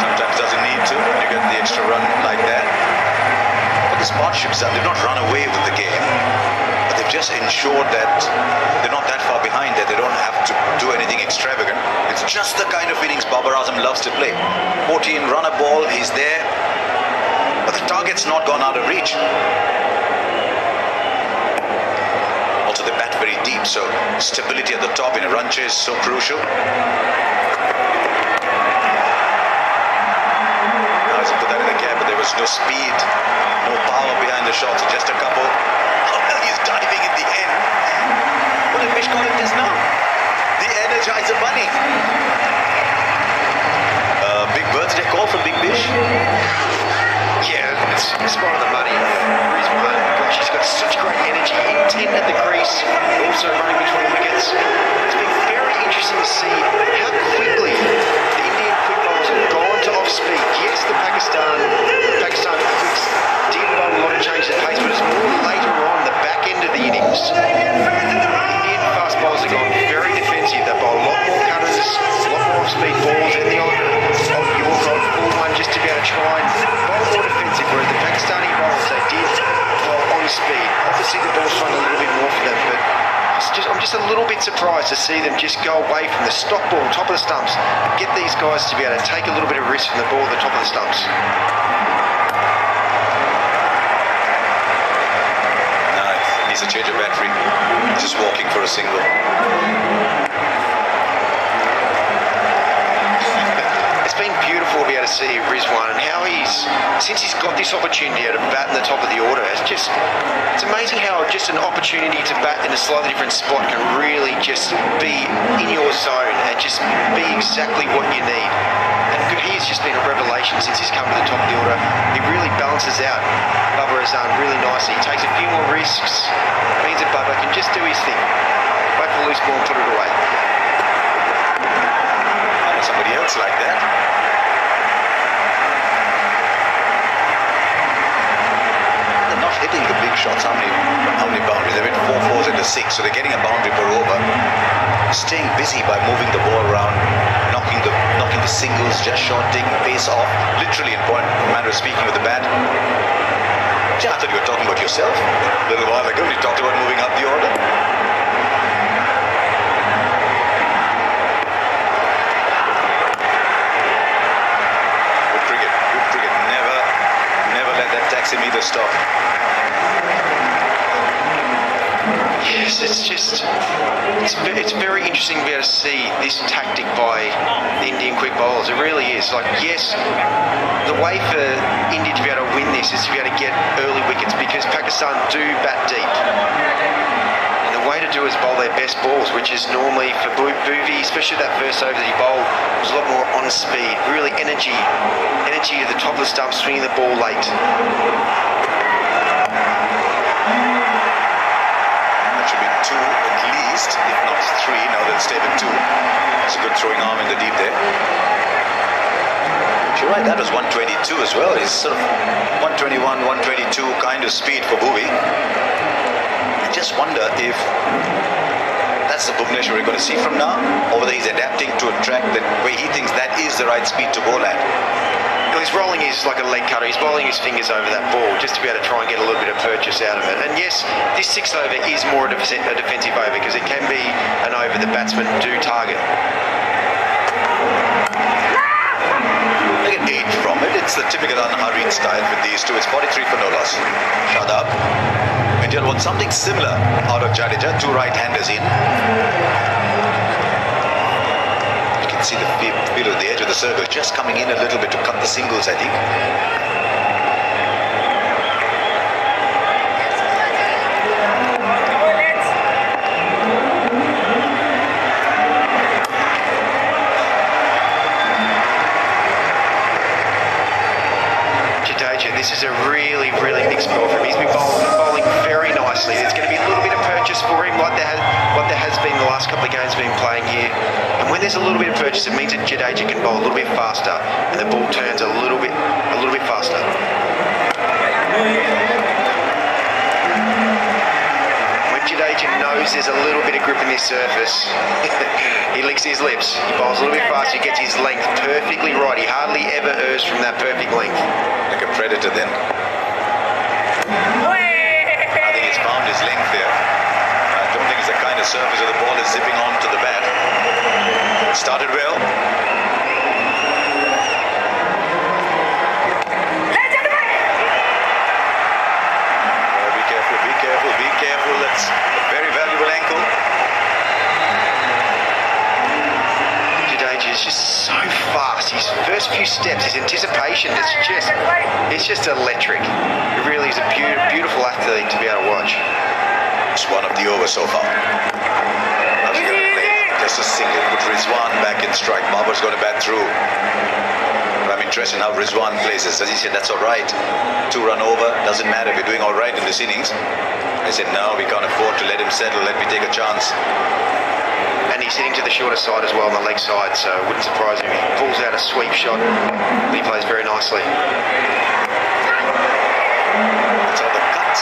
Sometimes doesn't need to when you get the extra run like that. What this partnership's done, they've not run away with the game, but they've just ensured that they're not that far behind, that they don't have to do anything extravagant. It's just the kind of innings Babar Azam loves to play. 14, run a ball, he's there, but the target's not gone out of reach. Also, they bat very deep. seam. So stability at the top in a run chase is so crucial. Now he's put that in the gap, but there was no speed, no power behind the shots, just a couple. Oh, well, he's diving in the end. What did Bish call it just now? The Energizer Bunny. Big birthday call from Big Bish. Yeah, it's spot on the money. Rizwan, gosh, he's got such great energy, intent at the crease, also running between wickets. It's been very interesting to see how quickly the Indian quick bowlers have gone to off speed. Yes, the Pakistan quicks did bowl a lot of changes of pace, but it's more later on, the back end of the innings. Indian fast bowlers have gone very defensive. They bowl a lot more cutters, a lot more off-speed balls, and the odd York on full one just to be able to try and bowl more defensive, whereas the Pakistani bowlers, they did bowl on speed. Obviously the ball swung a little bit more for them, but I'm just a little bit surprised to see them just go away from the stock ball, top of the stumps, and get these guys to be able to take a little bit of risk from the ball at the top of the stumps. No, it needs a change of battery. Just walking for a single. It's been beautiful to be able to see Rizwan and how since he's got this opportunity to bat in the top of the order, it's amazing how just an opportunity to bat in a slightly different spot can really just be in your zone and just be exactly what you need. And he's just been a revelation since he's come to the top of the order. He really balances out Babar Azam really nicely. He takes a few more risks, means that Babar can just do his thing. Wait for the loose ball and put it away. Somebody else like that. They're not hitting the big shots. How many boundaries? They've hit 4 fours into 6, so they're getting a boundary per over. Staying busy by moving the ball around, knocking the singles, just short, taking pace off. Literally, in point manner of speaking, with the bat. Yeah, I thought you were talking about yourself a little while ago. You talked about moving up the order. Taxi me the stop. Yes, it's very interesting to be able to see this tactic by the Indian quick bowlers. It really is. Like, yes, the way for India to be able to win this is to be able to get early wickets because Pakistan do bat deep. And the way to do is bowl their best balls, which is normally for Bhuvi, especially that first over that he bowled, was a lot more on speed, really energy to the top of the stump, swinging the ball late. That should be 2 at least, if not 3. Now they'll stay with 2. It's a good throwing arm in the deep there. You're right, that was 122 as well. It's sort of 121, 122 kind of speed for Bhuvi. I just wonder if that's the Bhuvneshwar we're going to see from now, or whether he's adapting to a track that where he thinks that is the right speed to bowl at. He's rolling his like a leg cutter. He's bowling his fingers over that ball just to be able to try and get a little bit of purchase out of it. And yes, this 6th over is more a defensive over because it can be an over the batsmen do target. They get 8 from it. It's the typical unhurried style with these two. It's 43 for no loss. Shut up. India want something similar out of Jadeja. 2 right-handers in. See the field at the edge of the circle just coming in a little bit to cut the singles, I think. Jadeja, this is a really mixed ball for him. He's been bowling very nicely. There's going to be a little bit of purchase for him like there has been the last couple of games we've been playing here. And when there's a little bit of purchase, it means that Jadeja can bowl a little bit faster and the ball turns a little bit faster. When Jadeja knows there's a little bit of grip in this surface, he licks his lips. He bowls a little bit faster, he gets his length perfectly right. He hardly ever errs from that perfect length. Like a predator then. I think he's found his length there. I don't think it's the kind of surface where the ball is zipping onto the bat. Started well. Be careful. That's a very valuable ankle. steps, his anticipation, it's just electric. It really is a beautiful athlete to be able to watch. It's one of the overs so far. How's he going to play? Just a single. Put Rizwan back in strike. Babar's going to bat through. But I'm interested in how Rizwan plays this. As he said, that's all right. 2-run over. Doesn't matter. We're doing all right in this innings. I said, no, we can't afford to let him settle. Let me take a chance. And he's hitting to the shorter side as well on the leg side, so it wouldn't surprise me if he pulls out a sweep shot. He plays very nicely. That's all the cut.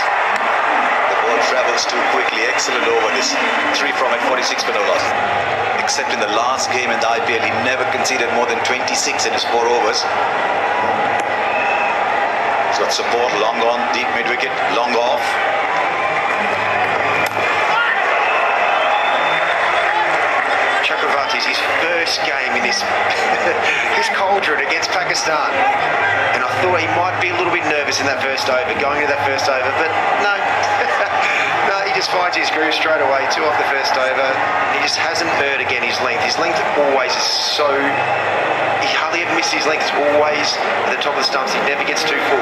The ball travels too quickly. Excellent over this. 3 from at 46 for no loss. Except in the last game in the IPL, he never conceded more than 26 in his 4 overs. He's got support, long on, deep mid-wicket, long off. Chakravarti's his first game in this this cauldron against Pakistan, and I thought he might be a little bit nervous in that first over, going to that first over, but no. No, he just finds his groove straight away, 2 off the first over. He just hasn't hurt again his length. His length always is so... He hardly ever misses his length. It's always at the top of the stumps. He never gets too full.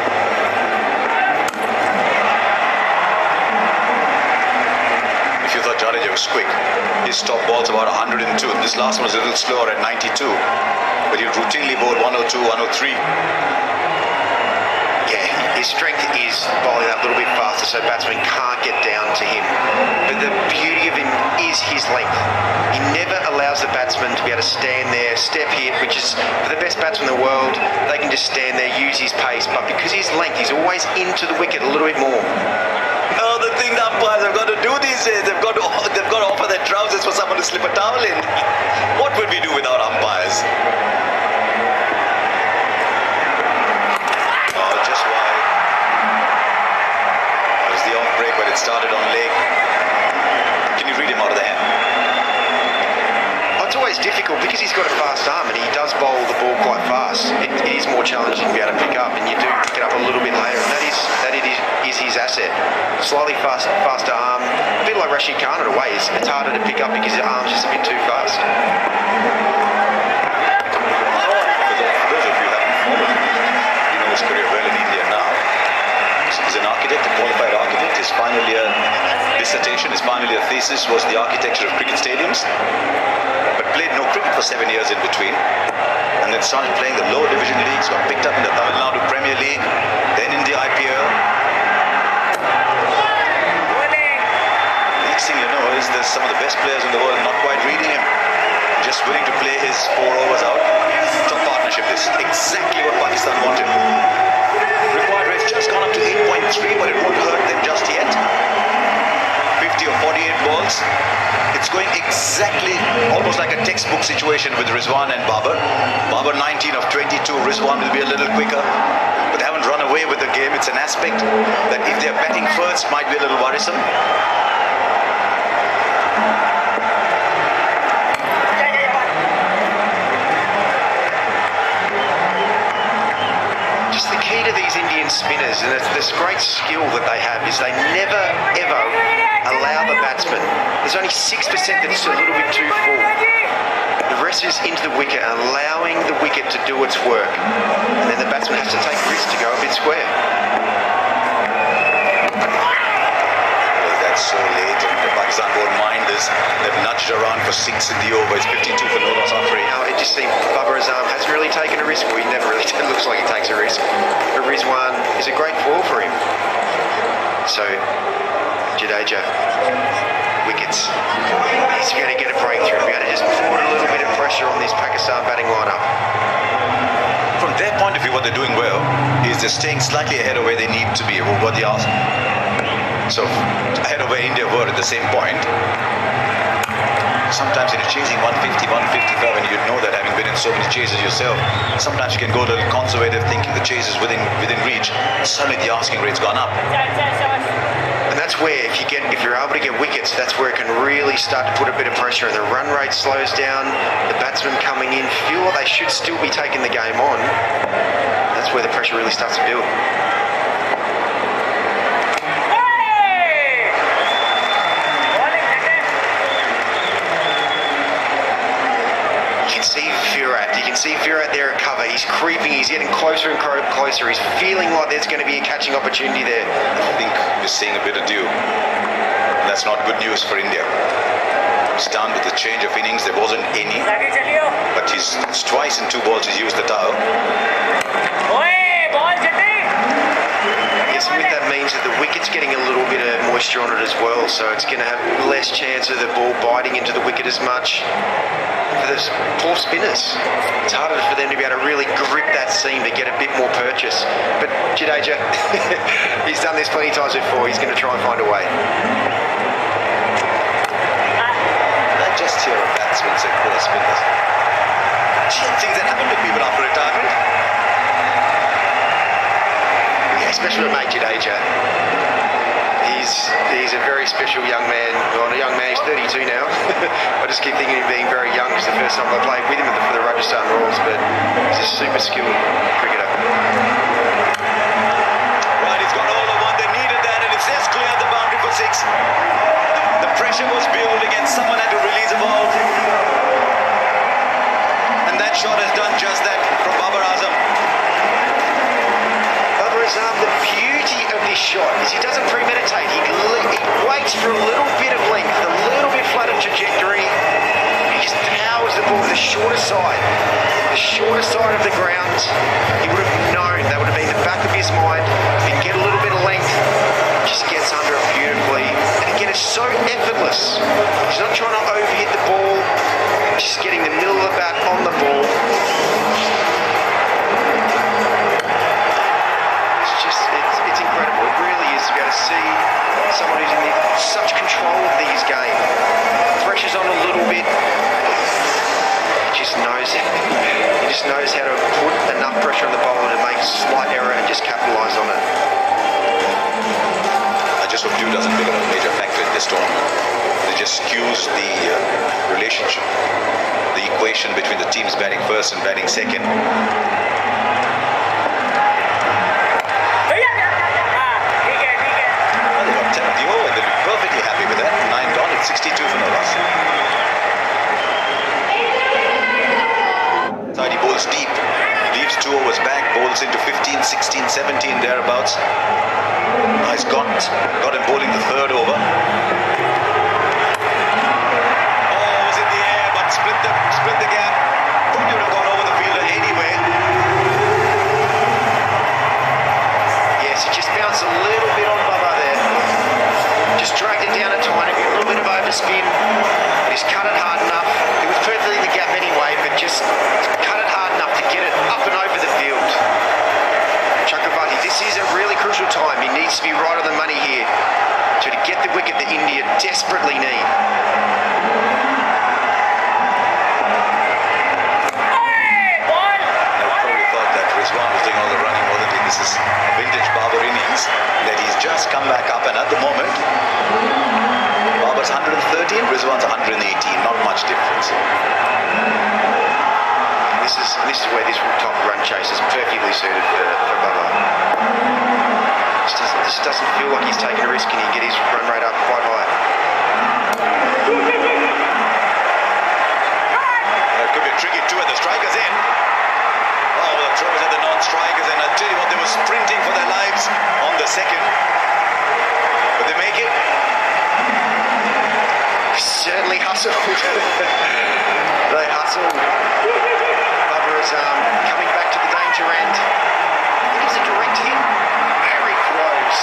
If you thought Jadeja was quick, his top ball's about 102. This last one was a little slower at 92. But he'll routinely bowl 102, 103. Yeah, his strength is bowling that little bit faster so batsmen can't get down to him. But the beauty of him is his length. He never allows the batsman to be able to stand there, step hit, which is for the best batsman in the world. They can just stand there, use his pace, but because his length, he's always into the wicket a little bit more. No, the thing the umpires have got to do these days, they've got to offer their trousers for someone to slip a towel in. What would we do without umpires? Oh, just wide. That was the off break, but it started on leg. Can you read him out of the hand? It's always difficult because he's got a fast arm and he does bowl the ball quite fast. It is more challenging to be able to pick up, and you do pick it up a little bit later, and that is his asset. Slightly faster arm, a bit like Rashid Khan in a way. It's harder to pick up because his arm's just a bit too fast. For those of you who haven't followed him, you know his career well in India now. He's an architect, a qualified architect. His final year dissertation, his final year thesis was the architecture of cricket stadiums. But played no cricket for 7 years in between, and then started playing the lower division leagues, got picked up in the Tamil Nadu Premier League, then in the IPL. Next thing you know is there's some of the best players in the world not quite reading him, just willing to play his 4 overs out. Top partnership, this exactly what Pakistan wanted. Required rate's just gone up to 8.3, but it won't hurt them just yet. 50 or 48 balls. It's going exactly almost like a textbook situation with Rizwan and Babar. Babar 19 of 22, Rizwan will be a little quicker, but they haven't run away with the game. It's an aspect that if they're batting first might be a little worrisome. Just the key to these Indian spinners, and it's this great skill that they have, is they never ever allow the batsman. There's only 6% that's a little bit too full. The rest is into the wicket and allowing the wicket to do its work. And then the batsman has to take risks to go a bit square. That's so late, and the Pakistan won't mind this. They've nudged around for 6 in the over. It's 52 for no loss after 8. Now, it just seems Babar's arm hasn't really taken a risk. Well, he never really looks like he takes a risk. But Rizwan is a great fall for him. So, Jadeja, wickets. He's going to get a breakthrough. We're going to just put a little bit of pressure on this Pakistan batting lineup. From their point of view, what they're doing well is they're staying slightly ahead of where they need to be, what they asked. So, ahead of where India were at the same point. Sometimes when you're chasing 150, 155, and you know that having been in so many chases yourself, sometimes you can go a little conservative thinking the chase is within reach. Suddenly the asking rate's gone up. And that's where, if you're able to get wickets, that's where it can really start to put a bit of pressure, and the run rate slows down. The batsmen coming in feel like they should still be taking the game on. That's where the pressure really starts to build. You can see Virat, you can can see Virat there at cover. He's creeping, he's getting closer and closer. He's feeling like there's going to be a catching opportunity there. I think we're seeing a bit of dew. That's not good news for India. It's done with the change of innings. There wasn't any. But it's twice in 2 balls he's used the towel. Yes, with that means that the wicket's getting a little bit of moisture on it as well, so it's going to have less chance of the ball biting into the wicket as much. For those poor spinners, it's harder for them to be able to really grip that seam to get a bit more purchase. But Jadeja, he's done this plenty of times before. He's going to try and find a way. I just hear a batsman say poor spinners. Things that happen to people after retirement. Especially with mate Jadeja. He's a very special young man. Well, a young man, he's 32 now. I just keep thinking of him being very young because the first time I played with him for the Rajasthan Royals, but he's a super skilled cricketer. Right, he's got all the one they needed that, and it's just cleared the boundary for 6. The pressure was building and someone had to release the ball. And that shot has done just that from Babar Azam. The beauty of this shot is he doesn't premeditate. He waits for a little bit of length, a little bit flatter trajectory. He just powers the ball to the shorter side of the ground. He would have known, that would have been the back of his mind. If he can get a little bit of length, just gets under it beautifully. And again, it's so effortless. He's not trying to overhit the ball, just getting the middle of the bat on the ball. It's incredible. It really is to be able to see someone who's in such control of his game. Pressure's on a little bit. He just knows how to put enough pressure on the bowler to make a slight error and just capitalise on it. I just hope dew doesn't become a major factor in this tournament. It just skews the relationship, the equation between the teams batting first and batting second. Perfectly happy with that. 9 gone, it's 62 for no loss. Side he bowls deep, leaves 2 overs back, bowls into 15, 16, 17 thereabouts. Now he's got him bowling the 3rd over. Oh, was in the air, but split the gap. Probably would have gone over the fielder anyway. Yes, he just bounced a little bit on Baba there. Just dragged it down a tiny bit, a little bit of overspin. He's cut it hard enough. It was perfectly in the gap anyway, but just cut it hard enough to get it up and over the field. Chakravarti, this is a really crucial time. He needs to be right on the money here to get the wicket that India desperately need. Rizwan was doing all the running, wasn't he? This is vintage Babar innings that he's just come back up, and at the moment Babar's 113, Rizwan's 118, not much difference. This is where this top run chase is perfectly suited for Babar. Just doesn't feel like he's taking a risk, and he can get his run rate up quite high. It could be a tricky 2 at the striker's end. Oh, the throwers at the non-strikers, and I tell you what, they were sprinting for their lives on the 2nd. But they make it. Certainly hustled. They hustled. Bubba is coming back to the danger end. It is a direct hit. Very close.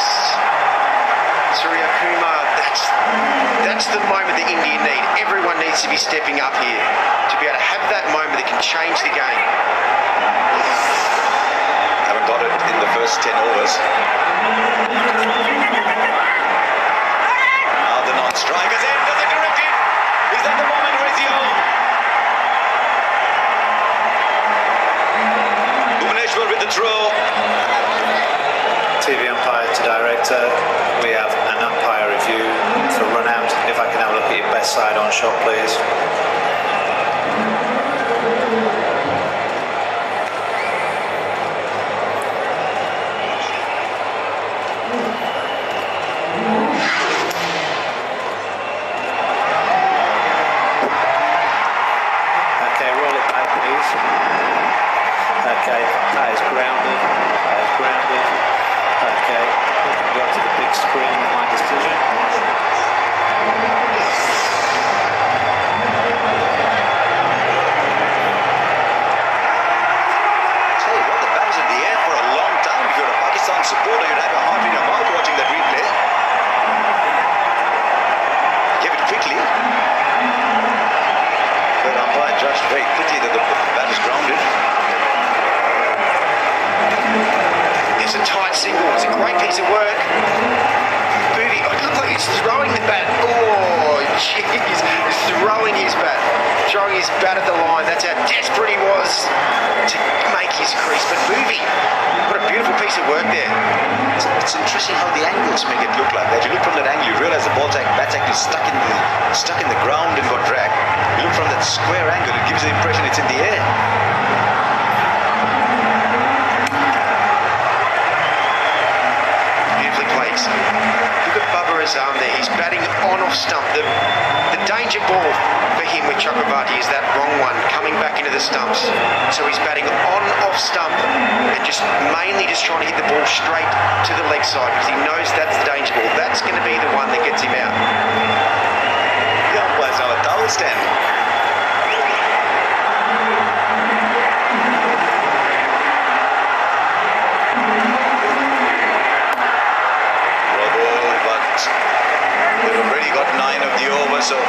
Surya Kumar, that's the moment that India need. Everyone needs to be stepping up here to be able to have that moment that can change the game. Haven't got it in the first 10 overs. Now the non-strikers end. Does it direct it? Is that the moment where it's home? Bhubaneswar with the throw. TV umpire to director, we have an umpire review for run out. If I can have a look at your best side on shot, please. Okay, roll it back, please. please. Okay, players grounded. Players grounded. Okay, we can go to the big screen of my decision. Tell you what, the bat was in the air for a long time. If you're a Pakistan supporter, you'd have a heart in your mouth watching that replay. Give it quickly. But umpire judged very quickly that the bat is grounded. It's a tight single. It's a great piece of work. Booty, it looks like he's throwing the bat. Oh, jeez. He's throwing his bat. Throwing his bat at the line. That's how desperate he was to make his crease. But Booty, what a beautiful piece of work there. It's interesting how the angles make it look like that. You look from that angle, you realize the bat's actually stuck in the ground and got dragged. You look from that square angle, it gives the impression it's in the air. Beautifully played. Look at Bubba Azam there. He's batting on off stump. The danger ball for him with Chakravarti is that wrong one coming back into the stumps. So he's batting on off stump and mainly just trying to hit the ball straight to the leg side because he knows that's the danger ball. That's going to be the one that gets him out. The umpire's now a towel stand. They've already got 9 of the over, so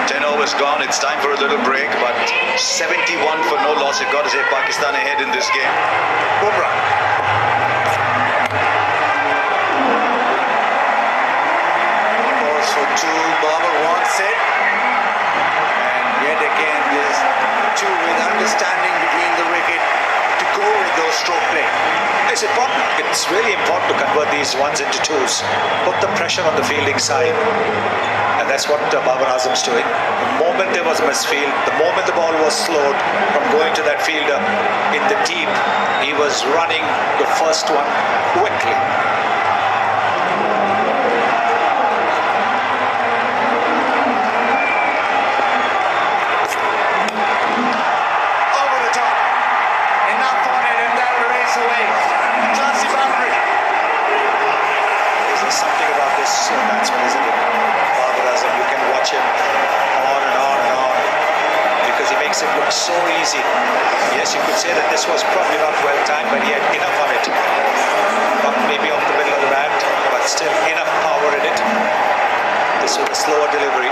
10 overs gone. It's time for a little break, but 71 for no loss. You've got to say Pakistan ahead in this game. Bumrah. Balls for 2. Barber wants it. And yet again, there's 2 with understanding between the wicket to go with those stroke play. It's important. It's really important to convert these ones into twos. Put the pressure on the fielding side. And that's what Babar Azam's doing. The moment there was a misfield, the moment the ball was slowed from going to that fielder in the deep, he was running the first one quickly. Over the top. Enough on it, and that'll race away. Classy boundary. There's something about this batsman, isn't it? Babar Azam, you can watch him on and on and on because he makes it look so easy. Yes, you could say that this was probably not well timed, but he had enough on it. Not maybe off the middle of the bat, but still enough power in it. This was a slower delivery,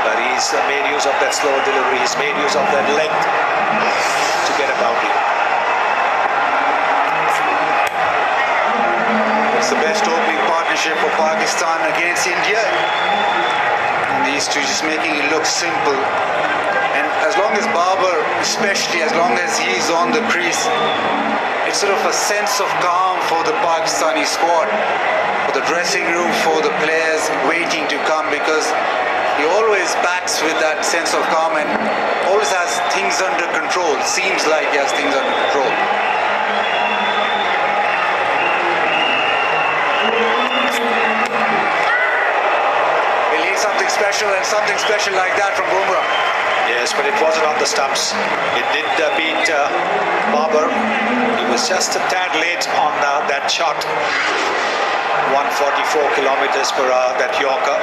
but he's made use of that slower delivery. He's made use of that length to get a boundary. It's the best opening partnership for Pakistan against India. And these two just making it look simple. And as long as Babar, especially as long as he's on the crease, it's sort of a sense of calm for the Pakistani squad, for the dressing room, for the players waiting to come, because he always bats with that sense of calm and always has things under control. Seems like he has things under control. Something special, and something special like that from Bumrah. Yes, but it wasn't on the stumps. It did beat Babar. He was just a tad late on that shot. 144 kilometers per hour, that Yorker.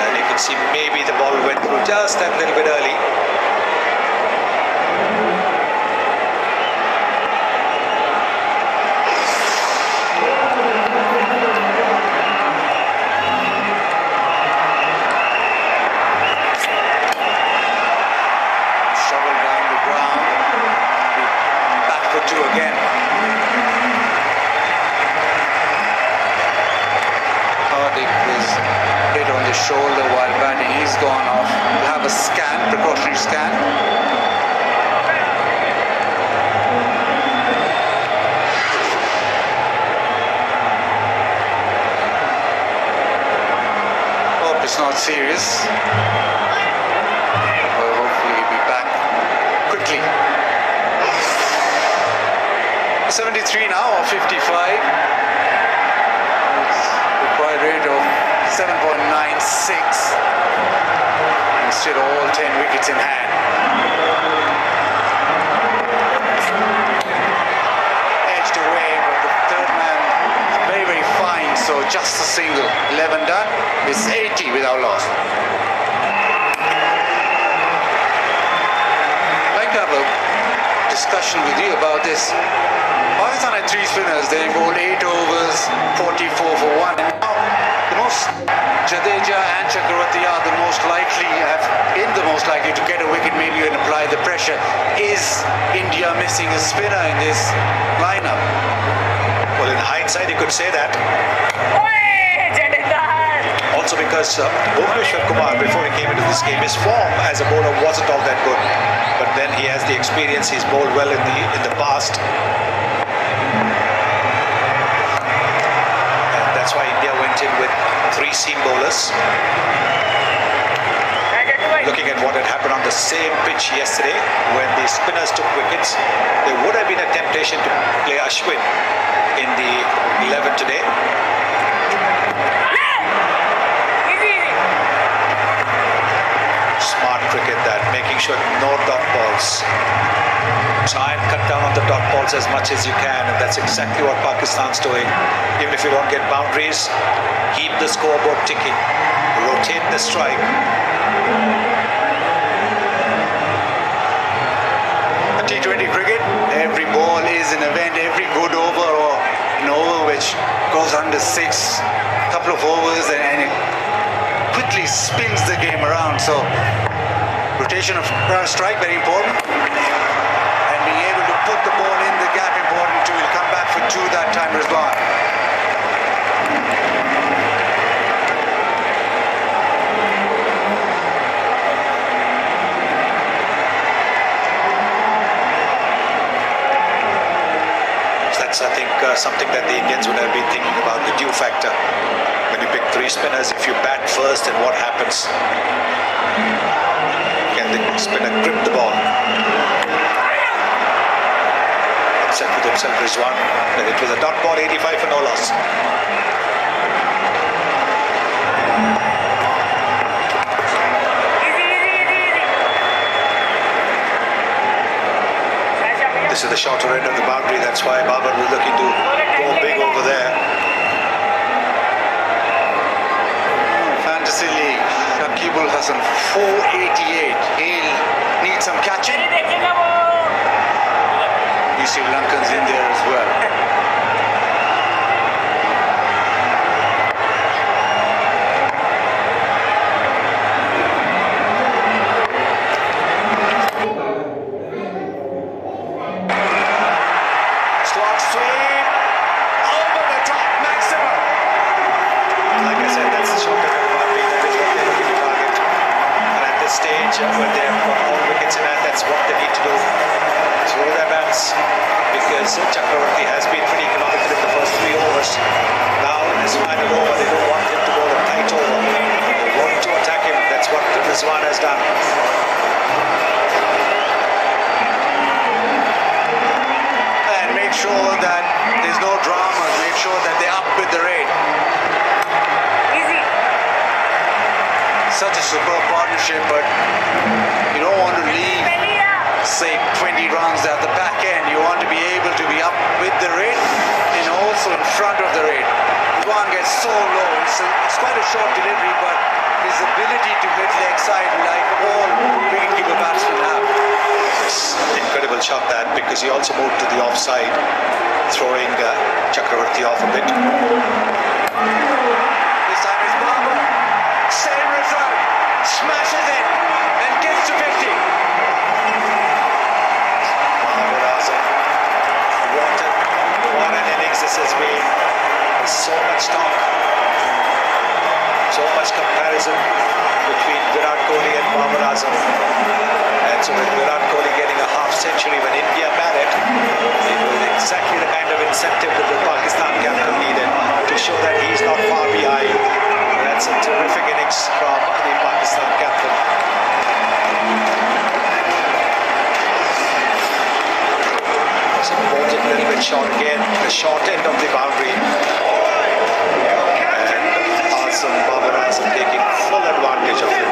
And you can see maybe the ball went through just that little bit early. Shoulder while batting, he's gone off. We'll have a scan, precautionary scan. Hope it's not serious. Well, hopefully he'll be back quickly. 73 now, or 55. Required rate of 7.96. Instead of all 10 wickets in hand. just a single. 11 done. It's 80 without loss. I'd like to have a discussion with you about this. Pakistan had 3 spinners. They bowled 8 overs, 44 for 1. And now the most Jadeja and Chakravarti are the most likely, to get a wicket, maybe and apply the pressure. Is India missing a spinner in this lineup? Well, in hindsight, you could say that. Also because Bhuvneshwar Kumar, before he came into this game, his form as a bowler wasn't all that good. But then he has the experience. He's bowled well in the past. And that's why India went in with 3 seam bowlers. Looking at what had happened on the same pitch yesterday when the spinners took wickets, there would have been a temptation to play Ashwin in the 11 today. Smart cricket that, making sure no dot balls. Try and cut down on the dot balls as much as you can, and that's exactly what Pakistan's doing. Even if you don't get boundaries, keep the scoreboard ticking, rotate the strike. T20 cricket, every ball is an event, every good over or an over which goes under 6, couple of overs and it quickly spins the game around. So rotation of strike very important, and being able to put the ball in the gap important too. He'll come back for 2 that time as well. I think something that the Indians would have been thinking about, the due factor. When you pick 3 spinners, if you bat first, then what happens? Can the spinner grip the ball? Upset with himself Rizwan. But it was a dot ball, 85 for no loss. This is the shorter end of the boundary, that's why Babar was looking to go big over there. Fantasy League, Shakibul Hasan, 488. He'll need some catching. You see Lankans in there as well. When they've got all wickets in hand, that's what they need to do. Throw their bats, because Chakravarti has been pretty economical in the first 3 overs. Now in this final over, they don't want him to go the tight over. They want to attack him. That's what Rizwan has done. And make sure that there's no drama. Make sure that they're up with the rate. Such a superb partnership, but you don't want to leave, say, 20 runs at the back end. You want to be able to be up with the rate and also in front of the rate. One gets so low. It's quite a short delivery, but his ability to hit leg side like all wicketkeeper batsmen have. It's an incredible shot that, because he also moved to the offside, throwing Chakravarti off a bit. This time it's Babar. Same result. Smashes it and gets to 50. What an innings this has been. So much talk, so much comparison between Virat Kohli and Babar Azam. And so with Virat Kohli getting a half century when India batted, it was exactly the kind of incentive that the Pakistan captain needed to show that he's not far behind. That's a terrific innings from the Pakistan captain. So bowls it a little bit short again, the short end of the boundary. And Babar Azam taking full advantage of it.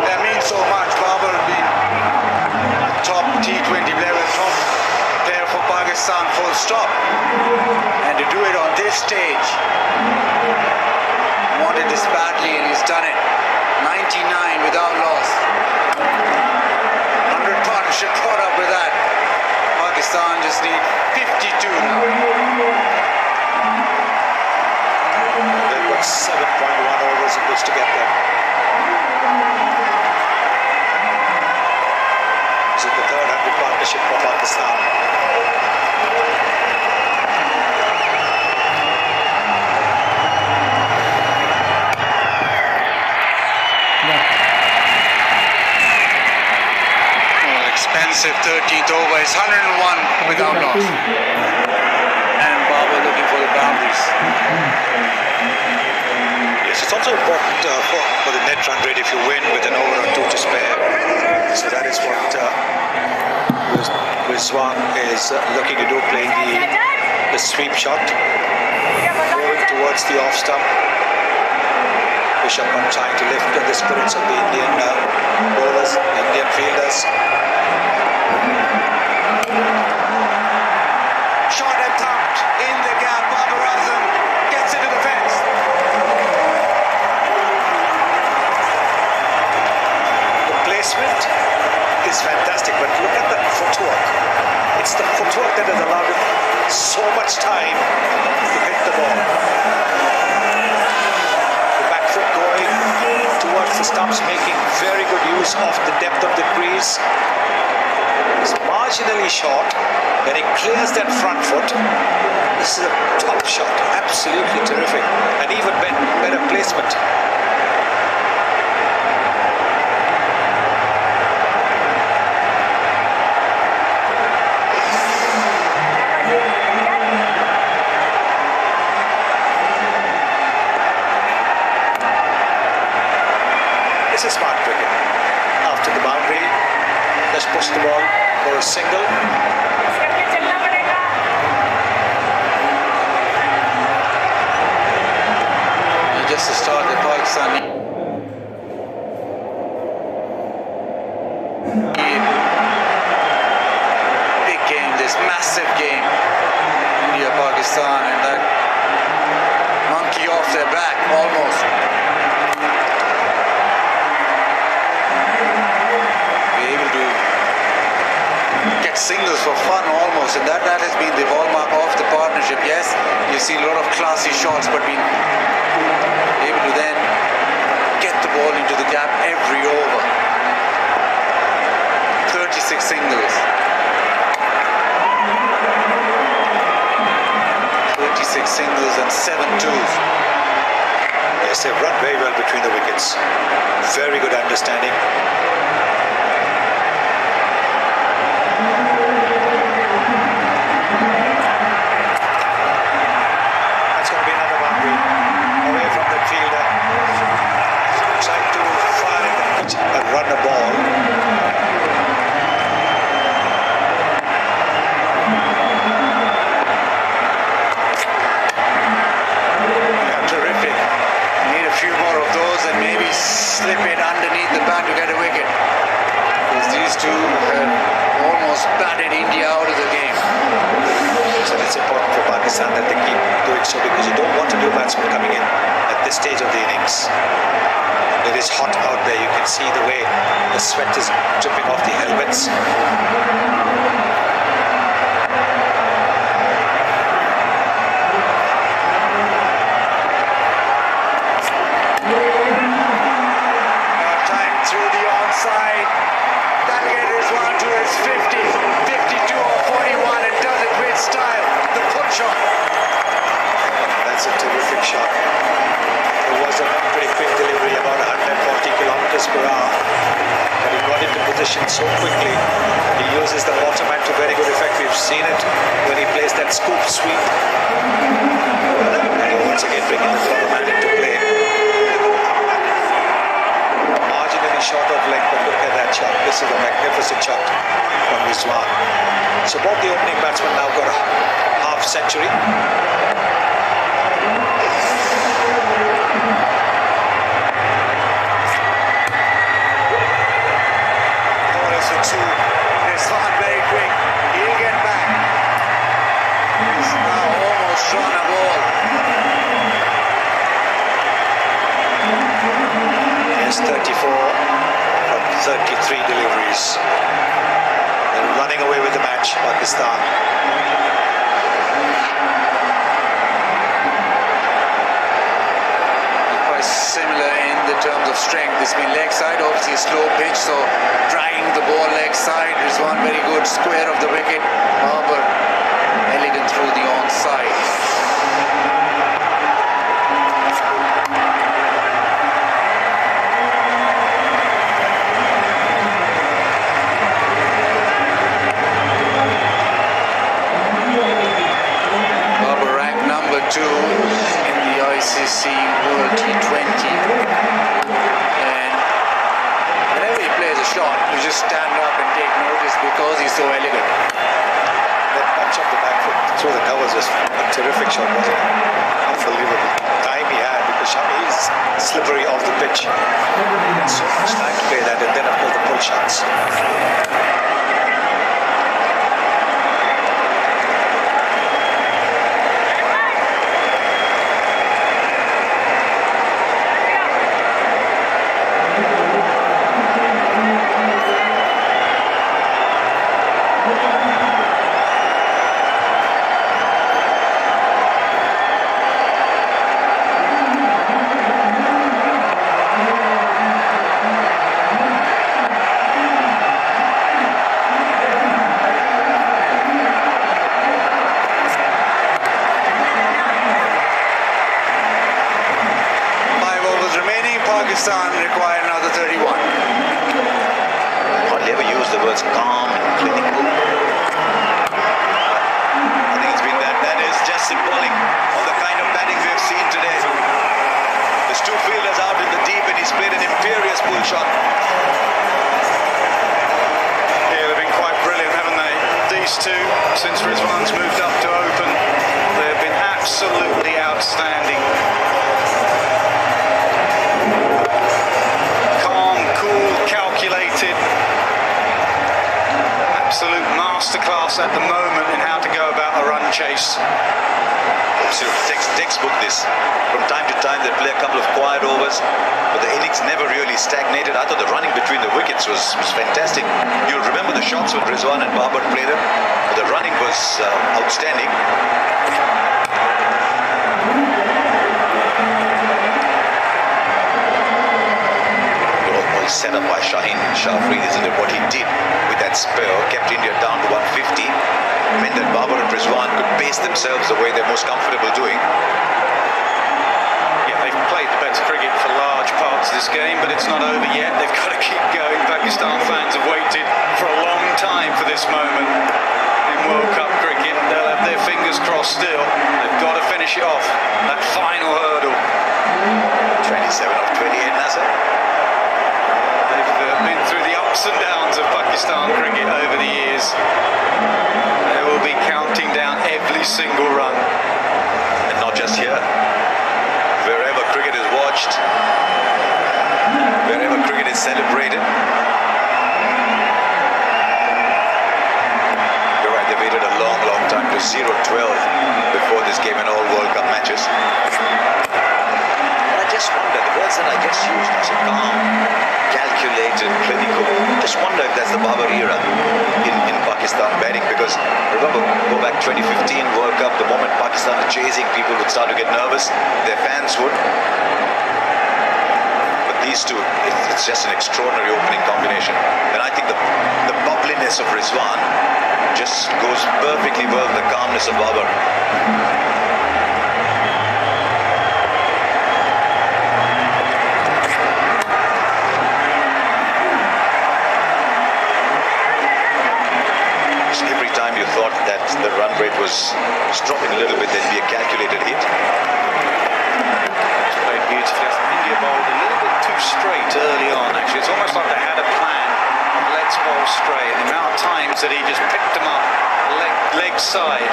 That means so much. Babar being top And to do it on this stage, wanted this badly and he's done it. 99 without loss. 100 partnership caught up with that. Pakistan just need 52 now. They've got 7.1 overs in which to get them. This is the third 100 partnership for Pakistan. Expensive 13th over. It's 101 without loss. And Barber looking for the boundaries. Yes, it's also important for the net run rate if you win with an over or two to spare. So that is what Rizwan is looking to do, playing the sweep shot, moving towards the off stump. Bishop on trying to lift the spirits of the Indian bowlers, Indian fielders. Shot and thumped in the gap. Babar Azam gets into the fence. The placement is fantastic, but look at that footwork. It's the footwork that has allowed him so much time to hit the ball. The back foot going towards the stumps, making very good use of the depth of the crease. It's marginally short. When he clears that front foot, this is a top shot, absolutely terrific, and even better placement. This is smart cricket. After the boundary, let's push the ball for a single. Just to start the Pakistan big game, this massive game, India Pakistan, and that monkey off their back almost. Be able to get singles for fun almost, and that has been the hallmark of the partnership. Yes, you see a lot of classy shots, but being able to then get the ball into the gap every over. 36 singles. 36 singles and 7 twos. Yes, they've run very well between the wickets. Very good understanding. That's going to be another boundary away from the fielder. Trying to fire in the pitch and run the ball. Terrific. Need a few more of those and maybe slip it underneath the bat to get a wicket. Because these two have almost batted India out of the game. So it's important for Pakistan that they keep doing so, because you don't want a new batsman coming in at this stage of the innings. It is hot out there. You can see the way the sweat is dripping off the helmets. Time through the onside. That'll get Rizwan to his 50, 52 or 41 and does it with style. The put shot. That's a terrific shot. It was a pretty quick delivery, about 140 kilometers per hour. But he got into position so quickly. He uses the waterman to very good effect. We've seen it when he plays that scoop sweep. And he once again bringing the waterman into play. Marginally short of length, but look at that shot. This is a magnificent shot from Rizwan. So both the opening batsmen now got a half century. Two. Rizwan very quick. He'll get back. He's 34 from 33 deliveries. They're running away with the match, Pakistan. Quite similar in the terms of strength. It's been leg side, obviously a slow pitch, so trying the ball leg side. There's one very good square of the wicket. Barber elegant through the onside. Barber ranked number 2 in the ICC World T20. And whenever he plays a shot, you just stand up and take notice because he's so elegant. That punch of the back foot through the covers was a terrific shot, wasn't it? Unbelievable time he had, because Shami is slippery off the pitch. So much time to play that, and then of course the pull shots. 5 overs remaining. Pakistan require another 31. Hardly ever use the words calm and clinical. I think it's been that is just symbolic of the kind of batting we have seen today. There's 2 fielders out in the deep and he's played an imperious pull shot. Yeah, they've been quite brilliant, haven't they? These two, since Rizwan's moved up to open, they've been absolutely outstanding. Calm, cool, calculated. Absolute masterclass at the moment in how to go about a run chase. Textbook this. From time to time they play a couple of quiet overs, but the innings never really stagnated. I thought the running between the wickets was fantastic. You'll remember the shots when Rizwan and Babar played them, but the running was outstanding. All set up by Shaheen Shafri, isn't it? What he did with that spell kept India down to 150, meant that Babar and Rizwan could pace themselves the way they're most comfortable doing. Yeah, they've played the better cricket for large parts of this game, but it's not over yet. They've got to keep going. Pakistan fans have waited for a long time for this moment in World Cup cricket. They'll have their fingers crossed still. They've got to finish it off, that final hurdle. 27 of 28, Nasser. They've been through the ups and downs of Pakistan cricket over the years. They will be counting down every single run. And not just here. Wherever cricket is watched, wherever cricket is celebrated. You're right, they waited a long, long time to 0-12 before this game in all World Cup matches. But I just wonder, the words that I just used, I said calm, calculated, clinical. Just wonder if that's the Babar era in Pakistan batting, because remember, go back 2015 World Cup, the moment Pakistan was chasing, people would start to get nervous, their fans would. But these two, it's just an extraordinary opening combination. And I think the bubbliness of Rizwan just goes perfectly well with the calmness of Babar. Every time you thought that the run rate was dropping a little bit, there'd be a calculated hit. It's played beautifully. I think India bowled a little bit too straight early on, actually. It's almost like they had a plan. Let's bowl straight. And the amount of times that he just picked them up leg side.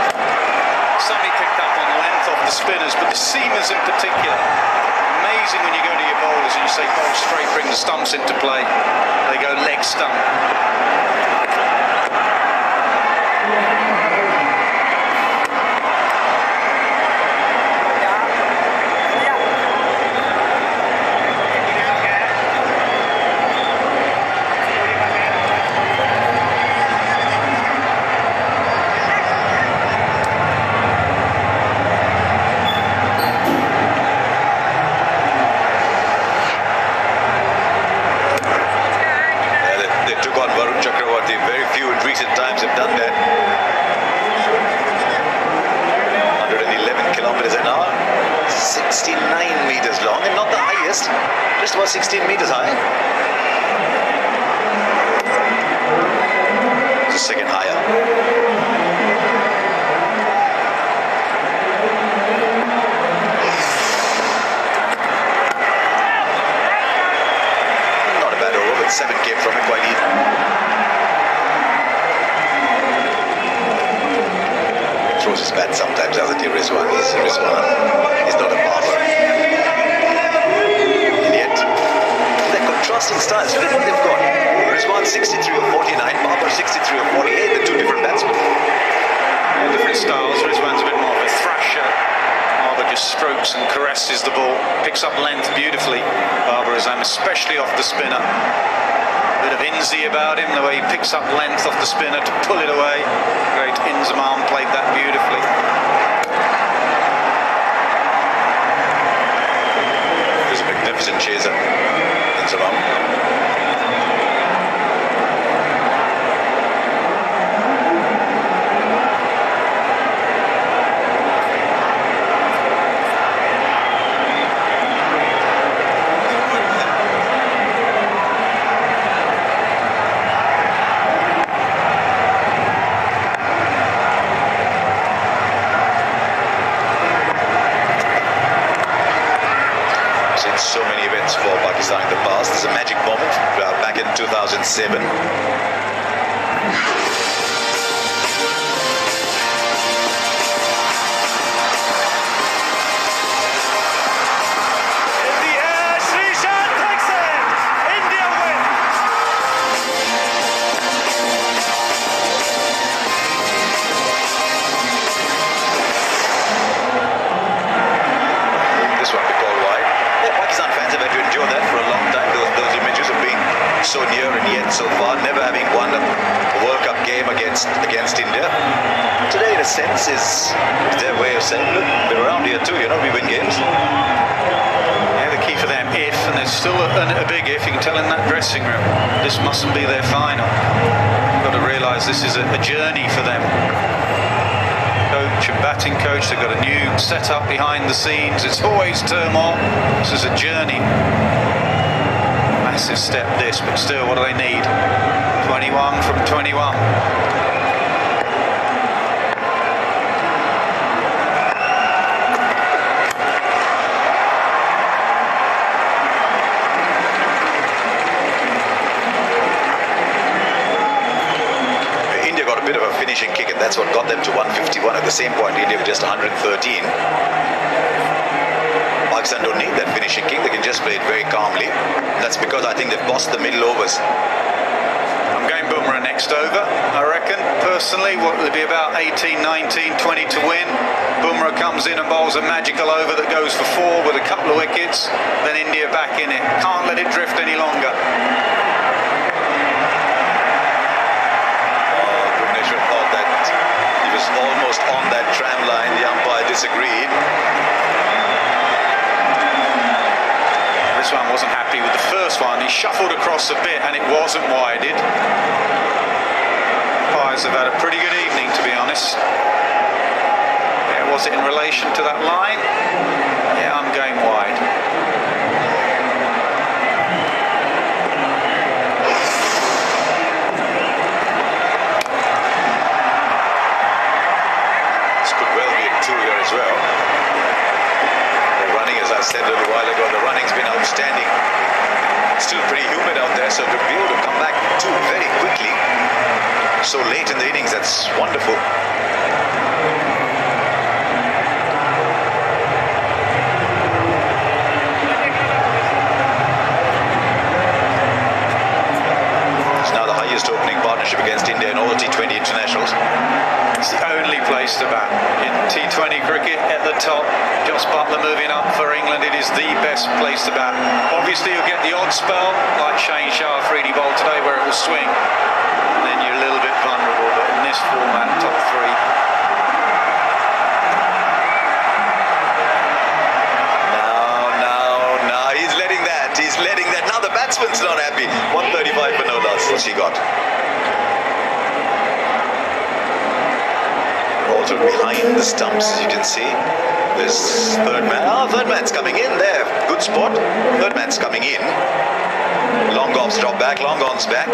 Some he picked up on length off the spinners, but the seamers in particular. Amazing when you go to your bowlers and you say bowl straight, bring the stumps into play. They go leg stump. kilometers an hour. 69 meters long and not the highest, just about 16 meters high. It's the second higher. Not a bad over, but 7 came from it quite even. Throws his bat sometimes, doesn't he, Rizwan? He's not a barber. And yet, they're contrasting styles. Look at what they've got. Rizwan 63 or 49, Barber 63 or 48, the two different batsmen. Yeah, different styles. Rizwan's a bit more of a thrasher. Barber just strokes and caresses the ball, picks up length beautifully. Barber Azam, especially off the spinner. Bit of Inzi about him, the way he picks up length off the spinner to pull it away. Great Inzamam played that beautifully. He's a magnificent chaser, Inzamam. So many events for Pakistan in the past. There's a magic moment back in 2007. So near and yet so far, never having won a World Cup game against India. Today, in a sense, is their way of saying, look, we're around here too, you know, we win games. Yeah, the key for them, and there's still a big if, you can tell in that dressing room, this mustn't be their final. You've got to realise this is a journey for them. Coach and batting coach, they've got a new setup behind the scenes, it's always turmoil, this is a journey. Massive step this, but still, what do they need? 21 from 21. India got a bit of a finishing kick, and that's what got them to 151. At the same point, India with just 113. Pakistan don't need that finishing kick, they can just play it very calmly. That's because I think they've bossed the middle overs. I'm going Bumrah next over, I reckon. Personally, what will it be about 18, 19, 20 to win? Bumrah comes in and bowls a magical over that goes for 4 with a couple of wickets, then India back in it. Can't let it drift any longer. Bhubaneswar thought that he was almost on that tram line, the umpire disagreed. This one wasn't happy with the first one. He shuffled across a bit and it wasn't wided. Umpires have had a pretty good evening, to be honest. Yeah, was it in relation to that line? Yeah, I'm going wide. This could well be a 2 here as well. As I said a little while ago, the running's been outstanding. It's still pretty humid out there, so to be able to come back too very quickly, so late in the innings, that's wonderful. It's now the highest opening partnership against India in all T20 internationals. It's the only place to bat. In T20 cricket, at the top, Joss Buttler moving up for England, it is the best place to bat. Obviously, you'll get the odd spell, like Shane Shah, Freedy Bowl today, where it will swing. And then you're a little bit vulnerable, but in this format, top 3. Now, he's letting that. Now the batsman's not happy. 135 for no loss. What's he got? settled behind the stumps, as you can see. There's third man. Oh, third man's coming in there. Good spot. Third man's coming in. Long off's drop back. Long on's back.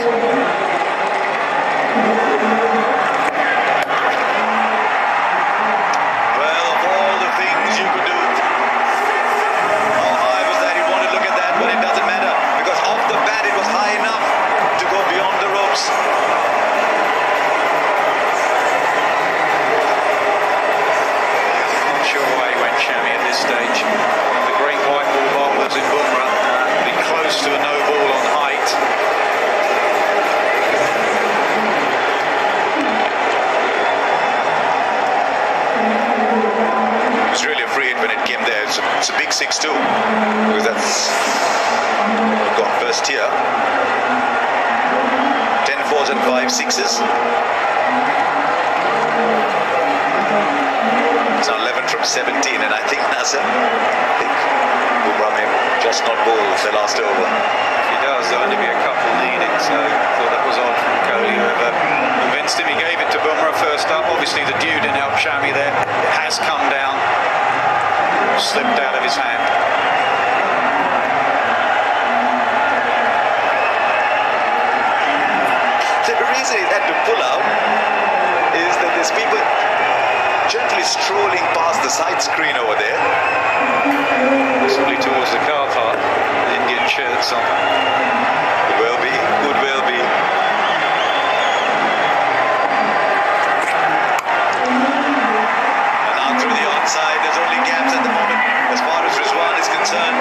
Well, of all the things you could do, how high was that? You want to look at that, but it doesn't matter because off the bat it was high enough to go beyond the ropes. Stage. The great white ball bowlers in Bumrah be close to a no ball on height. I was really afraid when it came there. It's a big 6-2 because that's gone first here. 10 fours and 5 sixes. It's now 11 from 17, and I think Nasser, Bumrah may just not bowl the last over. If he does, there'll only be a couple needed, so I thought that was odd from Kohli, whoever convinced him. He gave it to Bumrah first up. Obviously the dew didn't help Shami there. It has come down, slipped out of his hand. The reason he had to pull out is that there's people gently strolling past the side screen over there. Possibly towards the car park, Indian shirts on. Could well be, could well be. And now through the onside, there's only gaps at the moment as far as Rizwan is concerned.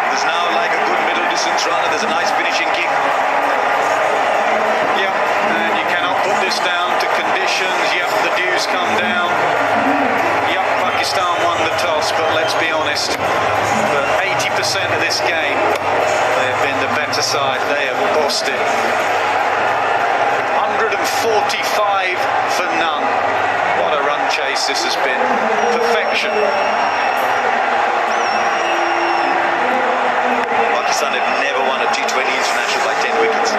There's now like a good middle distance runner, there's a nice finishing kick. Yep, and you cannot put this down to conditions. Yep, the dew's come down. Yep, Pakistan won the toss, but let's be honest, for 80% of this game, they have been the better side. They have bossed it. 145 for none. What a run chase this has been. Perfection. Pakistan have never won a T20 international by 10 wickets.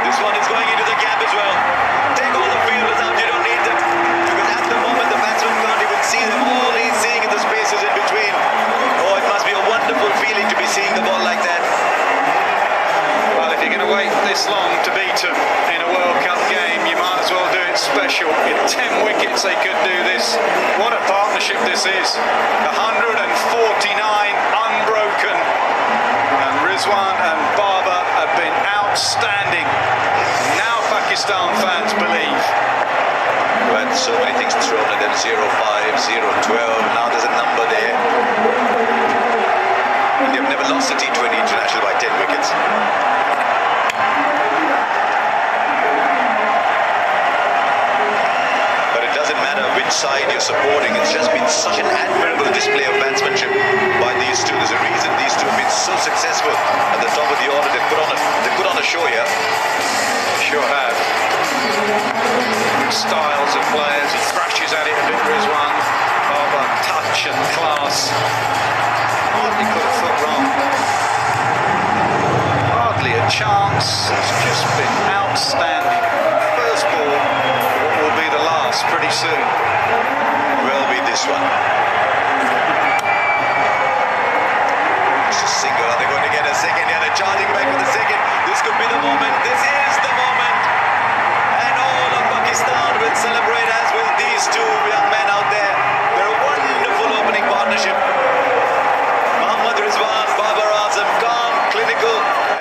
This one is going into the gap as well. Take all the fielders out, you don't need them. Because at the moment the batsman can't even see them. All he's seeing is the spaces in between. Oh, it must be a wonderful feeling to be seeing the ball like that. Well, if you're going to wait this long to beat them in a World Cup game, you might as well do it special. In 10 wickets they could do this. What a partnership this is. 149 unbroken. And Rizwan and Barber have been outstanding. Now Pakistan fans believe. We had so many things thrown at them, 0-5, 0-12, now there's a number there. India have never lost a T20 international by 10 wickets. But it doesn't matter which side you're supporting, it's just been such an admirable display of batsmanship by these two. There's a reason these two have been so successful at the top of the order. They put on a show here. Sure have. Styles of players. He thrashes at it a bit, Rizwan. Barber, touch and class. Hardly put a foot wrong. Hardly a chance. It's just been outstanding. First ball, what will be the last pretty soon. Will be this one. It's a single. Are they going to get a second? Yeah, they're charging back for the second.